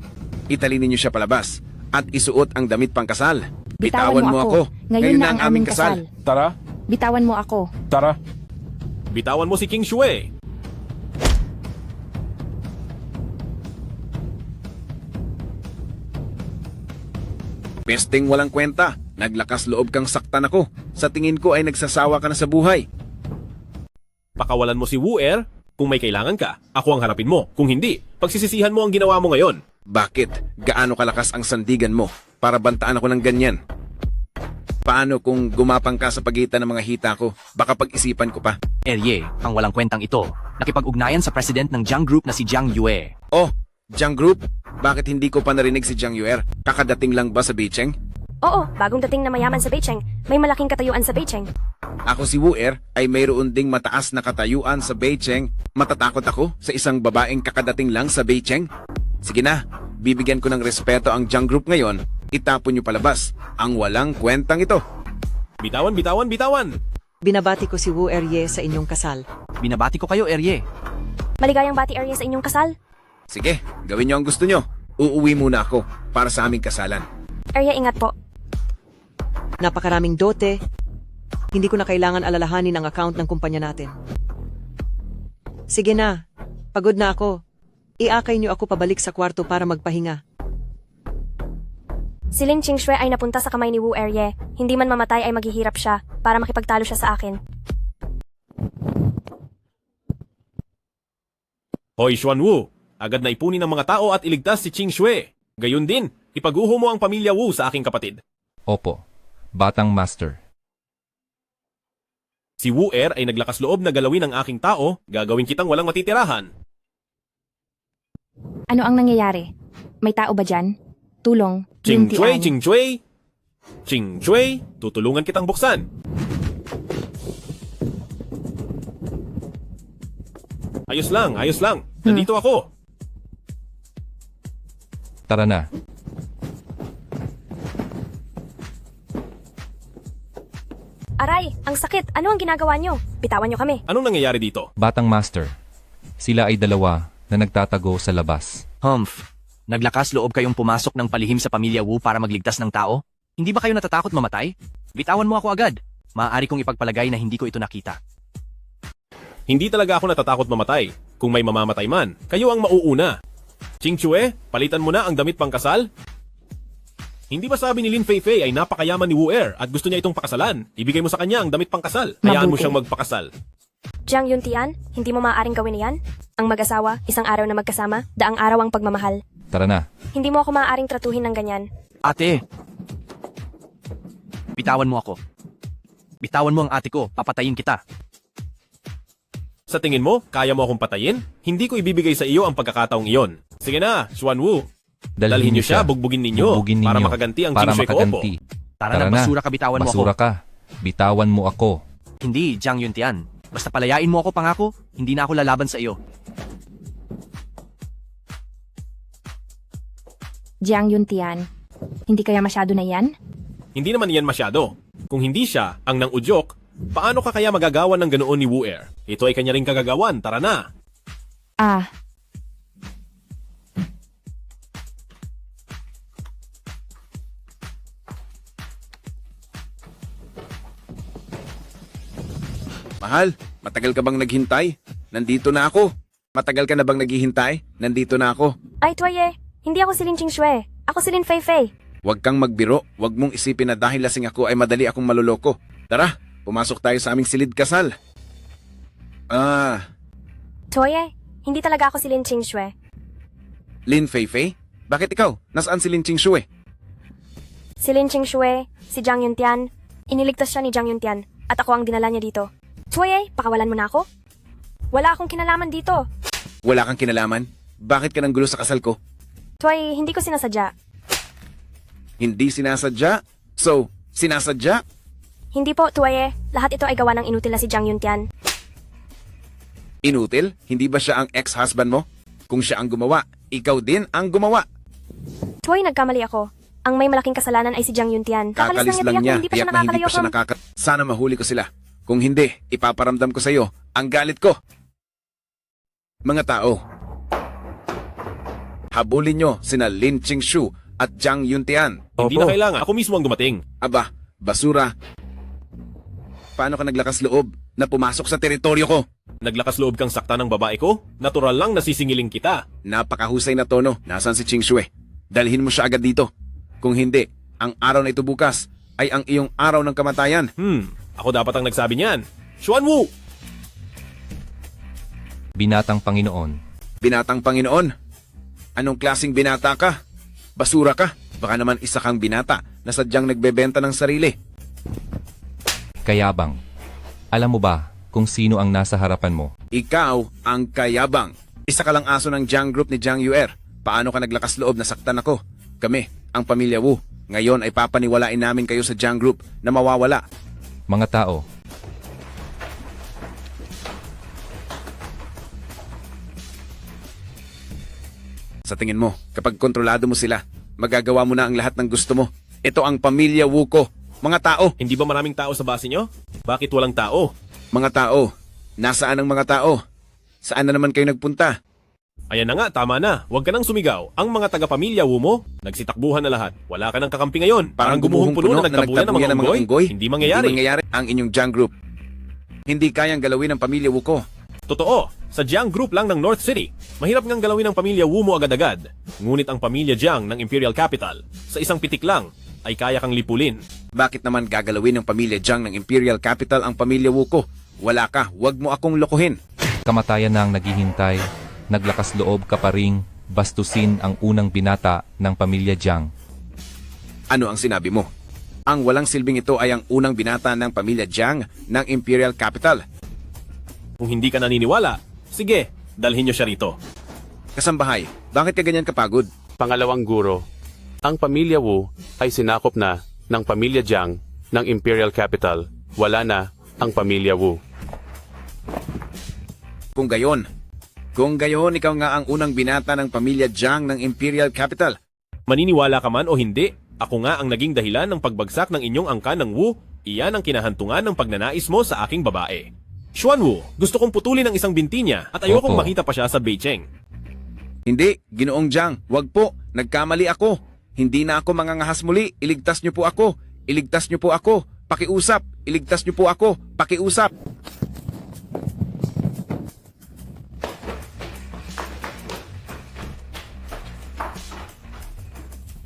Italinin niyo siya palabas at isuot ang damit pangkasal. Bitawan mo ako. Ngayon na ang aming kasal. Tara, Bitawan mo ako. tara. Bitawan mo si Qingxue. Pesting walang kwenta. Naglakas loob kang saktan ako. Sa tingin ko ay nagsasawa ka na sa buhay. Pakawalan mo si Wu-er. Kung may kailangan ka, ako ang harapin mo. Kung hindi, pagsisisihan mo ang ginawa mo ngayon. Bakit? Gaano kalakas ang sandigan mo para bantaan ako ng ganyan? Paano kung gumapang ka sa pagitan ng mga hita ko? Baka pag-isipan ko pa. Erye, ang walang kwentang ito, nakipag-ugnayan sa president ng Jiang Group na si Jiang Yue. Oh, Jiang Group? Bakit hindi ko pa narinig si Jiang Yue? Kakadating lang ba sa Beicheng? Oo, bagong dating na mayaman sa Beicheng. May malaking katayuan sa Beicheng. Ako si Wu Er ay mayroon ding mataas na katayuan sa Beicheng. Matatakot ako sa isang babaeng kakadating lang sa Beicheng. Sige na, bibigyan ko ng respeto ang Jiang Group ngayon. Itapon niyo palabas ang walang kwentang ito. Bitawan, bitawan, bitawan! Binabati ko si Wu Erye sa inyong kasal. Binabati ko kayo, Erye. Maligayang bati Erye sa inyong kasal. Sige, gawin niyo ang gusto niyo. Uuwi muna ako para sa aming kasalan. Erye, ingat po. Napakaraming dote. Hindi ko na kailangan alalahanin ang account ng kumpanya natin. Sige na, pagod na ako. Iakay niyo ako pabalik sa kwarto para magpahinga. Si Lin Qingxue ay napunta sa kamay ni Wu Erye. Hindi man mamatay ay maghihirap siya para makipagtalo siya sa akin. Hoy, Xuanwu! Agad na ipunin ng mga tao at iligtas si Qingxue. Gayon din, ipaguho mo ang pamilya Wu sa aking kapatid. Opo, Batang Master. Si Wu-er ay naglakas loob na galawin ang aking tao, gagawin kitang walang matitirahan. Ano ang nangyayari? May tao ba dyan? Tulong. Qingxue, Yuntian. Qingxue! Qingxue, tutulungan kitang buksan. Ayos lang, ayos lang. Nandito ako. Tara na. Aray, ang sakit. Ano ang ginagawa niyo? Bitawan niyo kami. Anong nangyayari dito? Batang Master. Sila ay dalawa na nagtatago sa labas. Humph, naglakas loob kayong pumasok ng palihim sa pamilya Wu para magligtas ng tao? Hindi ba kayo natatakot mamatay? Bitawan mo ako agad. Maaari kong ipagpalagay na hindi ko ito nakita. Hindi talaga ako natatakot mamatay. Kung may mamamatay man, kayo ang mauuna. Qingxue, palitan mo na ang damit pangkasal? Hindi ba sabi ni Lin Feifei ay napakayaman ni Wu-er at gusto niya itong pakasalan? Ibigay mo sa kanya ang damit pangkasal. Hayaan mo Mabuti. siyang magpakasal. Jiang Yuntian, hindi mo maaaring gawin yan? Ang mag-asawa, isang araw na magkasama, daang araw ang pagmamahal. Tara na. Hindi mo ako maaaring tratuhin ng ganyan. Ate! Bitawan mo ako. Bitawan mo ang ate ko, papatayin kita. Sa tingin mo, kaya mo akong patayin? Hindi ko ibibigay sa iyo ang pagkakataong iyon. Sige na, Xuanwu. Dalhin niyo siya, bugbugin ninyo, para makaganti ang Qingxue Koopo. Tara na, basura ka, bitawan mo ako. Basura ka. Bitawan mo ako. Hindi, Jiang Yuntian. Basta palayain mo ako, pangako, hindi na ako lalaban sa iyo. Jiang Yuntian. Hindi kaya masyado na yan? Hindi naman yan masyado. Kung hindi siya ang nang udyok, paano ka kaya magagawan ng ganoon ni Wu Er? Ito ay kanya ring kagagawan, tara na! Ah, Mahal, matagal ka bang naghintay? Nandito na ako. Matagal ka na bang naghihintay? Nandito na ako. Ay, Tuaye, hindi ako si Lin Qingxue. Ako si Lin Feifei. Huwag kang magbiro. Huwag mong isipin na dahil lasing ako ay madali akong maluloko. Tara, pumasok tayo sa aming silid kasal. Tuaye, hindi talaga ako si Lin Qingxue. Lin Feifei? Bakit ikaw? Nasaan si Lin Qingxue? Si Lin Qingxue, si Jiang Yuntian. Iniligtas siya ni Jiang Yuntian at ako ang dinala niya dito. Tuaye, pakawalan mo na ako? Wala akong kinalaman dito. Wala kang kinalaman? Bakit ka nang gulo sa kasal ko? Tuaye, hindi ko sinasadya. Hindi sinasadya? So, sinasadya? Hindi po, Tuaye. Lahat ito ay gawa ng inutil na si Jiang Yuntian. Inutil? Hindi ba siya ang ex-husband mo? Kung siya ang gumawa, ikaw din ang gumawa. Tuaye, nagkamali ako. Ang may malaking kasalanan ay si Jiang Yuntian. Kakalis lang niya, hindi pa siya tiyak na hindi pa siya nakakalayo. Sana mahuli ko sila. Kung hindi, ipaparamdam ko sa iyo ang galit ko. Mga tao, habulin nyo sina Lin Qingxue at Jiang Yuntian. Hindi na kailangan, ako mismo ang dumating. Aba, basura. Paano ka naglakas loob na pumasok sa teritoryo ko? Naglakas loob kang sakta ng babae ko? Natural lang nasisingiling kita. Napakahusay na tono. Nasaan si Qingxue? Dalhin mo siya agad dito. Kung hindi, ang araw na ito bukas ay ang iyong araw ng kamatayan. Ako dapat ang nagsabi niyan. Xuan Wu! Binatang Panginoon. Binatang Panginoon? Anong klasing binata ka? Basura ka? Baka naman isa kang binata na sadyang nagbebenta ng sarili. Kayabang. Alam mo ba kung sino ang nasa harapan mo? Ikaw ang kayabang. Isa ka lang aso ng Jiang Group ni Jiang Yuer. Paano ka naglakas loob na saktan ako? Kami, ang pamilya Wu. Ngayon ay papaniwalain namin kayo sa Jiang Group na mawawala. Mga tao. Sa tingin mo, kapag kontrolado mo sila, magagawa mo na ang lahat ng gusto mo. Ito ang pamilya Wu ko. Mga tao. Hindi ba maraming tao sa base nyo? Bakit walang tao? Mga tao. Nasaan ang mga tao? Saan na naman kayo nagpunta? Ayan na nga, tama na. Huwag ka nang sumigaw. Ang mga taga-pamilya Wu mo, nagsitakbuhan na lahat. Wala ka ng kakampi ngayon. Parang gumuhong puno na nagtabuyan ng mga unggoy. Hindi mangyayari. Hindi mangyayari ang inyong Jiang Group. Hindi kayang galawin ng pamilya Wu ko. Totoo, sa Jiang Group lang ng North City. Mahirap ngang galawin ng pamilya Wu mo agad-agad. Ngunit ang pamilya Jiang ng Imperial Capital, sa isang pitik lang, ay kaya kang lipulin. Bakit naman gagalawin ng pamilya Jiang ng Imperial Capital ang pamilya Wu ko? Wala ka, huwag mo akong lokohin. Kamatayan na ang naghihintay. Naglakas loob ka pa ring bastusin ang unang binata ng pamilya Jiang. Ano ang sinabi mo? Ang walang silbing ito ay ang unang binata ng pamilya Jiang ng Imperial Capital. Kung hindi ka naniniwala, sige, dalhin nyo siya rito. Kasambahay, bakit ka ganyan kapagod? Pangalawang guro, ang pamilya Wu ay sinakop na ng pamilya Jiang ng Imperial Capital. Wala na ang pamilya Wu. Kung gayon, ikaw nga ang unang binata ng pamilya Jiang ng Imperial Capital. Maniniwala ka man o hindi, ako nga ang naging dahilan ng pagbagsak ng inyong angkan ng Wu. Iyan ang kinahantungan ng pagnanais mo sa aking babae. Xuan Wu, gusto kong putulin ang isang binti niya at ayokong Opo. makita pa siya sa Beicheng. Hindi, Ginoong Jiang, wag po. Nagkamali ako. Hindi na ako mangangahas muli. Iligtas niyo po ako. Iligtas niyo po ako. Pakiusap. Iligtas niyo po ako. Pakiusap.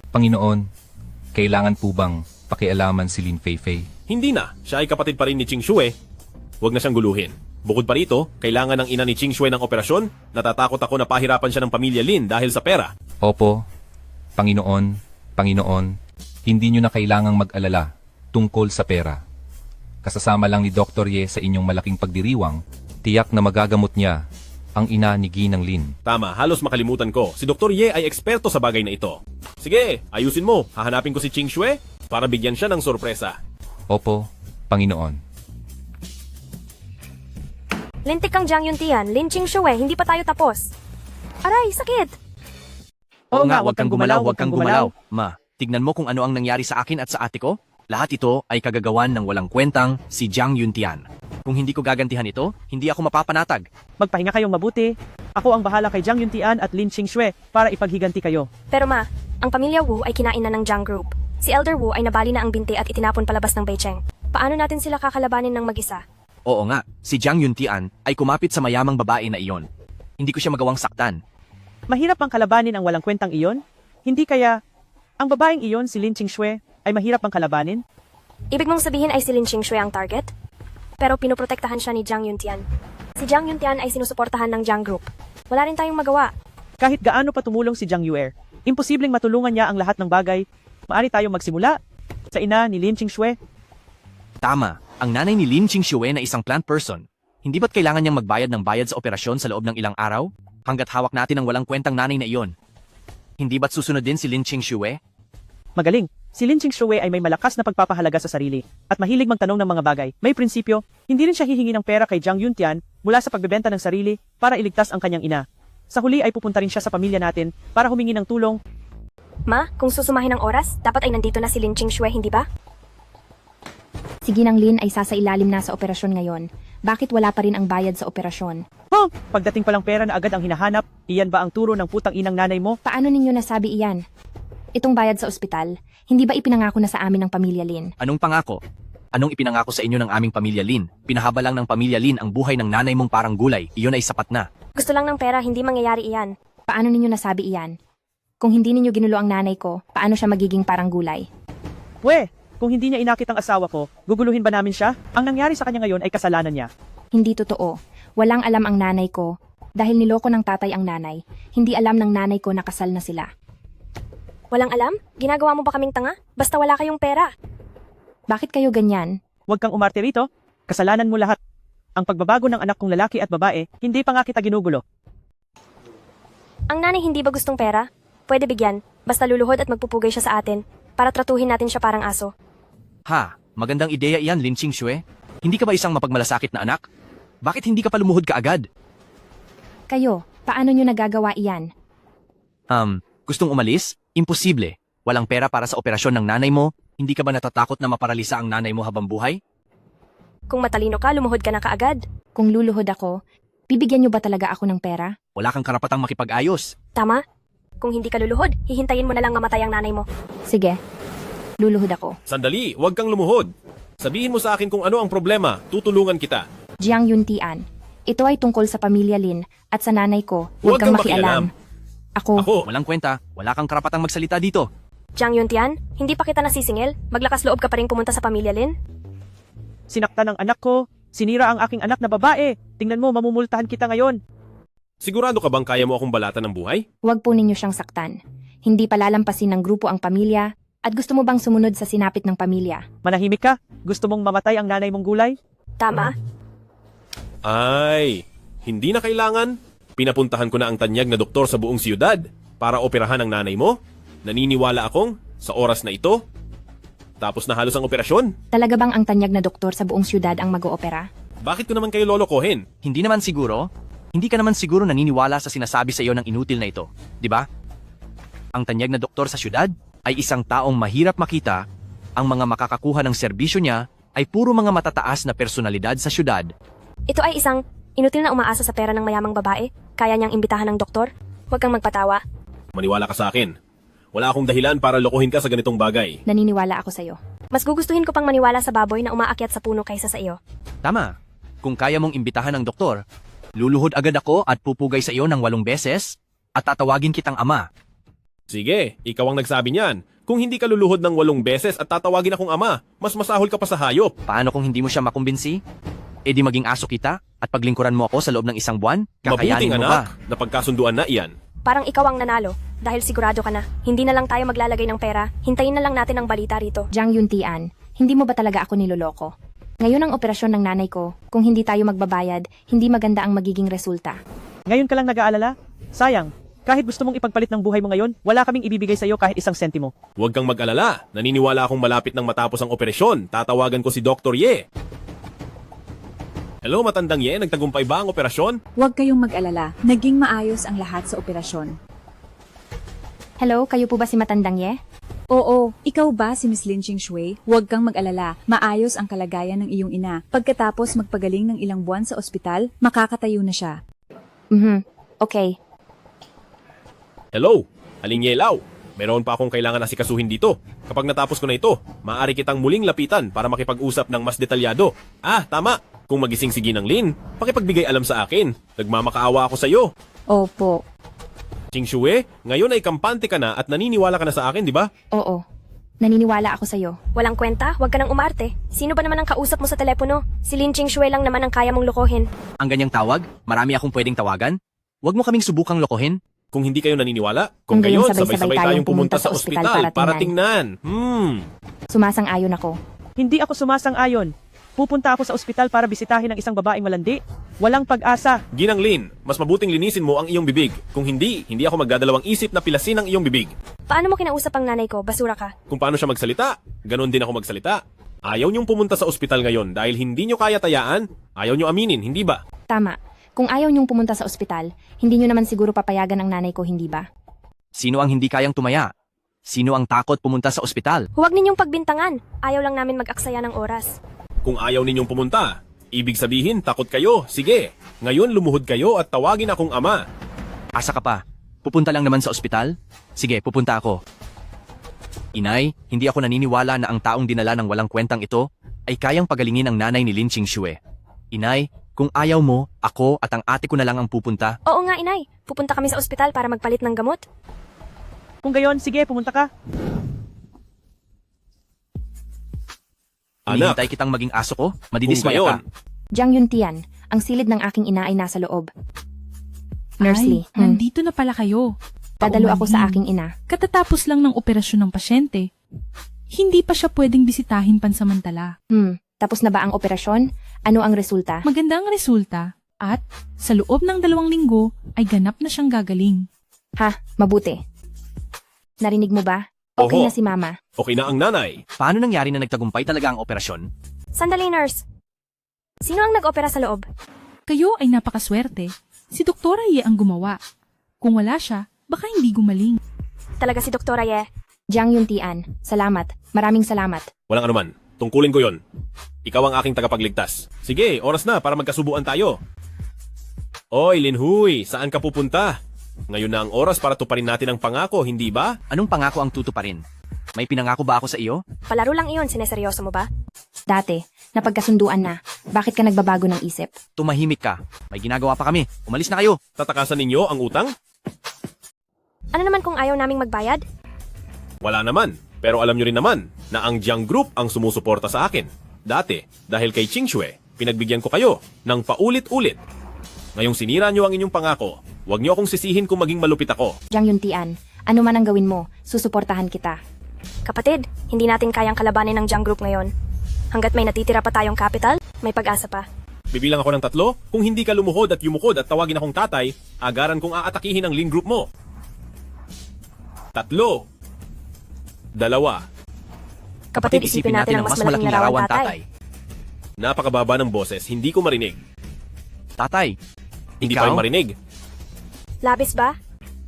Panginoon, kailangan po bang pakialaman si Lin Feifei? Hindi na, siya ay kapatid pa rin ni Qingxue. Huwag na siyang guluhin. Bukod pa rito, kailangan ng ina ni Qingxue ng operasyon. Natatakot ako na pahirapan siya ng pamilya Lin dahil sa pera. Opo, Panginoon, hindi nyo na kailangang mag-alala tungkol sa pera. Kasasama lang ni Dr. Ye sa inyong malaking pagdiriwang, tiyak na magagamot niya ang ina ni Ginang Lin. Tama, halos makalimutan ko. Si Dr. Ye ay eksperto sa bagay na ito. Sige, ayusin mo. Hahanapin ko si Qingxue para bigyan siya ng sorpresa. Opo, Panginoon. Lintik kang Jiang Yuntian, Lin Qingxue, hindi pa tayo tapos. Aray, sakit! Oo nga, huwag kang gumalaw, huwag kang gumalaw. Ma, tignan mo kung ano ang nangyari sa akin at sa ate ko. Lahat ito ay kagagawan ng walang kwentang si Jiang Yuntian. Kung hindi ko gagantihan ito, hindi ako mapapanatag. Magpahinga kayong mabuti. Ako ang bahala kay Jiang Yuntian at Lin Qingxue para ipaghiganti kayo. Pero ma, ang pamilya Wu ay kinain na ng Jiang Group. Si Elder Wu ay nabali na ang binti at itinapon palabas ng Beicheng. Paano natin sila kakalabanin ng mag-isa? Oo nga, si Jiang Yuntian ay kumapit sa mayamang babae na iyon. Hindi ko siya magawang saktan. Mahirap ang kalabanin ang walang kwentang iyon? Hindi kaya ang babaeng iyon si Lin Qingxue ay mahirap ang kalabanin? Ibig mong sabihin ay si Lin Qingxue ang target? Pero pinoprotektahan siya ni Jiang Yuntian. Si Jiang Yuntian ay sinusuportahan ng Jiang Group. Wala rin tayong magawa. Kahit gaano pa tumulong si Jiang Yue, imposibleng matulungan niya ang lahat ng bagay. Maari tayong magsimula sa ina ni Lin Qingxue. Tama, ang nanay ni Lin Qingxue na isang plant person. Hindi ba't kailangan niyang magbayad ng bayad sa operasyon sa loob ng ilang araw? Hanggat hawak natin ang walang kwentang nanay na iyon. Hindi ba't susunod din si Lin Qingxue? Magaling. Si Lin Qingxue ay may malakas na pagpapahalaga sa sarili at mahilig magtanong ng mga bagay. May prinsipyo, hindi rin siya hihingi ng pera kay Jiang Yuntian mula sa pagbebenta ng sarili para iligtas ang kanyang ina. Sa huli ay pupunta rin siya sa pamilya natin para humingi ng tulong. Ma, kung susumahin ng oras, dapat ay nandito na si Lin Qingxue, hindi ba? Si Ginang Lin ay sasailalim na sa operasyon ngayon. Bakit wala pa rin ang bayad sa operasyon? Pagdating palang pera na agad ang hinahanap, iyan ba ang turo ng putang inang nanay mo? Paano ninyo nasabi iyan? Itong bayad sa ospital, hindi ba ipinangako na sa amin ng pamilya Lin? Anong pangako? Anong ipinangako sa inyo ng aming pamilya Lin? Pinahaba lang ng pamilya Lin ang buhay ng nanay mong parang gulay. Iyon ay sapat na. Gusto lang ng pera, hindi mangyayari iyan. Paano ninyo nasabi iyan? Kung hindi ninyo ginulo ang nanay ko, paano siya magiging parang gulay? Kung hindi niya inakit ang asawa ko, guguluhin ba namin siya? Ang nangyari sa kanya ngayon ay kasalanan niya. Hindi totoo. Walang alam ang nanay ko. Dahil niloko ng tatay ang nanay, hindi alam ng nanay ko na kasal na sila. Walang alam? Ginagawa mo ba kaming tanga? Basta wala kayong pera. Bakit kayo ganyan? Huwag kang umarte rito. Kasalanan mo lahat. Ang pagbabago ng anak kong lalaki at babae, hindi pa nga kita ginugulo. Ang nanay hindi ba gustong pera? Pwede bigyan, basta luluhod at magpupugay siya sa atin, para tratuhin natin siya parang aso. Ha, magandang ideya iyan, Lin Qingxue. Hindi ka ba isang mapagmalasakit na anak? Bakit hindi ka pa lumuhod kaagad? Kayo, paano nyo nagagawa iyan? Gustong umalis? Imposible. Walang pera para sa operasyon ng nanay mo? Hindi ka ba natatakot na maparalisa ang nanay mo habang buhay? Kung matalino ka, lumuhod ka na kaagad. Kung luluhod ako, bibigyan nyo ba talaga ako ng pera? Wala kang karapatang makipag-ayos. Tama? Kung hindi ka luluhod, hihintayin mo na lang mamatay ang nanay mo. Sige, luluhod ako. Sandali, huwag kang lumuhod. Sabihin mo sa akin kung ano ang problema. Tutulungan kita. Jiang Yuntian, ito ay tungkol sa pamilya Lin at sa nanay ko. Huwag kang makialam. Ako. Walang kwenta. Wala kang karapatang magsalita dito. Jiang Yuntian, hindi pa kita nasisingil? Maglakas loob ka pa rin pumunta sa pamilya Lin? Sinaktan ang anak ko. Sinira ang aking anak na babae. Tingnan mo, mamumultahan kita ngayon. Sigurado ka bang kaya mo akong balatan ng buhay? Huwag po ninyo siyang saktan. Hindi palalampasin ng grupo ang pamilya at gusto mo bang sumunod sa sinapit ng pamilya? Manahimik ka? Gusto mong mamatay ang nanay mong gulay? Tama. Ay, hindi na kailangan. Pinapuntahan ko na ang tanyag na doktor sa buong siyudad para operahan ang nanay mo. Naniniwala akong sa oras na ito. Tapos na halos ang operasyon. Talaga bang ang tanyag na doktor sa buong siyudad ang mag-oopera? Bakit ko naman kayo lolokohin? Hindi naman siguro. Hindi ka naman siguro naniniwala sa sinasabi sa iyo ng inutil na ito, di ba? Ang tanyag na doktor sa syudad ay isang taong mahirap makita. Ang mga makakakuha ng serbisyo niya ay puro mga matataas na personalidad sa syudad. Ito ay isang inutil na umaasa sa pera ng mayamang babae. Kaya niyang imbitahan ng doktor. Huwag kang magpatawa. Maniwala ka sa akin. Wala akong dahilan para lokohin ka sa ganitong bagay. Naniniwala ako sa iyo. Mas gugustuhin ko pang maniwala sa baboy na umaakyat sa puno kaysa sa iyo. Tama. Kung kaya mong imbitahan ng doktor, luluhod agad ako at pupugay sa iyo ng 8 beses at tatawagin kitang ama. Sige, ikaw ang nagsabi niyan. Kung hindi ka luluhod ng 8 beses at tatawagin akong ama, mas masahol ka pa sa hayop. Paano kung hindi mo siya makumbinsi? E di maging aso kita at paglingkuran mo ako sa loob ng 1 buwan? Mabuting Kakayanin mo anak, ba? na pagkasunduan na iyan. Parang ikaw ang nanalo. Dahil sigurado ka na. Hindi na lang tayo maglalagay ng pera. Hintayin na lang natin ang balita rito. Jiang Yuntian, hindi mo ba talaga ako niloloko? Ngayon ang operasyon ng nanay ko, kung hindi tayo magbabayad, hindi maganda ang magiging resulta. Ngayon ka lang nag-aalala? Sayang, kahit gusto mong ipagpalit ng buhay mo ngayon, wala kaming ibibigay sa iyo kahit 1 sentimo. Huwag kang mag-alala. Naniniwala akong malapit nang matapos ang operasyon. Tatawagan ko si Dr. Ye. Hello, matandang Ye. Nagtagumpay ba ang operasyon? Huwag kayong mag-alala. Naging maayos ang lahat sa operasyon. Hello, kayo po ba si Matandang Ye? Oo, ikaw ba si Miss Lin Shui? Huwag kang mag-alala, maayos ang kalagayan ng iyong ina. Pagkatapos magpagaling ng ilang buwan sa ospital, makakatayo na siya. Okay. Hello, Aling Yelaw. Meron pa akong kailangan asikasuhin dito. Kapag natapos ko na ito, maaari kitang muling lapitan para makipag-usap ng mas detalyado. Tama. Kung magising si Ginang Lin, pakipagbigay alam sa akin. Nagmamakaawa ako sa iyo. Opo. Qingxue, ngayon ay kampante ka na at naniniwala ka na sa akin, di ba? Oo. Naniniwala ako sa'yo. Walang kwenta, huwag ka nang umarte. Sino ba naman ang kausap mo sa telepono? Si Lin Qingxue lang naman ang kaya mong lokohin. Ang ganyang tawag, marami akong pwedeng tawagan. Huwag mo kaming subukang lokohin. Kung hindi kayo naniniwala, Kung kung gayon, gayon, sabay-sabay tayong pumunta sa ospital para tingnan. Sumasang-ayon ako. Hindi ako sumasang-ayon. Pupunta ako sa ospital para bisitahin ang isang babaeng malandi. Walang pag-asa. Ginang Lin, mas mabuting linisin mo ang iyong bibig. Kung hindi ako magdadalawang isip na pilasin ang iyong bibig. Paano mo kinausap ang nanay ko? Basura ka. Kung paano siya magsalita, ganon din ako magsalita. Ayaw niyong pumunta sa ospital ngayon dahil hindi niyo kaya tayaan. Ayaw niyo aminin, hindi ba? Tama. Kung ayaw niyong pumunta sa ospital, hindi niyo naman siguro papayagan ang nanay ko, hindi ba? Sino ang hindi kayang tumaya? Sino ang takot pumunta sa ospital? Huwag ninyong pagbintangan. Ayaw lang namin mag-aksaya ng oras. Kung ayaw ninyong pumunta, ibig sabihin takot kayo. Sige, ngayon lumuhod kayo at tawagin akong ama. Asa ka pa? Pupunta lang naman sa ospital? Sige, pupunta ako. Inay, hindi ako naniniwala na ang taong dinala ng walang kwentang ito ay kayang pagalingin ang nanay ni Lin Qingxue. Inay, kung ayaw mo, ako at ang ate ko na lang ang pupunta. Oo nga, inay. Pupunta kami sa ospital para magpalit ng gamot. Kung gayon, sige, pumunta ka. Anak, Hinihintay kitang maging aso ko? Madidismaya ka. Jiang Yuntian, ang silid ng aking ina ay nasa loob. Nurse Lee, nandito na pala kayo. dadalo ako sa aking ina. Katatapos lang ng operasyon ng pasyente. Hindi pa siya pwedeng bisitahin pansamantala. Tapos na ba ang operasyon? Ano ang resulta? Maganda ang resulta at sa loob ng 2 linggo ay ganap na siyang gagaling. Mabuti. Narinig mo ba? Okay na si Mama. Okay na ang nanay. Paano nangyari na nagtagumpay talaga ang operasyon? Sandali, nurse. Sino ang nag-opera sa loob? Kayo ay napakaswerte. Si Doktora Ye ang gumawa. Kung wala siya, baka hindi gumaling. Talaga si Doktora Ye. Jiang Yuntian, salamat. Maraming salamat. Walang anuman. Tungkulin ko yon. Ikaw ang aking tagapagligtas. Sige, oras na para magkasubuan tayo. Oy, Linhui, saan ka pupunta? Ngayon na ang oras para tuparin natin ang pangako, hindi ba? Anong pangako ang tutuparin? May pinangako ba ako sa iyo? Palaro lang iyon, sineseryoso mo ba? Dati, napagkasunduan na. Bakit ka nagbabago ng isip? Tumahimik ka. May ginagawa pa kami. Umalis na kayo. Tatakasan ninyo ang utang? Ano naman kung ayaw naming magbayad? Wala naman. Pero alam nyo rin naman na ang Jiang Group ang sumusuporta sa akin. Dati, dahil kay Qingxue, pinagbigyan ko kayo ng paulit-ulit. Ngayong sinira nyo ang inyong pangako, huwag nyo akong sisihin kung maging malupit ako. Jiang Yuntian, ano man ang gawin mo, susuportahan kita. Kapatid, hindi natin kayang kalabanin ng Jiang Group ngayon. Hanggat may natitira pa tayong capital, may pag-asa pa. Bibilang ako ng 3, kung hindi ka lumuhod at yumukod at tawagin akong tatay, agaran kong aatakihin ang Lin Group mo. 3, 2. Kapatid, isipin natin ang mas malaking larawan, tatay. Napakababa ng boses, hindi ko marinig. Tatay, Hindi ikaw? pa rin marinig. Labis ba?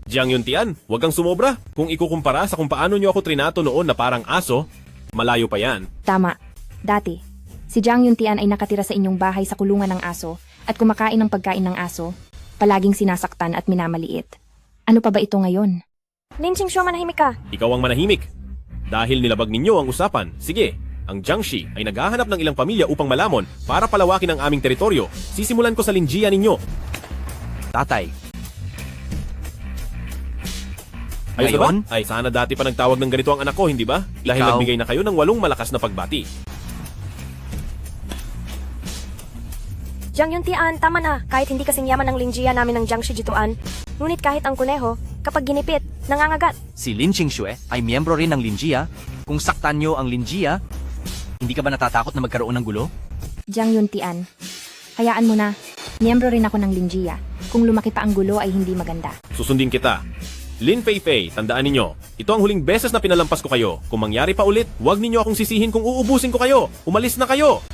Jiang Yuntian, huwag kang sumobra. Kung ikukumpara sa kung paano nyo ako trinato noon na parang aso, malayo pa yan. Tama. Dati, si Jiang Yuntian ay nakatira sa inyong bahay sa kulungan ng aso at kumakain ng pagkain ng aso, palaging sinasaktan at minamaliit. Ano pa ba ito ngayon? Lin Qingxue, manahimik ka. Ikaw ang manahimik. Dahil nilabag ninyo ang usapan, sige, ang Jiangxi ay naghahanap ng ilang pamilya upang malamon para palawakin ang aming teritoryo. Sisimulan ko sa Linjia ninyo. Tatay, Ayos na ba? Ngayon? Ay, sana dati pa nagtawag ng ganito ang anak ko, hindi ba? Dahil Ikaw? nagbigay na kayo ng 8 malakas na pagbati. Jiang Yuntian, tama na. Kahit hindi kasing yaman ang Linjia namin ng Jiangxi Jituan, ngunit kahit ang kuneho, kapag ginipit, nangangagat. si Lin Qingxue ay miyembro rin ng Linjia. Kung saktan nyo ang Linjia, hindi ka ba natatakot na magkaroon ng gulo? Jiang Yuntian, hayaan mo na. Miyembro rin ako ng Linjia. Kung lumaki pa ang gulo ay hindi maganda. Susundin kita. Lin Feifei, tandaan ninyo, ito ang huling beses na pinalampas ko kayo. Kung mangyari pa ulit, huwag ninyo akong sisihin kung uubusin ko kayo. Umalis na kayo!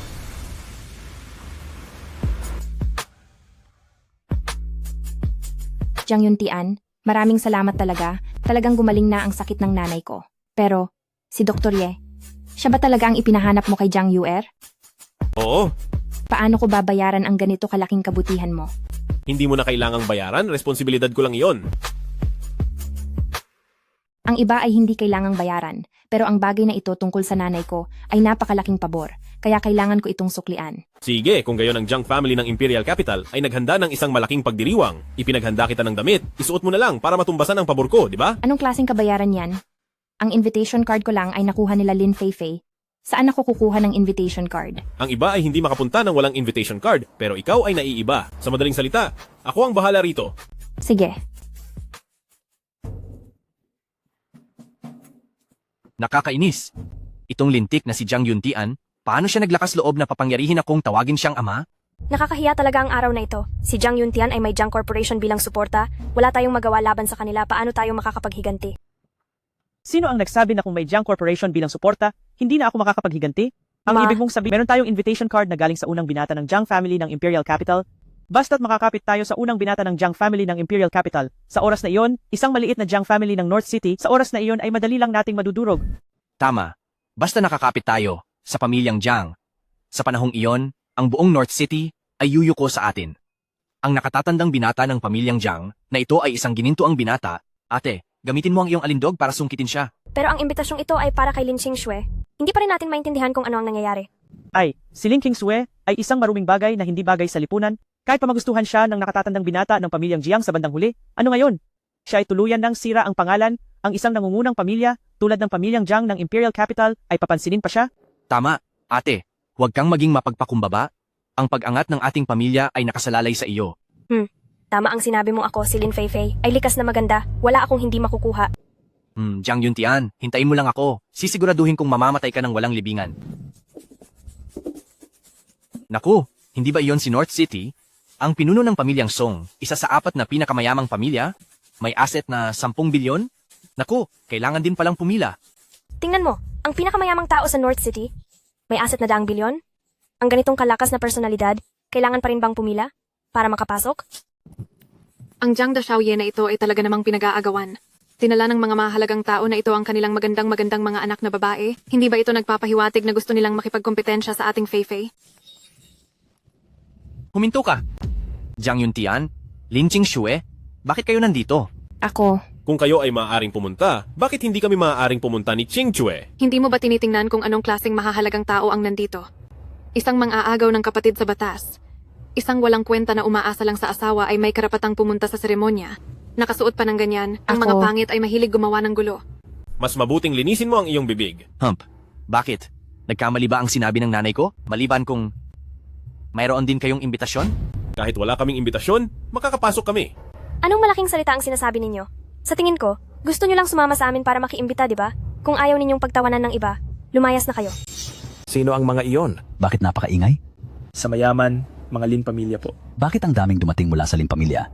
Jiang Yuntian, Maraming salamat talaga. Talagang gumaling na ang sakit ng nanay ko. Pero, si Dr. Ye, siya ba talaga ang ipinahanap mo kay Jiang Yuer? Oo, Paano ko babayaran ang ganito kalaking kabutihan mo? hindi mo na kailangang bayaran, responsibilidad ko lang iyon. Ang iba ay hindi kailangang bayaran, pero ang bagay na ito tungkol sa nanay ko ay napakalaking pabor, kaya kailangan ko itong suklian. Sige, kung gayon ang Jiang family ng Imperial Capital ay naghanda ng isang malaking pagdiriwang. Ipinaghanda kita ng damit, isuot mo na lang para matumbasan ang pabor ko, di ba? Anong klaseng kabayaran yan? Ang invitation card ko lang ay nakuha nila Lin Feifei. Saan ako kukuha ng invitation card? Ang iba ay hindi makapunta ng walang invitation card, pero ikaw ay naiiba. Sa madaling salita, ako ang bahala rito. Sige. Nakakainis. Itong lintik na si Jiang Yuntian, paano siya naglakas loob na papangyarihin akong tawagin siyang ama? Nakakahiya talaga ang araw na ito. Si Jiang Yuntian ay may Jiang Corporation bilang suporta. Wala tayong magawa laban sa kanila. Paano tayo makakapaghiganti? Sino ang nagsabi na kung may Jiang Corporation bilang suporta, hindi na ako makakapaghiganti? Ang ibig mong sabihin, meron tayong invitation card na galing sa unang binata ng Jiang family ng Imperial Capital. Basta't makakapit tayo sa unang binata ng Jiang family ng Imperial Capital. Sa oras na iyon, isang maliit na Jiang family ng North City, sa oras na iyon ay madali lang nating madudurog. Tama. Basta nakakapit tayo sa pamilyang Jiang. Sa panahong iyon, ang buong North City ay yuyuko sa atin. Ang nakatatandang binata ng pamilyang Jiang na ito ay isang ginintuang binata, ate, gamitin mo ang iyong alindog para sungkitin siya. Pero ang imbitasyong ito ay para kay Lin Qingxue. Hindi pa rin natin maintindihan kung ano ang nangyayari. Si Lin Qingxue ay isang maruming bagay na hindi bagay sa lipunan. Kahit pa magustuhan siya ng nakatatandang binata ng pamilyang Jiang sa bandang huli, ano ngayon? Siya ay tuluyan ng sira ang pangalan, ang isang nangungunang pamilya, tulad ng pamilyang Jiang ng Imperial Capital, ay papansinin pa siya? Tama, ate. Huwag kang maging mapagpakumbaba. Ang pag-angat ng ating pamilya ay nakasalalay sa iyo. Tama ang sinabi mong ako, si Lin Feifei, ay likas na maganda. Wala akong hindi makukuha. Jiang Yuntian, hintayin mo lang ako. Sisiguraduhin kong mamamatay ka ng walang libingan. Naku, hindi ba iyon si North City? Ang pinuno ng pamilyang Song, isa sa 4 na pinakamayamang pamilya, may asset na 10 bilyon? Naku, kailangan din palang pumila. Tingnan mo, ang pinakamayamang tao sa North City, may asset na 2 bilyon? Ang ganitong kalakas na personalidad, kailangan pa rin bang pumila para makapasok? Ang Jiang Dashaoye na ito ay talaga namang pinag-aagawan. Tinala ng mga mahalagang tao na ito ang kanilang magandang mga anak na babae. Hindi ba ito nagpapahiwatig na gusto nilang makipagkompetensya sa ating Feifei? Huminto ka. Jiang Yuntian, Lin Qingxue, bakit kayo nandito? Ako. Kung kayo ay maaaring pumunta, bakit hindi kami maaaring pumunta ni Qingxue? Hindi mo ba tinitingnan kung anong klaseng mahahalagang tao ang nandito? Isang mang-aagaw ng kapatid sa batas. Isang walang kwenta na umaasa lang sa asawa ay may karapatang pumunta sa seremonya. Nakasuot pa ng ganyan, ang mga pangit ay mahilig gumawa ng gulo. Mas mabuting linisin mo ang iyong bibig. Bakit? Nagkamali ba ang sinabi ng nanay ko? Maliban kung mayroon din kayong imbitasyon? Kahit wala kaming imbitasyon, makakapasok kami. Anong malaking salita ang sinasabi ninyo? Sa tingin ko, gusto nyo lang sumama sa amin para makiimbita, di ba? Kung ayaw ninyong pagtawanan ng iba, lumayas na kayo. Sino ang mga iyon? Bakit napakaingay? Sa mayaman, mga Lin pamilya po. Bakit ang daming dumating mula sa Lin pamilya?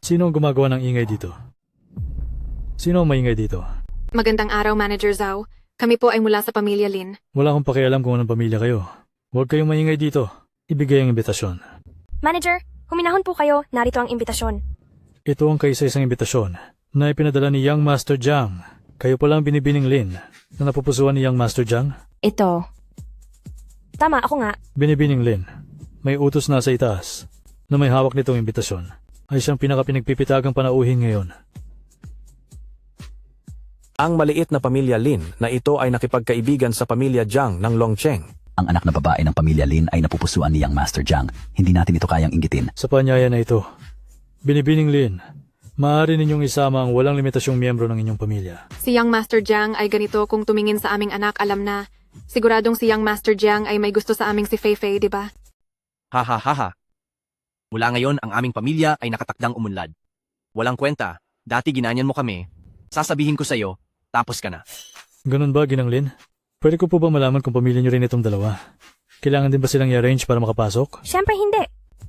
Sino ang gumagawa ng ingay dito? Sino ang maingay dito? Magandang araw, Manager Zhao. Kami po ay mula sa pamilya Lin. Wala akong pakialam kung anong pamilya kayo. Huwag kayong maingay dito. Ibigay ang imbitasyon. Manager, huminahon po kayo, narito ang imbitasyon. Ito ang kaisa-isang imbitasyon na ipinadala ni Young Master Jiang. Kayo pala ang binibining Lin na napupusuan ni Young Master Jiang. Ito. Tama, ako nga. Binibining Lin, may utos nasa itaas na may hawak nitong imbitasyon. Ay siyang pinakapinagpipitagang panauhin ngayon. Ang maliit na pamilya Lin na ito ay nakipagkaibigan sa pamilya Jiang ng Longcheng. Ang anak na babae ng pamilya Lin ay napupusuan ni Young Master Jiang. Hindi natin ito kayang inggitin. Sa panyaya na ito, binibining Lin, maaari ninyong isama ang walang limitasyong miyembro ng inyong pamilya. Si Young Master Jiang ay ganito kung tumingin sa aming anak alam na siguradong si Young Master Jiang ay may gusto sa aming si Feifei, di ba? Ha. Mula ngayon, ang aming pamilya ay nakatakdang umunlad. Walang kwenta, dati ginanyan mo kami. Sasabihin ko sa'yo, tapos ka na. Ganun ba, Ginang Lin? Pwede ko po ba malaman kung pamilya niyo rin itong dalawa? Kailangan din ba silang i-arrange para makapasok? Siyempre hindi.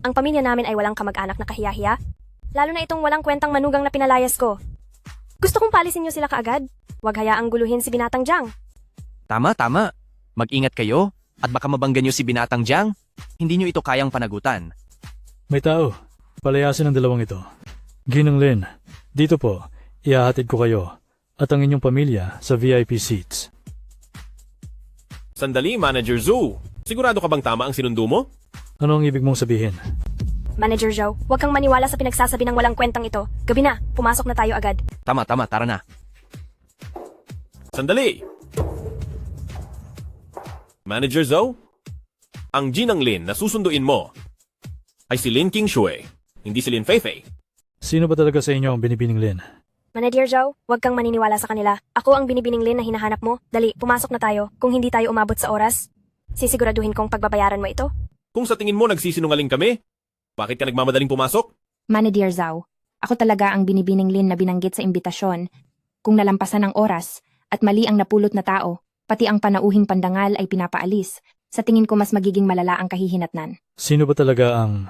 Ang pamilya namin ay walang kamag-anak na kahiya-hiya. Lalo na itong walang kwentang manugang na pinalayas ko. Gusto kong palisin niyo sila kaagad. Huwag hayaang guluhin si Binatang Jiang. Tama. Mag-ingat kayo at baka mabanggan niyo si Binatang Jiang. Hindi niyo ito kayang panagutan. May tao. Palayasin ang dalawang ito. Ginang Lin, dito po, ihahatid ko kayo at ang inyong pamilya sa VIP seats. Sandali, Manager Zhu. Sigurado ka bang tama ang sinundo mo? Ano ang ibig mong sabihin? Manager Zhou, huwag kang maniwala sa pinagsasabi ng walang kwentang ito. Gabi na, pumasok na tayo agad. Tama, tara na. Sandali! Manager Zhou? Ang Ginang Lin na susunduin mo ay si Lin Qingshui, hindi si Lin Feifei. Sino ba talaga sa inyo ang binibining Lin? Manager Zhou, huwag kang maniniwala sa kanila. Ako ang binibining Lin na hinahanap mo. Dali, pumasok na tayo. Kung hindi tayo umabot sa oras, sisiguraduhin kong pagbabayaran mo ito. Kung sa tingin mo nagsisinungaling kami, bakit ka nagmamadaling pumasok? Manager Zhao, ako talaga ang binibining Lin na binanggit sa imbitasyon. Kung nalampasan ang oras at mali ang napulot na tao, pati ang panauhing pandangal ay pinapaalis, sa tingin ko mas magiging malala ang kahihinatnan. Sino ba talaga ang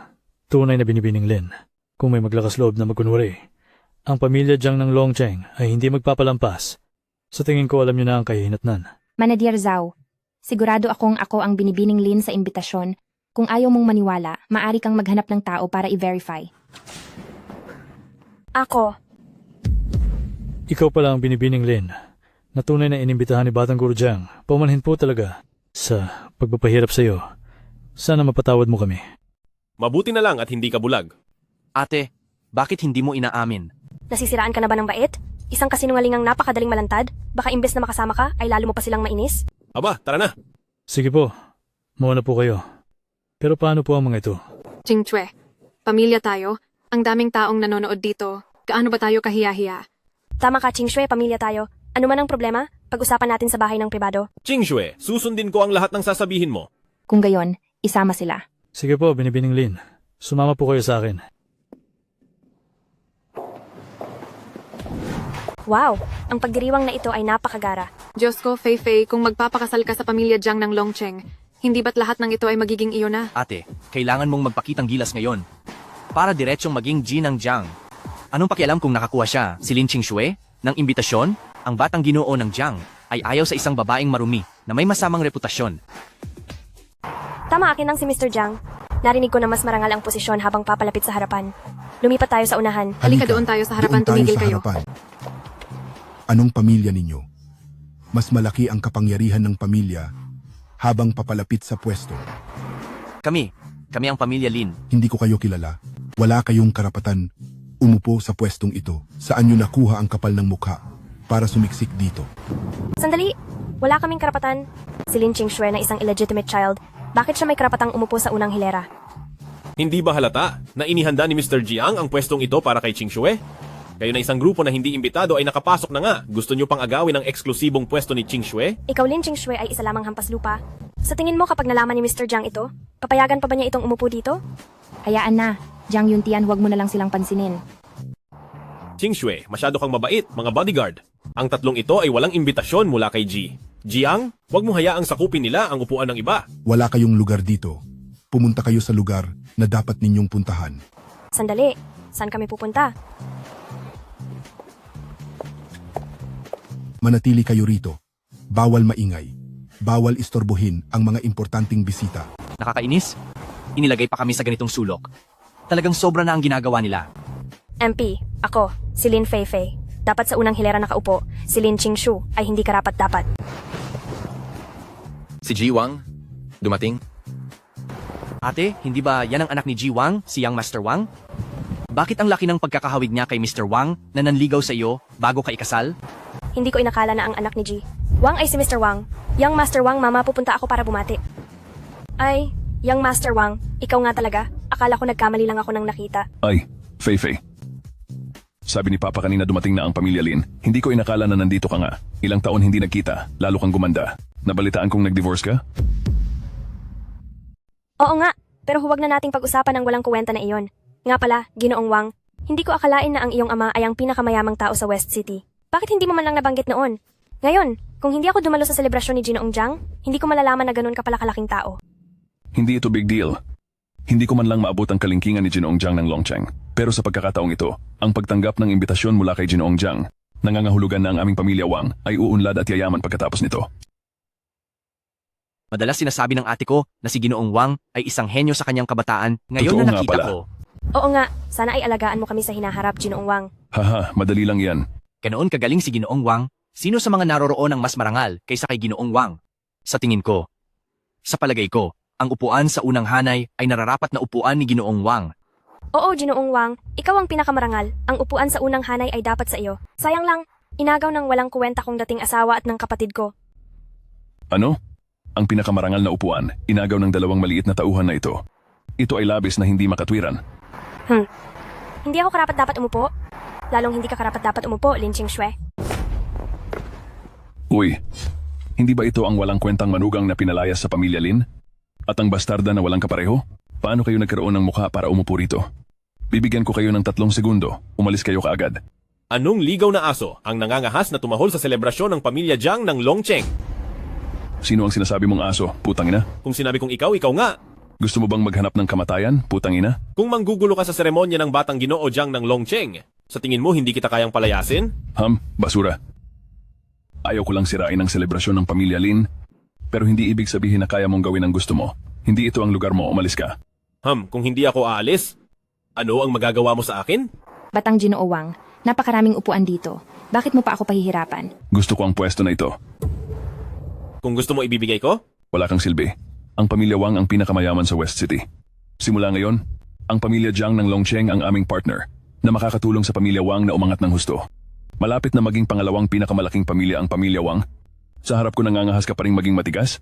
tunay na binibining Lin? Kung may maglakas loob na magkunwari, ang pamilya Jiang ng Longcheng ay hindi magpapalampas. Sa tingin ko alam niyo na ang kahihinatnan. Manager Zhao, sigurado akong ako ang binibining Lin sa imbitasyon. Kung ayaw mong maniwala, maaari kang maghanap ng tao para i-verify. Ako. Ikaw pala ang binibining Lin na tunay na inimbitahan ni Batang Guru Jiang. Paumanhin po talaga sa pagpapahirap sa iyo. Sana mapatawad mo kami. Mabuti na lang at hindi ka bulag. Ate, bakit hindi mo inaamin? Nasisiraan ka na ba ng bait? Isang kasinungalingang napakadaling malantad? Baka imbes na makasama ka, ay lalo mo pa silang mainis? Aba, tara na. Sige po, muna po kayo. Pero paano po ang mga ito? Qingxue, pamilya tayo. Ang daming taong nanonood dito. Gaano ba tayo kahiya-hiya? Tama ka, Qingxue, pamilya tayo. Ano man ang problema, pag-usapan natin sa bahay ng pribado. Qingxue, susundin ko ang lahat ng sasabihin mo. Kung gayon, isama sila. Sige po, binibining Lin. Sumama po kayo sa akin. Wow, ang pagdiriwang na ito ay napakagara. Diyos ko, Feifei, kung magpapakasal ka sa pamilya Jiang ng Longcheng, hindi ba't lahat ng ito ay magiging iyo na? Ate, kailangan mong magpakitang gilas ngayon. Para diretsong maging Ginang Jiang. Anong pakialam kung nakakuha siya, si Lin Qingshui, ng imbitasyon? Ang batang ginoo ng Jiang ay ayaw sa isang babaeng marumi na may masamang reputasyon. Tama akin lang si Mr. Jiang. Narinig ko na mas marangal ang posisyon habang papalapit sa harapan. Lumipat tayo sa unahan. Halika doon tayo sa harapan, doon tayo tumigil sa kayo. harapan. Anong pamilya ninyo? Mas malaki ang kapangyarihan ng pamilya habang papalapit sa pwesto. Kami ang pamilya Lin. Hindi ko kayo kilala. Wala kayong karapatan umupo sa pwestong ito. Saan nyo nakuha ang kapal ng mukha para sumiksik dito? Sandali, wala kaming karapatan. Si Lin Qingshui na isang illegitimate child, bakit siya may karapatang umupo sa unang hilera? Hindi ba halata na inihanda ni Mr. Jiang ang pwestong ito para kay Qingxue? Kayo na isang grupo na hindi imbitado ay nakapasok na nga. Gusto nyo pang agawin ang eksklusibong pwesto ni Qingxue? Ikaw, Lin Qingshui, ay isa lamang hampas lupa. Sa tingin mo kapag nalaman ni Mr. Jiang ito, papayagan pa ba niya itong umupo dito? Hayaan na, Jiang Yuntian, huwag mo na lang silang pansinin. Qingxue, masyado kang mabait, mga bodyguard. Ang tatlong ito ay walang imbitasyon mula kay Ji. Jiang, huwag mo hayaang sakupin nila ang upuan ng iba. Wala kayong lugar dito. Pumunta kayo sa lugar na dapat ninyong puntahan. Sandali, saan kami pupunta? Manatili kayo rito. Bawal maingay. Bawal istorbohin ang mga importanteng bisita. Nakakainis? Inilagay pa kami sa ganitong sulok. Talagang sobra na ang ginagawa nila. MP, ako, si Lin Feifei. Dapat sa unang hilera nakaupo, si Lin Qingshu ay hindi karapat-dapat. Si Ji Wang? Dumating? Ate, hindi ba yan ang anak ni Ji Wang, si Young Master Wang? Bakit ang laki ng pagkakahawig niya kay Mr. Wang na nanligaw sa iyo bago ka ikasal? Hindi ko inakala na ang anak ni Ji. Wang ay si Mr. Wang. Young Master Wang, mama, pupunta ako para bumati. Ay, Young Master Wang, ikaw nga talaga. Akala ko nagkamali lang ako nang nakita. Ay, Feifei. Sabi ni Papa kanina dumating na ang pamilya Lin. Hindi ko inakala na nandito ka nga. Ilang taon hindi nagkita, lalo kang gumanda. Nabalitaan kong nag-divorce ka? Oo nga, pero huwag na nating pag-usapan ang walang kuwenta na iyon. Nga pala, Ginoong Wang, hindi ko akalain na ang iyong ama ay ang pinakamayamang tao sa West City. Bakit hindi mo man lang nabanggit noon? Ngayon, kung hindi ako dumalo sa selebrasyon ni Ginoong Jiang, hindi ko malalaman na ganun ka pala kalaking tao. Hindi ito big deal. Hindi ko man lang maabot ang kalingkingan ni Ginoong Jiang ng Longcheng. Pero sa pagkakataong ito, ang pagtanggap ng imbitasyon mula kay Ginoong Jiang, nangangahulugan na ang aming pamilya Wang ay uunlad at yayaman pagkatapos nito. Madalas sinasabi ng ate ko na si Ginoong Wang ay isang henyo sa kanyang kabataan. Ngayon Totoo na nga nakita pala. ko. Oo nga, sana ay alagaan mo kami sa hinaharap, Ginoong Wang. Haha, madali lang yan. Ganoon kagaling si Ginoong Wang, sino sa mga naroroon ang mas marangal kaysa kay Ginoong Wang? Sa tingin ko. Sa palagay ko, ang upuan sa unang hanay ay nararapat na upuan ni Ginoong Wang. Oo, Ginoong Wang, ikaw ang pinakamarangal. Ang upuan sa unang hanay ay dapat sa iyo. Sayang lang, inagaw ng walang kuwenta kong dating asawa at ng kapatid ko. Ano? Ang pinakamarangal na upuan, inagaw ng dalawang maliit na tauhan na ito. Ito ay labis na hindi makatwiran. Hindi ako karapat-dapat umupo. Lalong hindi ka karapat-dapat umupo, Lin Qingxue. Uy, hindi ba ito ang walang kwentang manugang na pinalayas sa pamilya Lin? At ang bastarda na walang kapareho? Paano kayo nagkaroon ng mukha para umupo rito? Bibigyan ko kayo ng 3 segundo. Umalis kayo kaagad. Anong ligaw na aso ang nangangahas na tumahol sa selebrasyon ng pamilya Jiang ng Longcheng? Sino ang sinasabi mong aso, putang ina? Kung sinabi kong ikaw, ikaw nga. Gusto mo bang maghanap ng kamatayan, putang ina? Kung manggugulo ka sa seremonya ng batang Ginoo Jiang ng Longcheng, sa tingin mo hindi kita kayang palayasin? Basura. Ayaw ko lang sirain ang selebrasyon ng pamilya Lin, pero hindi ibig sabihin na kaya mong gawin ang gusto mo. Hindi ito ang lugar mo, umalis ka. Kung hindi ako aalis, ano ang magagawa mo sa akin? Batang Ginoo Wang, napakaraming upuan dito. Bakit mo pa ako pahihirapan? Gusto ko ang pwesto na ito. Kung gusto mo ibibigay ko? Wala kang silbi. Ang pamilya Wang ang pinakamayaman sa West City. Simula ngayon, ang pamilya Jiang ng Longcheng ang aming partner na makakatulong sa pamilya Wang na umangat ng husto. Malapit na maging pangalawang pinakamalaking pamilya ang pamilya Wang. Sa harap ko nangangahas ka pa rin maging matigas?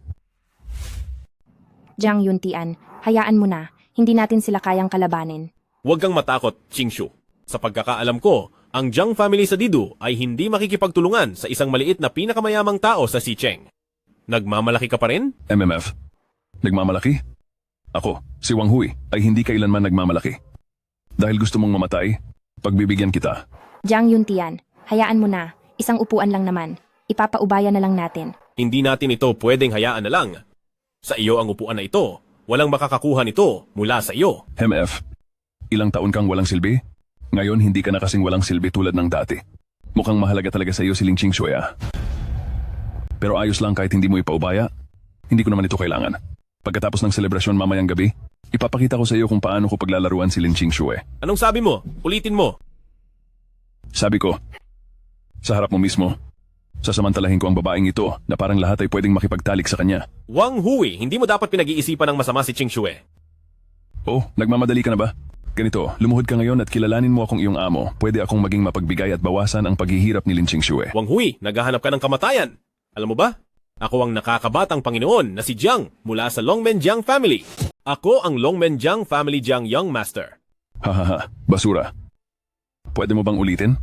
Jiang Yuntian, hayaan mo na. Hindi natin sila kayang kalabanin. Huwag kang matakot, Qingshu. Sa pagkakaalam ko, ang Jiang family sa Didu ay hindi makikipagtulungan sa isang maliit na pinakamayamang tao sa Xicheng. Nagmamalaki ka pa rin? MMF. Nagmamalaki? Ako, si Wang Hui, ay hindi kailanman nagmamalaki. Dahil gusto mong mamatay, pagbibigyan kita. Jiang Yuntian, hayaan mo na. Isang upuan lang naman. Ipapaubaya na lang natin. Hindi natin ito pwedeng hayaan na lang. Sa iyo ang upuan na ito. Walang makakakuha nito mula sa iyo. MF, ilang taon kang walang silbi? Ngayon hindi ka na kasing walang silbi tulad ng dati. Mukhang mahalaga talaga sa iyo si Lin Qingxue ah. Pero ayos lang kahit hindi mo ipaubaya. Hindi ko naman ito kailangan. Pagkatapos ng selebrasyon mamayang gabi, ipapakita ko sa iyo kung paano ko paglalaruan si Lin Qingxue. Anong sabi mo? Ulitin mo. Sabi ko, sa harap mo mismo, sasamantalahin ko ang babaeng ito na parang lahat ay pwedeng makipagtalik sa kanya. Wang Hui, hindi mo dapat pinag-iisipan ng masama si Qingsue. Oh, nagmamadali ka na ba? Ganito, lumuhod ka ngayon at kilalanin mo akong iyong amo. Pwede akong maging mapagbigay at bawasan ang paghihirap ni Lin Qingxue. Wang Hui, naghahanap ka ng kamatayan. Alam mo ba? Ako ang nakakabatang Panginoon na si Jiang mula sa Longmen Jiang family. Ako ang Longmen Jiang family Jiang Young Master. Hahaha, basura. Pwede mo bang ulitin?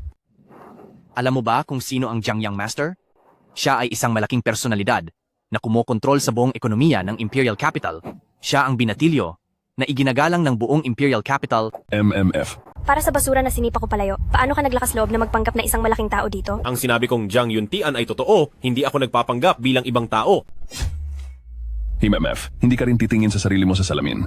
Alam mo ba kung sino ang Jiang Young Master? Siya ay isang malaking personalidad na kumokontrol sa buong ekonomiya ng Imperial Capital. Siya ang binatilyo na iginagalang ng buong Imperial Capital. MMF. Para sa basura na sinipa ko palayo, paano ka naglakas loob na magpanggap na isang malaking tao dito? Ang sinabi kong Jiang Yuntian ay totoo, hindi ako nagpapanggap bilang ibang tao. MMF, hindi ka rin titingin sa sarili mo sa salamin.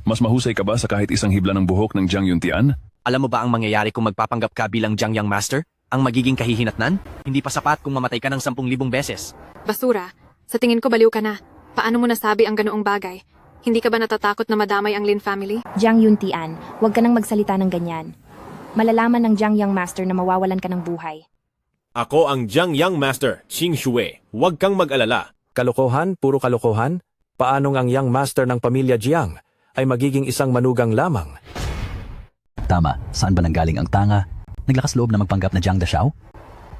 Mas mahusay ka ba sa kahit isang hibla ng buhok ng Jiang Yuntian? Alam mo ba ang mangyayari kung magpapanggap ka bilang Jiang Young Master? Ang magiging kahihinatnan? Hindi pa sapat kung mamatay ka ng 10,000 beses. Basura, sa tingin ko baliw ka na. Paano mo nasabi ang ganoong bagay? Hindi ka ba natatakot na madamay ang Lin family? Jiang Yuntian, huwag ka nang magsalita ng ganyan. Malalaman ng Jiang Young Master na mawawalan ka ng buhay. Ako ang Jiang Young Master, Qingsue. Huwag kang mag-alala. Kalokohan, puro kalokohan? Paanong ang Young Master ng pamilya Jiang ay magiging isang manugang lamang? Tama, saan ba nanggaling ang tanga? Naglakas loob na magpanggap na Jiang Dashao?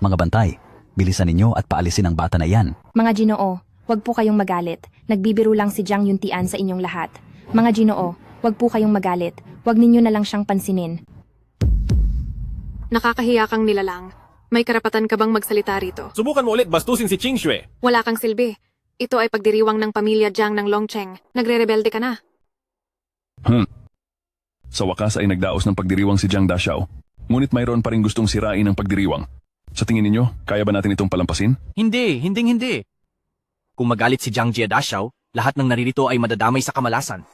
Mga bantay, bilisan ninyo at paalisin ang bata na iyan. Mga Ginoo, huwag po kayong magalit. Nagbibiro lang si Jiang Yuntian sa inyong lahat. Mga Ginoo, huwag po kayong magalit. Huwag ninyo na lang siyang pansinin. Nakakahiya kang nilalang. May karapatan ka bang magsalita rito? Subukan mo ulit bastusin si Qingsue. Wala kang silbi. Ito ay pagdiriwang ng pamilya Jiang ng Longcheng. Nagre-rebelde ka na. Sa wakas ay nagdaos ng pagdiriwang si Jiang Dashao. Ngunit mayroon pa rin gustong sirain ang pagdiriwang. Sa tingin ninyo, kaya ba natin itong palampasin? Hindi. Kung magalit si Jiang Jie Dashao, lahat ng naririto ay madadamay sa kamalasan.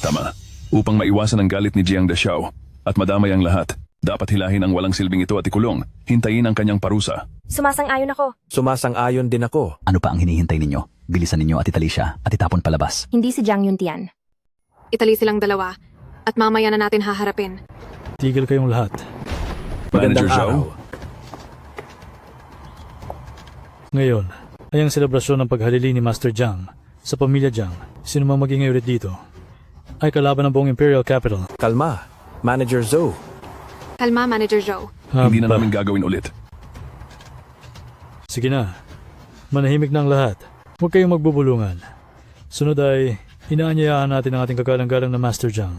Tama. Upang maiwasan ang galit ni Jiang Dashao at madamay ang lahat, dapat hilahin ang walang silbing ito at ikulong. Hintayin ang kanyang parusa. Sumasang-ayon ako. Sumasang-ayon din ako. Ano pa ang hinihintay ninyo? Bilisan ninyo at itali siya at itapon palabas. Hindi si Jiang Yuntian. Itali silang dalawa. At mamaya na natin haharapin. Tigil kayong lahat. Manager Zhao? Ngayon, ay ang selebrasyon ng paghalili ni Master Jiang sa pamilya Jiang. Sino mang maging ulit dito ay kalaban ng buong Imperial Capital. Kalma, Manager Zhou. Kalma, Manager Zhou. Hindi na namin gagawin ulit. Sige na, manahimik na ang lahat. Huwag kayong magbubulungan. Sunod ay inaanyayahan natin ang ating kagalang-galang na Master Jiang.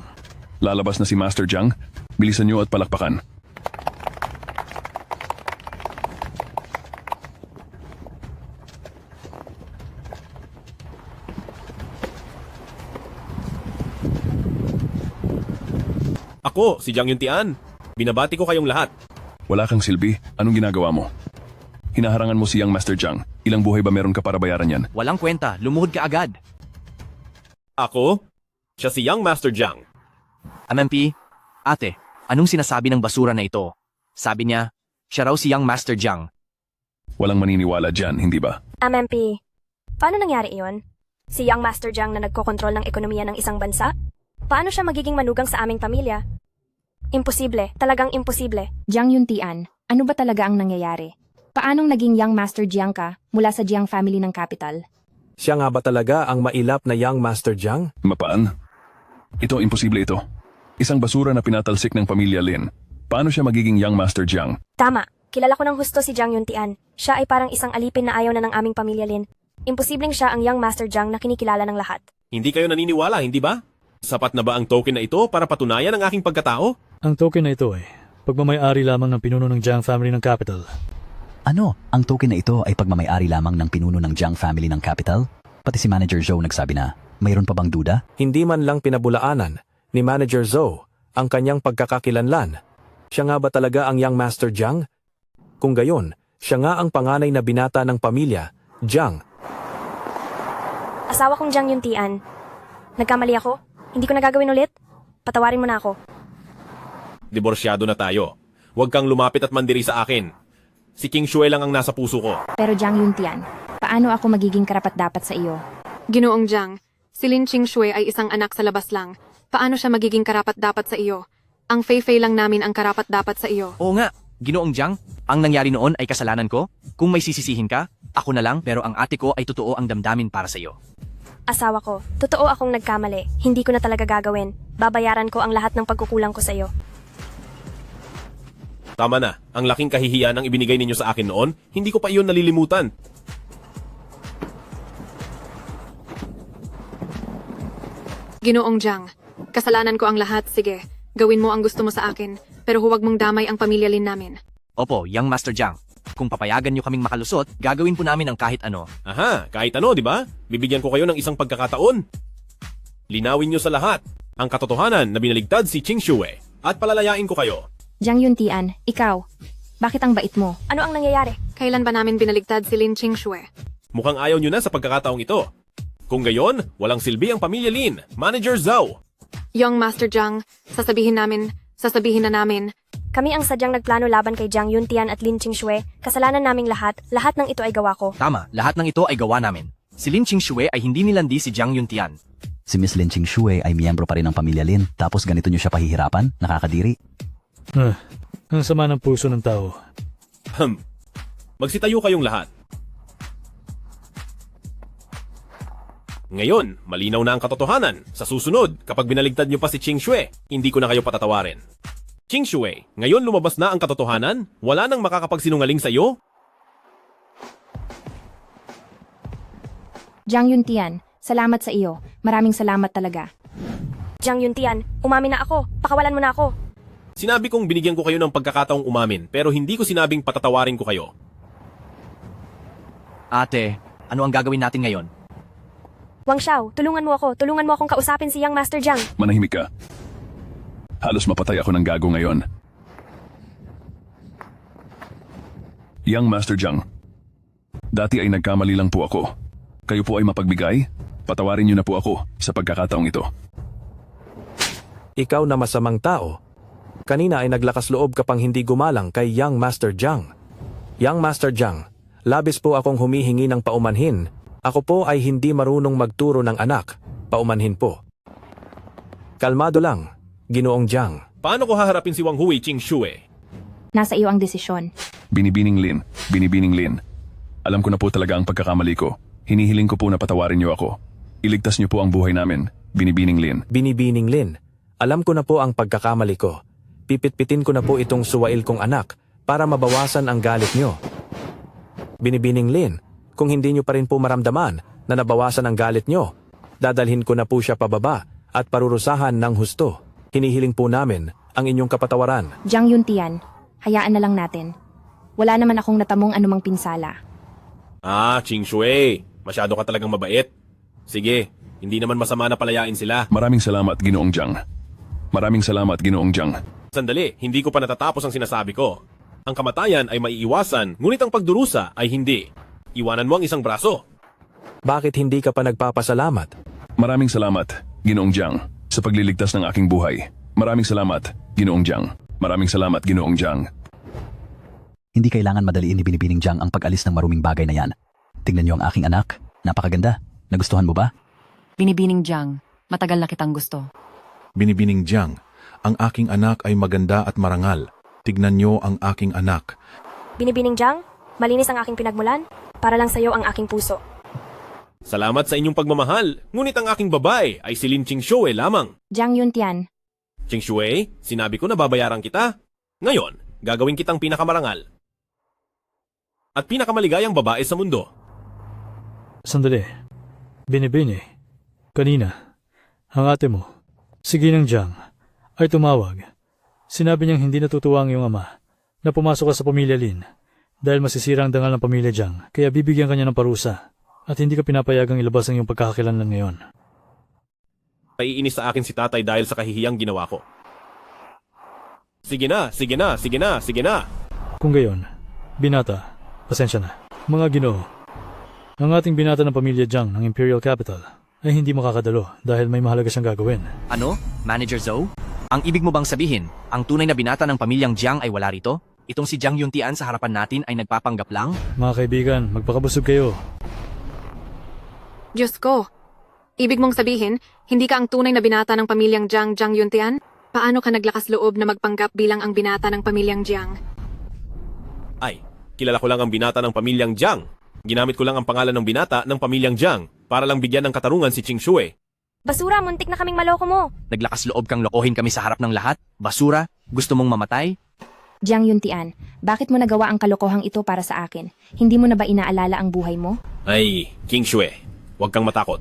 Lalabas na si Master Jiang. Bilisan niyo at palakpakan. Ako, si Jiang Yuntian. Binabati ko kayong lahat. Wala kang silbi. Anong ginagawa mo? Hinaharangan mo si Young Master Jiang. Ilang buhay ba meron ka para bayaran yan? Walang kwenta, lumuhod ka agad. Ako? Siya si Young Master Jiang. MMP, ate, anong sinasabi ng basura na ito? Sabi niya, siya raw si Young Master Jiang. Walang maniniwala dyan, hindi ba? MMP, paano nangyari iyon? Si Young Master Jiang na nagkokontrol ng ekonomiya ng isang bansa? Paano siya magiging manugang sa aming pamilya? Imposible, talagang imposible. Jiang Yuntian, ano ba talaga ang nangyayari? Paanong naging Young Master Jiang ka mula sa Jiang family ng capital? Siya nga ba talaga ang mailap na Young Master Jiang? Mapaan? Ito, imposible ito. Isang basura na pinatalsik ng pamilya Lin. Paano siya magiging Young Master Jiang? Tama, kilala ko ng husto si Jiang Yuntian. Siya ay parang isang alipin na ayaw na ng aming pamilya Lin. Imposibleng siya ang Young Master Jiang na kinikilala ng lahat. Hindi kayo naniniwala, hindi ba? Sapat na ba ang token na ito para patunayan ang aking pagkatao? Ang token na ito ay pagmamayari lamang ng pinuno ng Jiang family ng capital. Ano? Ang token na ito ay pagmamayari lamang ng pinuno ng Jiang family ng capital? Pati si Manager Zhou nagsabi na, mayroon pa bang duda? Hindi man lang pinabulaanan ni Manager Zhou ang kanyang pagkakakilanlan. Siya nga ba talaga ang Young Master Jiang? Kung gayon, siya nga ang panganay na binata ng pamilya, Jiang. Asawa kong Jiang Yuntian. Nagkamali ako? Hindi ko nagagawin ulit? Patawarin mo na ako. Diborsyado na tayo. Huwag kang lumapit at mandiri sa akin. Si King Shui lang ang nasa puso ko. Pero Jiang Yuntian, paano ako magiging karapat-dapat sa iyo? Ginoong Jiang, si Lin Qingshui ay isang anak sa labas lang. Paano siya magiging karapat-dapat sa iyo? Ang Fei-Fei lang namin ang karapat-dapat sa iyo. Oo nga, Ginoong Jiang, ang nangyari noon ay kasalanan ko. Kung may sisisihin ka, ako na lang, pero ang ate ko ay totoo ang damdamin para sa iyo. Asawa ko, totoo akong nagkamali. Hindi ko na talaga gagawin. Babayaran ko ang lahat ng pagkukulang ko sa iyo. Tama na. Ang laking kahihiyan ang ibinigay ninyo sa akin noon, hindi ko pa iyon nalilimutan. Ginoong Jiang, kasalanan ko ang lahat, sige. Gawin mo ang gusto mo sa akin, pero huwag mong damay ang pamilya Lin namin. Opo, Young Master Jiang. Kung papayagan niyo kaming makalusot, gagawin po namin ang kahit ano. Aha, kahit ano, di ba? Bibigyan ko kayo ng isang pagkakataon. Linawin niyo sa lahat ang katotohanan na binaligtad si Qing Shui at palalayain ko kayo. Jiang Yuntian, ikaw, bakit ang bait mo? Ano ang nangyayari? Kailan ba namin binaligtad si Lin Qingshui? Mukhang ayaw niyo na sa pagkakataong ito. Kung gayon, walang silbi ang pamilya Lin, Manager Zhao. Young Master Jiang, sasabihin na namin. Kami ang sadyang nagplano laban kay Jiang Yuntian at Lin Qingshui. Kasalanan naming lahat ng ito ay gawa ko. Tama, lahat ng ito ay gawa namin. Si Lin Qingshui ay hindi nilandi si Jiang Yuntian. Si Miss Lin Qingshui ay miyembro pa rin ng pamilya Lin, tapos ganito niyo siya pahihirapan? Nakakadiri. Ang sama ng puso ng tao. Magsitayo kayong lahat. Ngayon, malinaw na ang katotohanan. Sa susunod, kapag binaligtad niyo pa si Qing Shui, hindi ko na kayo patatawarin. Qing Shui, ngayon lumabas na ang katotohanan? Wala nang makakapagsinungaling sa iyo? Jiang Yuntian, salamat sa iyo. Maraming salamat talaga. Jiang Yuntian, umamin na ako. Pakawalan mo na ako. Sinabi kong binigyan ko kayo ng pagkakataong umamin, pero hindi ko sinabing patatawarin ko kayo. Ate, ano ang gagawin natin ngayon? Wang Xiao, tulungan mo ako. Tulungan mo akong kausapin si Young Master Jiang. Manahimik ka. Halos mapatay ako ng gago ngayon. Young Master Jiang, dati ay nagkamali lang po ako. Kayo po ay mapagbigay? Patawarin niyo na po ako sa pagkakataong ito. Ikaw na masamang tao. Kanina ay naglakas loob ka pang hindi gumalang kay Young Master Jiang. Young Master Jiang, labis po akong humihingi ng paumanhin. Ako po ay hindi marunong magturo ng anak. Paumanhin po. Kalmado lang. Ginoong Jiang. Paano ko haharapin si Wang Hui Ching Shue? Nasa iyo ang desisyon. Binibining Lin. Alam ko na po talaga ang pagkakamali ko. Hinihiling ko po na patawarin niyo ako. Iligtas niyo po ang buhay namin. Binibining Lin. Binibining Lin. Alam ko na po ang pagkakamali ko. Pipit-pitin ko na po itong suwail kong anak para mabawasan ang galit nyo. Binibining Lin, kung hindi nyo pa rin po maramdaman na nabawasan ang galit nyo, dadalhin ko na po siya pababa at parurusahan ng husto. Hinihiling po namin ang inyong kapatawaran. Jiang Yuntian, hayaan na lang natin. Wala naman akong natamong anumang pinsala. Ching Shue, masyado ka talagang mabait. Sige, hindi naman masama na palayain sila. Maraming salamat, Ginoong Jiang. Sandali, hindi ko pa natatapos ang sinasabi ko. Ang kamatayan ay maiiwasan, ngunit ang pagdurusa ay hindi. Iwanan mo ang isang braso. Bakit hindi ka pa nagpapasalamat? Maraming salamat, Ginoong Jiang, sa pagliligtas ng aking buhay. Maraming salamat, Ginoong Jiang. Hindi kailangan madaliin ni Binibining Jiang ang pag-alis ng maruming bagay na yan. Tingnan niyo ang aking anak. Napakaganda. Nagustuhan mo ba? Binibining Jiang, matagal na kitang gusto. Binibining Jiang, ang aking anak ay maganda at marangal. Tignan niyo ang aking anak. Binibining Jiang, malinis ang aking pinagmulan, para lang sa'yo ang aking puso. Salamat sa inyong pagmamahal, ngunit ang aking babae ay si Lin Ching Shue lamang. Jiang Yuntian, Ching Shue, sinabi ko na babayaran kita. Ngayon, gagawin kitang pinakamarangal at pinakamaligayang babae sa mundo. Sandali. Binibini. Kanina, ang ate mo, si Ginang Jiang, ay tumawag. Sinabi niyang hindi natutuwa ang iyong ama na pumasok ka sa pamilya Lin dahil masisira ang dangal ng pamilya Jiang, kaya bibigyan ka niya ng parusa at hindi ka pinapayagang ilabas ang iyong pagkakakilanlan ngayon. Naiinis sa akin si tatay dahil sa kahihiyang ginawa ko. Sige na. Kung gayon, binata, pasensya na. Mga Ginoo, ang ating binata ng pamilya Jiang ng Imperial Capital ay hindi makakadalo dahil may mahalaga siyang gagawin. Ano? Manager Zhou? Ang ibig mo bang sabihin, ang tunay na binata ng pamilyang Jiang ay wala rito? Itong si Jiang Yuntian sa harapan natin ay nagpapanggap lang? Mga kaibigan, magpakabusog kayo. Diyos ko. Ibig mong sabihin, hindi ka ang tunay na binata ng pamilyang Jiang Yuntian? Paano ka naglakas loob na magpanggap bilang ang binata ng pamilyang Jiang? Ay, kilala ko lang ang binata ng pamilyang Jiang. Ginamit ko lang ang pangalan ng binata ng pamilyang Jiang para lang bigyan ng katarungan si Ching Shue. Basura, muntik na kaming maloko mo. Naglakas loob kang lokohin kami sa harap ng lahat? Basura? Gusto mong mamatay? Jiang Yuntian, bakit mo nagawa ang kalokohang ito para sa akin? Hindi mo na ba inaalala ang buhay mo? Ay, King Shue, huwag kang matakot.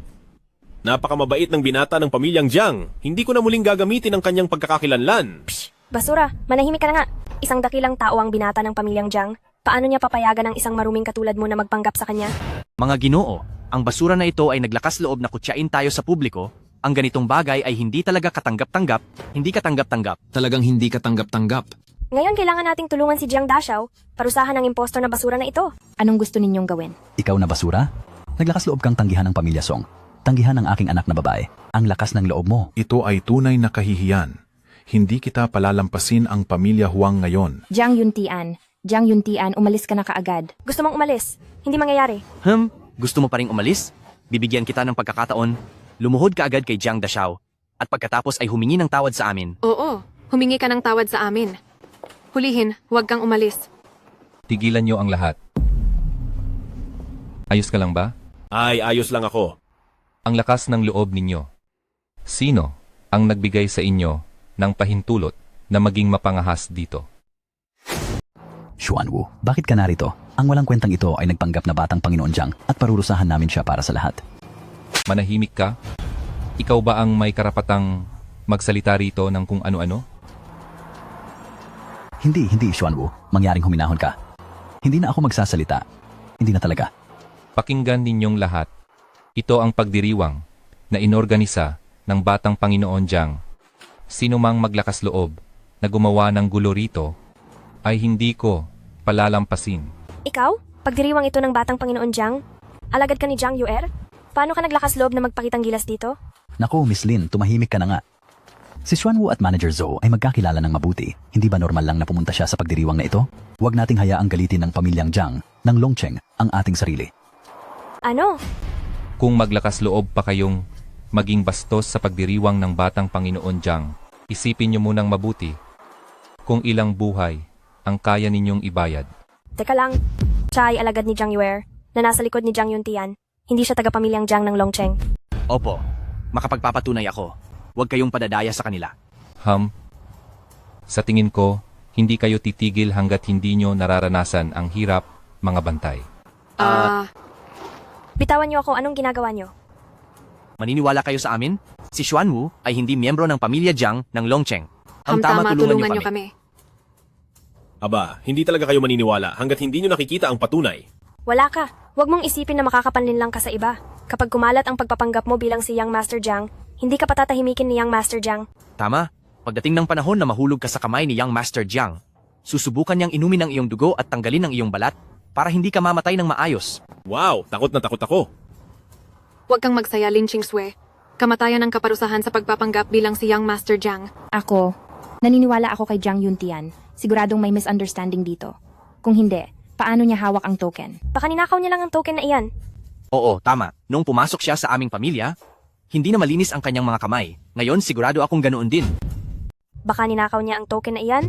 Napakamabait ng binata ng pamilyang Jiang. Hindi ko na muling gagamitin ang kanyang pagkakakilanlan. Basura, manahimik ka na nga. Isang dakilang tao ang binata ng pamilyang Jiang. Paano niya papayagan ng isang maruming katulad mo na magpanggap sa kanya? Mga Ginoo, ang basura na ito ay naglakas loob na kutsain tayo sa publiko. Ang ganitong bagay ay hindi talaga katanggap-tanggap, hindi katanggap-tanggap. Talagang hindi katanggap-tanggap. Ngayon kailangan nating tulungan si Jiang Dashao. Parusahan ang impostor na basura na ito. Anong gusto ninyong gawin? Ikaw na basura? Naglakas loob kang tanggihan ng pamilya Song. Tanggihan ng aking anak na babae. Ang lakas ng loob mo. Ito ay tunay na kahihiyan. Hindi kita palalampasin ang pamilya Huang ngayon. Jiang Yuntian, umalis ka na kaagad. Gusto mong umalis? Hindi mangyayari. Gusto mo pa ring umalis? Bibigyan kita ng pagkakataon. Lumuhod ka agad kay Jiang Dashao. At pagkatapos ay humingi ng tawad sa amin. Oo, humingi ka ng tawad sa amin. Hulihin, huwag kang umalis. Tigilan niyo ang lahat. Ayos ka lang ba? Ay, ayos lang ako. Ang lakas ng loob ninyo. Sino ang nagbigay sa inyo ng pahintulot na maging mapangahas dito? Xuanwu, bakit ka narito? Ang walang kwentang ito ay nagpanggap na batang Panginoon Jiang at parurusahan namin siya para sa lahat. Manahimik ka? Ikaw ba ang may karapatang magsalita rito ng kung ano-ano? Hindi, Xuanwu. Mangyaring huminahon ka. Hindi na ako magsasalita. Hindi na talaga. Pakinggan ninyong lahat. Ito ang pagdiriwang na inorganisa ng batang Panginoon Jiang. Sino mang maglakas loob na gumawa ng gulo rito ay hindi ko palalampasin. Ikaw? Pagdiriwang ito ng batang Panginoon Jiang? Alagad ka ni Jiang Yuer? Paano ka naglakas loob na magpakitang gilas dito? Naku, Miss Lin, tumahimik ka na nga. Si Xuanwu at Manager Zhou ay magkakilala ng mabuti. Hindi ba normal lang na pumunta siya sa pagdiriwang na ito? Huwag nating hayaang galitin ng pamilyang Jiang ng Longcheng ang ating sarili. Ano? Kung maglakas loob pa kayong maging bastos sa pagdiriwang ng batang Panginoon Jiang, Isipin niyo munang mabuti kung ilang buhay ang kaya ninyong ibayad. Teka lang, siya ay alagad ni Jiang Yue na nasa likod ni Jiang Yuntian. Hindi siya tagapamilyang Jiang ng Longcheng. Opo, makapagpapatunay ako. Huwag kayong padadaya sa kanila. Sa tingin ko, hindi kayo titigil hanggat hindi nyo nararanasan ang hirap, mga bantay. Bitawan niyo ako, anong ginagawa niyo? Maniniwala kayo sa amin? Si Xuanwu ay hindi miyembro ng pamilya Jiang ng Longcheng. Tama, tulungan niyo kami. Aba, hindi talaga kayo maniniwala hanggat hindi nyo nakikita ang patunay. Wala ka. Huwag mong isipin na makakapanlin lang ka sa iba. Kapag kumalat ang pagpapanggap mo bilang si Young Master Jiang, hindi ka patatahimikin ni Young Master Jiang. Tama. Pagdating ng panahon na mahulog ka sa kamay ni Young Master Jiang, susubukan niyang inumin ang iyong dugo at tanggalin ang iyong balat para hindi ka mamatay ng maayos. Wow, takot na takot ako. Huwag kang magsaya, Lin Qingshui. Kamatayan ang kaparusahan sa pagpapanggap bilang si Young Master Jiang. Ako, naniniwala ako kay Jiang Yuntian. Siguradong may misunderstanding dito. Kung hindi, paano niya hawak ang token? Baka ninakaw niya lang ang token na iyan. Oo, tama. Nung pumasok siya sa aming pamilya, hindi na malinis ang kanyang mga kamay. Ngayon, sigurado akong ganoon din. Baka ninakaw niya ang token na iyan?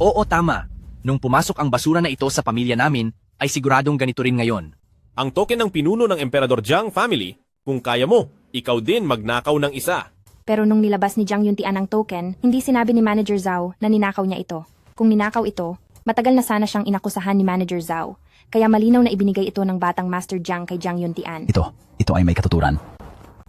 Oo, tama. Nung pumasok ang basura na ito sa pamilya namin, ay siguradong ganito rin ngayon. Ang token ng pinuno ng Emperador Jiang family, kung kaya mo, ikaw din magnakaw ng isa. Pero nung nilabas ni Jiang Yuntian ang token, hindi sinabi ni Manager Zhao na ninakaw niya ito. Kung ninakaw ito, matagal na sana siyang inakusahan ni Manager Zhao. Kaya malinaw na ibinigay ito ng batang Master Jiang kay Jiang Yuntian. Ito ay may katuturan.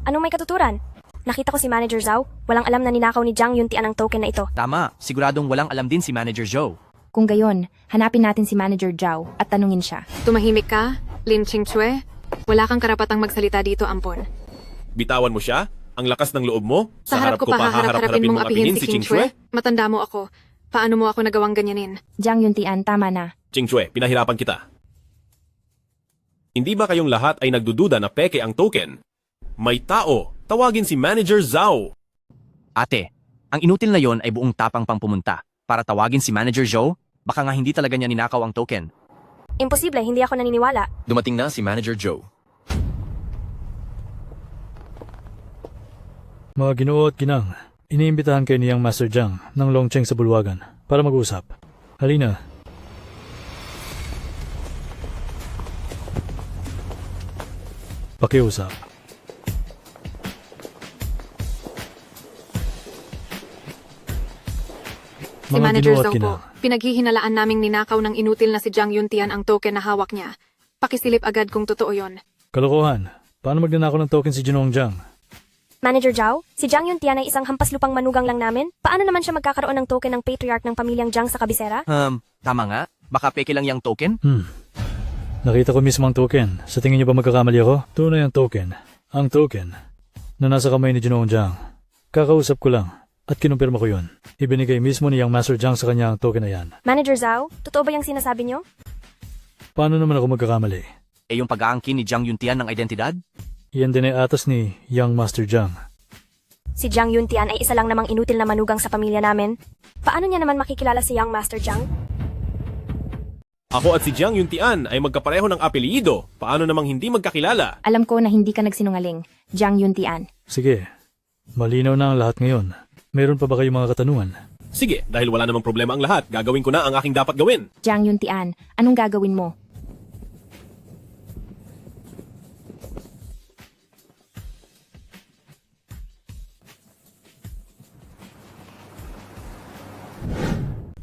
Anong may katuturan? Nakita ko si Manager Zhao, walang alam na ninakaw ni Jiang Yuntian ang token na ito. Tama, siguradong walang alam din si Manager Zhou. Kung gayon, hanapin natin si Manager Zhao at tanungin siya. Tumahimik ka, Lin Qingshui. Wala kang karapatang magsalita dito, ampon. Bitawan mo siya? Ang lakas ng loob mo? Sa harap ko pa haharap-harapin mong apihin si Qingshui? Qingshui? Matanda mo ako. Paano mo ako nagawang ganyanin? Jiang Yuntian, tama na. Qingshui, pinahirapan kita. Hindi ba kayong lahat ay nagdududa na peke ang token? May tao, tawagin si Manager Zhao. Ate, ang inutil na yon ay buong tapang pang pumunta para tawagin si Manager Zhou. Baka nga hindi talaga niya ninakaw ang token. Imposible, hindi ako naniniwala. Dumating na si Manager Zhou. Mga ginoo at ginang, iniimbitahan kayo niyang Master Jiang ng Longcheng sa bulwagan para mag-usap. Halina. Pakiusap. Si Manager Zhou po, pinaghihinalaan naming ninakaw ng inutil na si Jiang Yuntian ang token na hawak niya. Pakisilip agad kung totoo yon. Kalokohan. Paano magnanakaw ng token si Jinong Jiang? Manager Zhao, si Jiang Yuntian ay isang hampas lupang manugang lang namin. Paano naman siya magkakaroon ng token ng patriarch ng pamilyang Jiang sa kabisera? Tama nga. Baka peke lang yung token? Nakita ko mismo ang token. Sa tingin niyo ba magkakamali ako? Tunay ang token. Ang token na nasa kamay ni Jinong Jiang. Kakausap ko lang at kinumpirma ko yun. Ibinigay mismo ni Young Master Jiang sa kanya ang token na yan. Manager Zhao, totoo ba yung sinasabi niyo? Paano naman ako magkakamali? Yung pag-aangkin ni Jiang Yuntian ng identidad? Yan din ay atas ni Young Master Jiang. Si Jiang Yuntian ay isa lang namang inutil na manugang sa pamilya namin. Paano niya naman makikilala si Young Master Jiang? Ako at si Jiang Yuntian ay magkapareho ng apelyido. Paano namang hindi magkakilala? Alam ko na hindi ka nagsinungaling, Jiang Yuntian. Sige, malinaw na ang lahat ngayon. Meron pa ba kayong mga katanungan? Sige, dahil wala namang problema ang lahat, gagawin ko na ang aking dapat gawin. Jiang Yuntian, anong gagawin mo?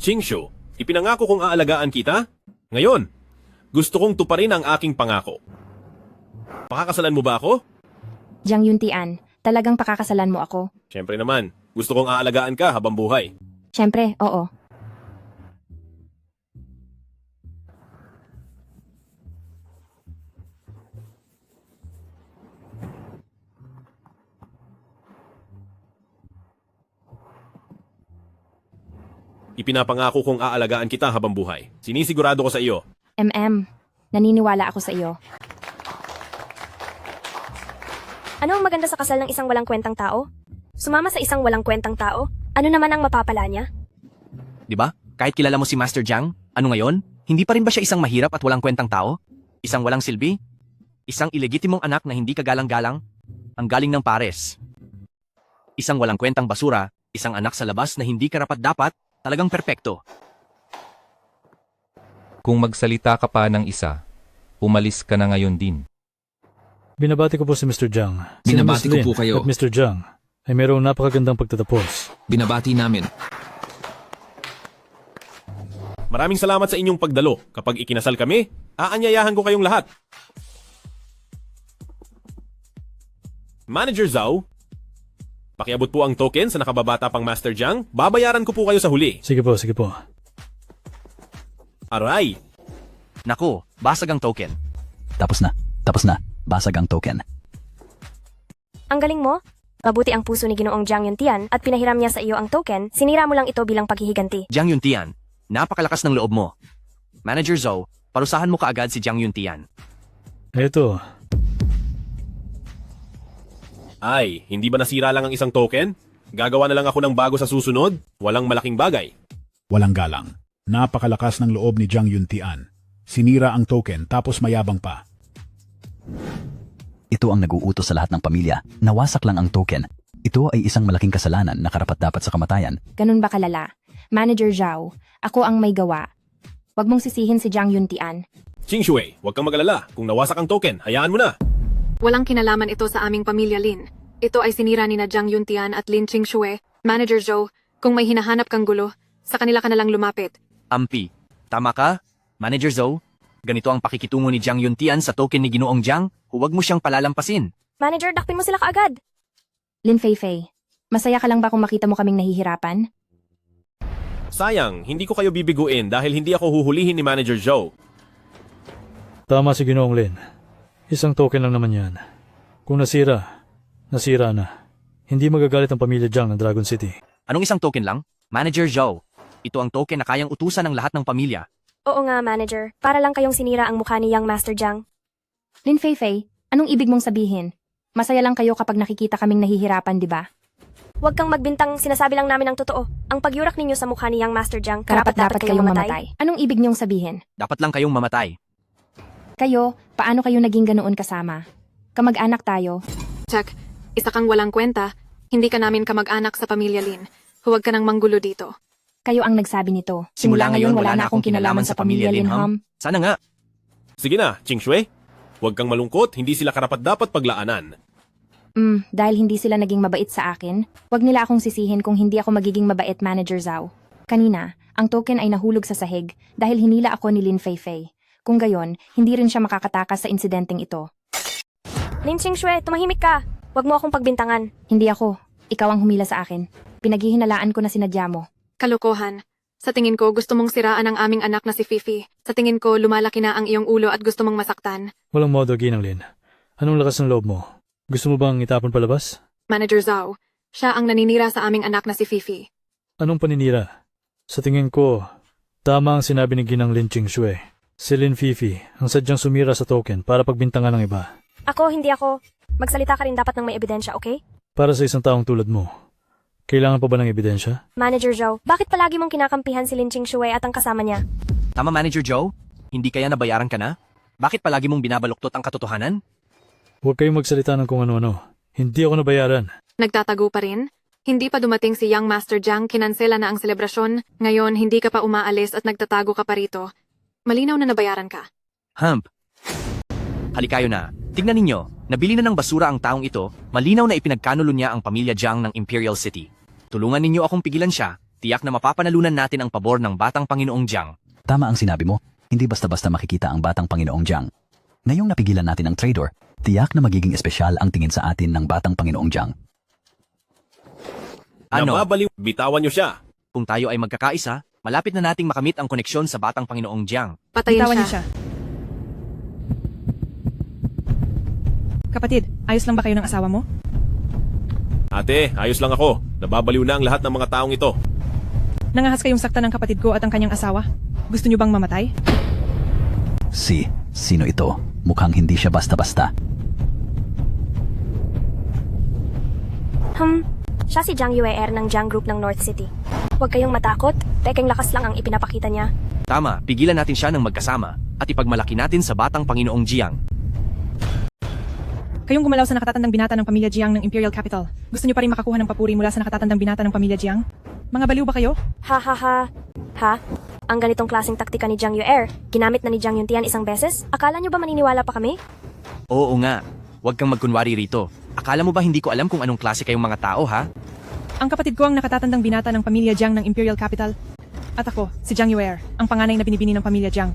Qingshu, ipinangako kong aalagaan kita. Ngayon, gusto kong tuparin ang aking pangako. Pakakasalan mo ba ako? Jiang Yuntian, talagang pakakasalan mo ako? Siyempre naman, gusto kong aalagaan ka habang buhay. Siyempre, oo. Ipinapangako kong aalagaan kita habang buhay. Sinisigurado ko sa iyo. Naniniwala ako sa iyo. Ano ang maganda sa kasal ng isang walang kwentang tao? Sumama sa isang walang kwentang tao? Ano naman ang mapapala niya? Di ba? Kahit kilala mo si Master Jiang, ano ngayon? Hindi pa rin ba siya isang mahirap at walang kwentang tao? Isang walang silbi? Isang ilegitimong anak na hindi kagalang-galang? Ang galing ng pares. Isang walang kwentang basura Isang anak sa labas na hindi karapat-dapat, talagang perpekto. Kung magsalita ka pa ng isa, umalis ka na ngayon din. Binabati ko po si Mr. Jiang. Si Binabati Miss ko Lin po kayo. At Mr. Jiang ay mayroong napakagandang pagtatapos. Binabati namin. Maraming salamat sa inyong pagdalo. Kapag ikinasal kami, aanyayahan ko kayong lahat. Manager Zhao, pakiabot po ang token sa nakababata pang Master Jiang. Babayaran ko po kayo sa huli. Sige po, sige po. Aray! Nako, basag ang token. Tapos na. Basag ang token. Ang galing mo. Mabuti ang puso ni Ginoong Jiang Yuntian at pinahiram niya sa iyo ang token, sinira mo lang ito bilang paghihiganti. Jiang Yuntian, napakalakas ng loob mo. Manager Zhou, parusahan mo kaagad si Jiang Yuntian. Eto, Ay, hindi ba nasira lang ang isang token? Gagawa na lang ako ng bago sa susunod? Walang malaking bagay. Walang galang. Napakalakas ng loob ni Jiang Yuntian. Sinira ang token tapos mayabang pa. Ito ang nag-uutos sa lahat ng pamilya. Nawasak lang ang token. Ito ay isang malaking kasalanan na karapat-dapat sa kamatayan. Ganun ba kalala? Manager Zhao, ako ang may gawa. Huwag mong sisihin si Jiang Yuntian. Qing Shui, huwag kang mag-alala. Kung nawasak ang token, hayaan mo na. Walang kinalaman ito sa aming pamilya, Lin. Ito ay sinira ni na Jiang Yuntian at Lin Qingxue. Manager Zhou, kung may hinahanap kang gulo, sa kanila ka na lang lumapit. Ampi, tama ka? Manager Zhou, ganito ang pakikitungo ni Jiang Yuntian sa token ni Ginoong Jiang. Huwag mo siyang palalampasin. Manager, dakpin mo sila kaagad. Lin Feifei, masaya ka lang ba kung makita mo kaming nahihirapan? Sayang, hindi ko kayo bibiguin dahil hindi ako huhulihin ni Manager Zhou. tama si Ginoong Lin. Isang token lang naman yan. Kung nasira, nasira na. Hindi magagalit ang pamilya Jiang ng Dragon City. Anong isang token lang? Manager Zhou, ito ang token na kayang utusan ng lahat ng pamilya. Oo nga, Manager. Para lang kayong sinira ang mukha ni Young Master Jiang. Lin Feifei, anong ibig mong sabihin? Masaya lang kayo kapag nakikita kaming nahihirapan, di ba? Huwag kang magbintang, sinasabi lang namin ang totoo. Ang pagyurak ninyo sa mukha ni Young Master Jiang, Karapat-dapat kayong mamatay. Anong ibig niyong sabihin? Dapat lang kayong mamatay. Kayo, paano kayo naging ganoon kasama? Kamag-anak tayo. Check, isa kang walang kwenta. Hindi ka namin kamag-anak sa pamilya, Lin. Huwag ka nang manggulo dito. Kayo ang nagsabi nito. Simula ngayon wala na akong kinalaman sa pamilya Linham. Sana nga. Sige na, Qing Shui. Huwag kang malungkot, hindi sila karapat-dapat paglaanan. Dahil hindi sila naging mabait sa akin, wag nila akong sisihin kung hindi ako magiging mabait, Manager Zhao. Kanina, ang token ay nahulog sa sahig dahil hinila ako ni Lin Feifei. Kung gayon, hindi rin siya makakatakas sa insidenteng ito. Lin Qingxue, tumahimik ka. Huwag mo akong pagbintangan. Hindi ako. Ikaw ang humila sa akin. Pinaghihinalaan ko na sinadya mo. Kalokohan. Sa tingin ko, gusto mong siraan ang aming anak na si Fifi. Sa tingin ko, lumalaki na ang iyong ulo at gusto mong masaktan. Walang modo, Ginang Lin. Anong lakas ng loob mo? Gusto mo bang itapon palabas? Manager Zhao, siya ang naninira sa aming anak na si Fifi. Anong paninira? Sa tingin ko, tama ang sinabi ni Ginang Lin Qingxue. Si Lin Fifi ang sadyang sumira sa token para pagbintangan ng iba. Ako, hindi ako. Magsalita ka rin dapat ng may ebidensya, okay? Para sa isang taong tulad mo, kailangan pa ba ng ebidensya? Manager Zhou, bakit palagi mong kinakampihan si Lin Qingxue at ang kasama niya? Tama, Manager Zhou? Hindi kaya nabayaran ka na? Bakit palagi mong binabaluktot ang katotohanan? Huwag kayong magsalita ng kung ano-ano. Hindi ako nabayaran. Nagtatago pa rin? Hindi pa dumating si Young Master Jiang, kinansela na ang selebrasyon. Ngayon, hindi ka pa umaalis at nagtatago ka pa rito. Malinaw na nabayaran ka. Hump. Halikayo na. Tignan ninyo, nabili na ng basura ang taong ito, malinaw na ipinagkanulo niya ang pamilya Jiang ng Imperial City. Tulungan ninyo akong pigilan siya, tiyak na mapapanalunan natin ang pabor ng batang Panginoong Jiang. Tama ang sinabi mo. Hindi basta-basta makikita ang batang Panginoong Jiang. Ngayong napigilan natin ang traitor, tiyak na magiging espesyal ang tingin sa atin ng batang Panginoong Jiang. Ano? Nababaliw, bitawan niyo siya. Kung tayo ay magkakaisa, malapit na nating makamit ang koneksyon sa batang Panginoong Jiang. Patayin Bitawan siya. niyo siya. Kapatid, ayos lang ba kayo ng asawa mo? Ate, ayos lang ako. Nababaliw na ang lahat ng mga taong ito. Nangahas kayong sakta ng kapatid ko at ang kanyang asawa? Gusto niyo bang mamatay? Sino ito? Mukhang hindi siya basta-basta. Siya si Jiang Yue'er ng Jiang Group ng North City. Huwag kayong matakot, tekeng lakas lang ang ipinapakita niya. Tama, pigilan natin siya ng magkasama at ipagmalaki natin sa batang Panginoong Jiang. Kayong gumalaw sa nakatatandang binata ng pamilya Jiang ng Imperial Capital. Gusto niyo pa rin makakuha ng papuri mula sa nakatatandang binata ng pamilya Jiang? Mga baliw ba kayo? Ha ha ha. Ha? Ang ganitong klaseng taktika ni Jiang Yuer, ginamit na ni Jiang Yuntian isang beses? Akala nyo ba maniniwala pa kami? Oo nga. Huwag kang magkunwari rito. Akala mo ba hindi ko alam kung anong klase kayong mga tao, ha? Ang kapatid ko ang nakatatandang binata ng pamilya Jiang ng Imperial Capital. At ako, si Jiang Yuer, ang panganay na binibini ng pamilya Jiang.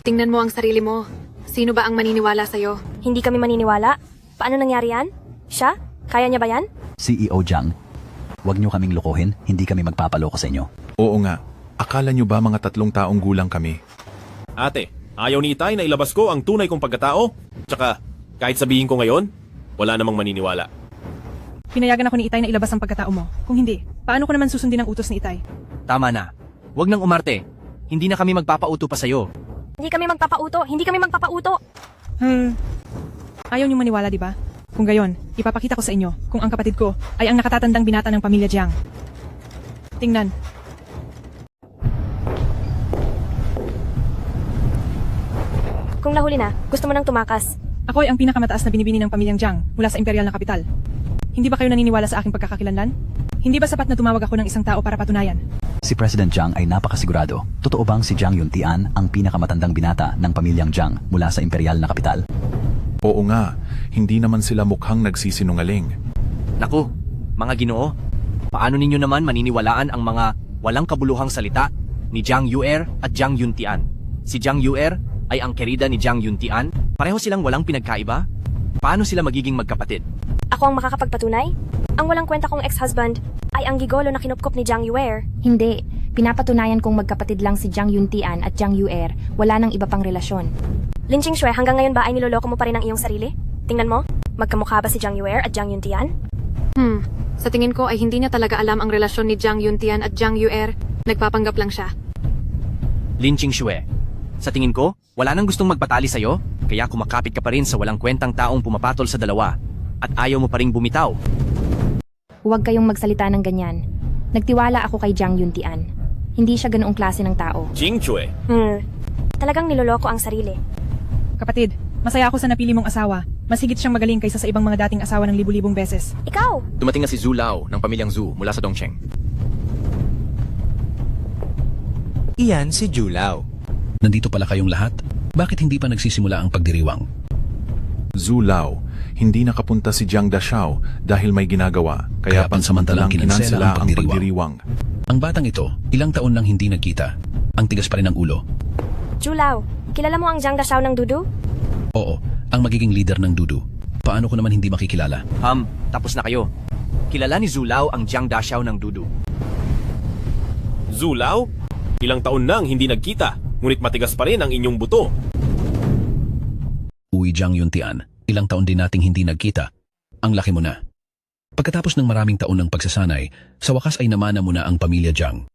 Tingnan mo ang sarili mo. Sino ba ang maniniwala sa'yo? Hindi kami maniniwala? Paano nangyari yan? Siya? Kaya niya ba yan? CEO Jiang, huwag niyo kaming lokohin, hindi kami magpapaloko sa inyo. Oo nga. Akala nyo ba mga 3 taong gulang kami? Ate, ayaw ni Itay na ilabas ko ang tunay kong pagkatao. Tsaka, kahit sabihin ko ngayon, wala namang maniniwala. Pinayagan ako ni Itay na ilabas ang pagkatao mo. Kung hindi, paano ko naman susundin ang utos ni Itay? Tama na. Huwag nang umarte. Hindi na kami magpapauto pa sa'yo. Hindi kami magpapauto! Hindi kami magpapauto! Ayaw niyong maniwala, di ba? Kung gayon, ipapakita ko sa inyo kung ang kapatid ko ay ang nakatatandang binata ng pamilya Jiang. Tingnan. Kung nahuli na, gusto mo nang tumakas. Ako ay ang pinakamataas na binibini ng pamilyang Jiang mula sa imperial na kapital. Hindi ba kayo naniniwala sa aking pagkakakilanlan? Hindi ba sapat na tumawag ako ng isang tao para patunayan? Si President Jiang ay napakasigurado. Totoo bang si Jiang Yuntian ang pinakamatandang binata ng pamilyang Jiang mula sa imperial na kapital? Oo nga. Hindi naman sila mukhang nagsisinungaling. Naku, mga Ginoo, paano ninyo naman maniniwalaan ang mga walang kabuluhang salita ni Jiang Yuer at Jiang Yuntian? Si Jiang Yuer ay ang kerida ni Jiang Yuntian? Pareho silang walang pinagkaiba? Paano sila magiging magkapatid? Ako ang makakapagpatunay? Ang walang kwenta kong ex-husband ay ang gigolo na kinupkop ni Jiang Yuer. Hindi. Pinapatunayan kong magkapatid lang si Jiang Yuntian at Jiang Yuer. Wala nang iba pang relasyon. Lin Qingxue, hanggang ngayon ba ay niloloko mo pa rin ang iyong sarili? Tingnan mo, magkamukha ba si Jiang Yuer at Jiang Yuntian? Sa tingin ko ay hindi niya talaga alam ang relasyon ni Jiang Yuntian at Jiang Yuer. Nagpapanggap lang siya. Lin Qingxue, sa tingin ko, wala nang gustong magpatali sa'yo, kaya kumakapit ka pa rin sa walang kwentang taong pumapatol sa dalawa, at ayaw mo pa ring bumitaw. Huwag kayong magsalita ng ganyan. Nagtiwala ako kay Jiang Yuntian. Hindi siya ganoong klase ng tao. Qingxue. Talagang niloloko ang sarili. Kapatid, masaya ako sa napili mong asawa. Mas higit siyang magaling kaysa sa ibang mga dating asawa ng libu-libong beses. Ikaw! Dumating na si Zhu Lao ng pamilyang Zhu mula sa Dongcheng. Iyan si Zhu Lao. Nandito pala kayong lahat? Bakit hindi pa nagsisimula ang pagdiriwang? Zhu Lao, hindi nakapunta si Jiang Dashao dahil may ginagawa, kaya pansamantalang kinansela ang pagdiriwang. Ang batang ito, ilang taon nang hindi nagkita. Ang tigas pa rin ng ulo. Zhu Lao, kilala mo ang Jiang Dashao ng Dudu? Oo, ang magiging leader ng Dudu. Paano ko naman hindi makikilala? Tapos na kayo. Kilala ni Zhu Lao ang Jiang Dashao ng Dudu. Zhu Lao? Ilang taon nang hindi nagkita, ngunit matigas pa rin ang inyong buto. Uy, Jiang Yuntian, ilang taon din nating hindi nagkita. Ang laki mo na. Pagkatapos ng maraming taon ng pagsasanay, sa wakas ay namana mo na ang pamilya Jiang.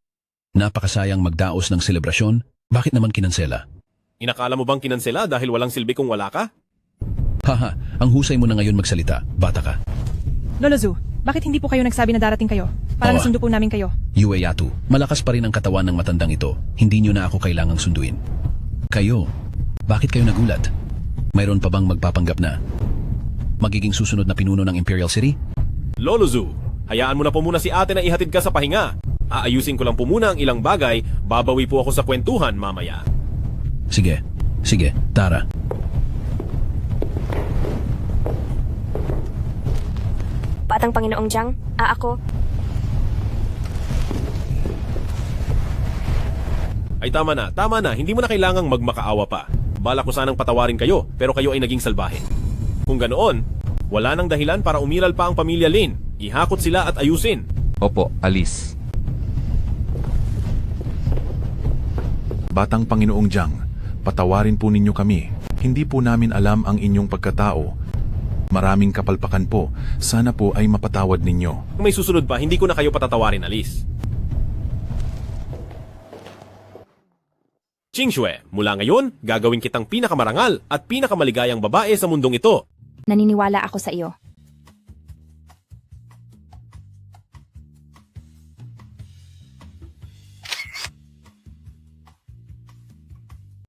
Napakasayang magdaos ng selebrasyon, bakit naman kinansela? Inakala mo bang kinansela dahil walang silbi kung wala ka? Haha, ang husay mo na ngayon magsalita, bata ka. Lolo Zhu, bakit hindi po kayo nagsabi na darating kayo? Para nasundo po namin kayo. Yue Yatu, malakas pa rin ang katawan ng matandang ito. Hindi nyo na ako kailangang sunduin. Kayo, bakit kayo nagulat? Mayroon pa bang magpapanggap na magiging susunod na pinuno ng Imperial City? Lolo Zhu, hayaan mo na po muna si ate na ihatid ka sa pahinga. Aayusin ko lang po muna ang ilang bagay, babawi po ako sa kwentuhan mamaya. Sige, tara. Batang Panginoong Jiang, ako. Ay tama na, hindi mo na kailangang magmakaawa pa. Bala ko sanang patawarin kayo, pero kayo ay naging salbahe. Kung ganoon, wala nang dahilan para umiral pa ang pamilya Lin. Ihakot sila at ayusin. Opo, alis. Batang Panginoong Jiang, patawarin po ninyo kami. Hindi po namin alam ang inyong pagkatao. Maraming kapalpakan po. Sana po ay mapatawad ninyo. Kung may susunod pa, hindi ko na kayo patatawarin, alis. Qingxue, mula ngayon, gagawin kitang pinakamarangal at pinakamaligayang babae sa mundong ito. Naniniwala ako sa iyo.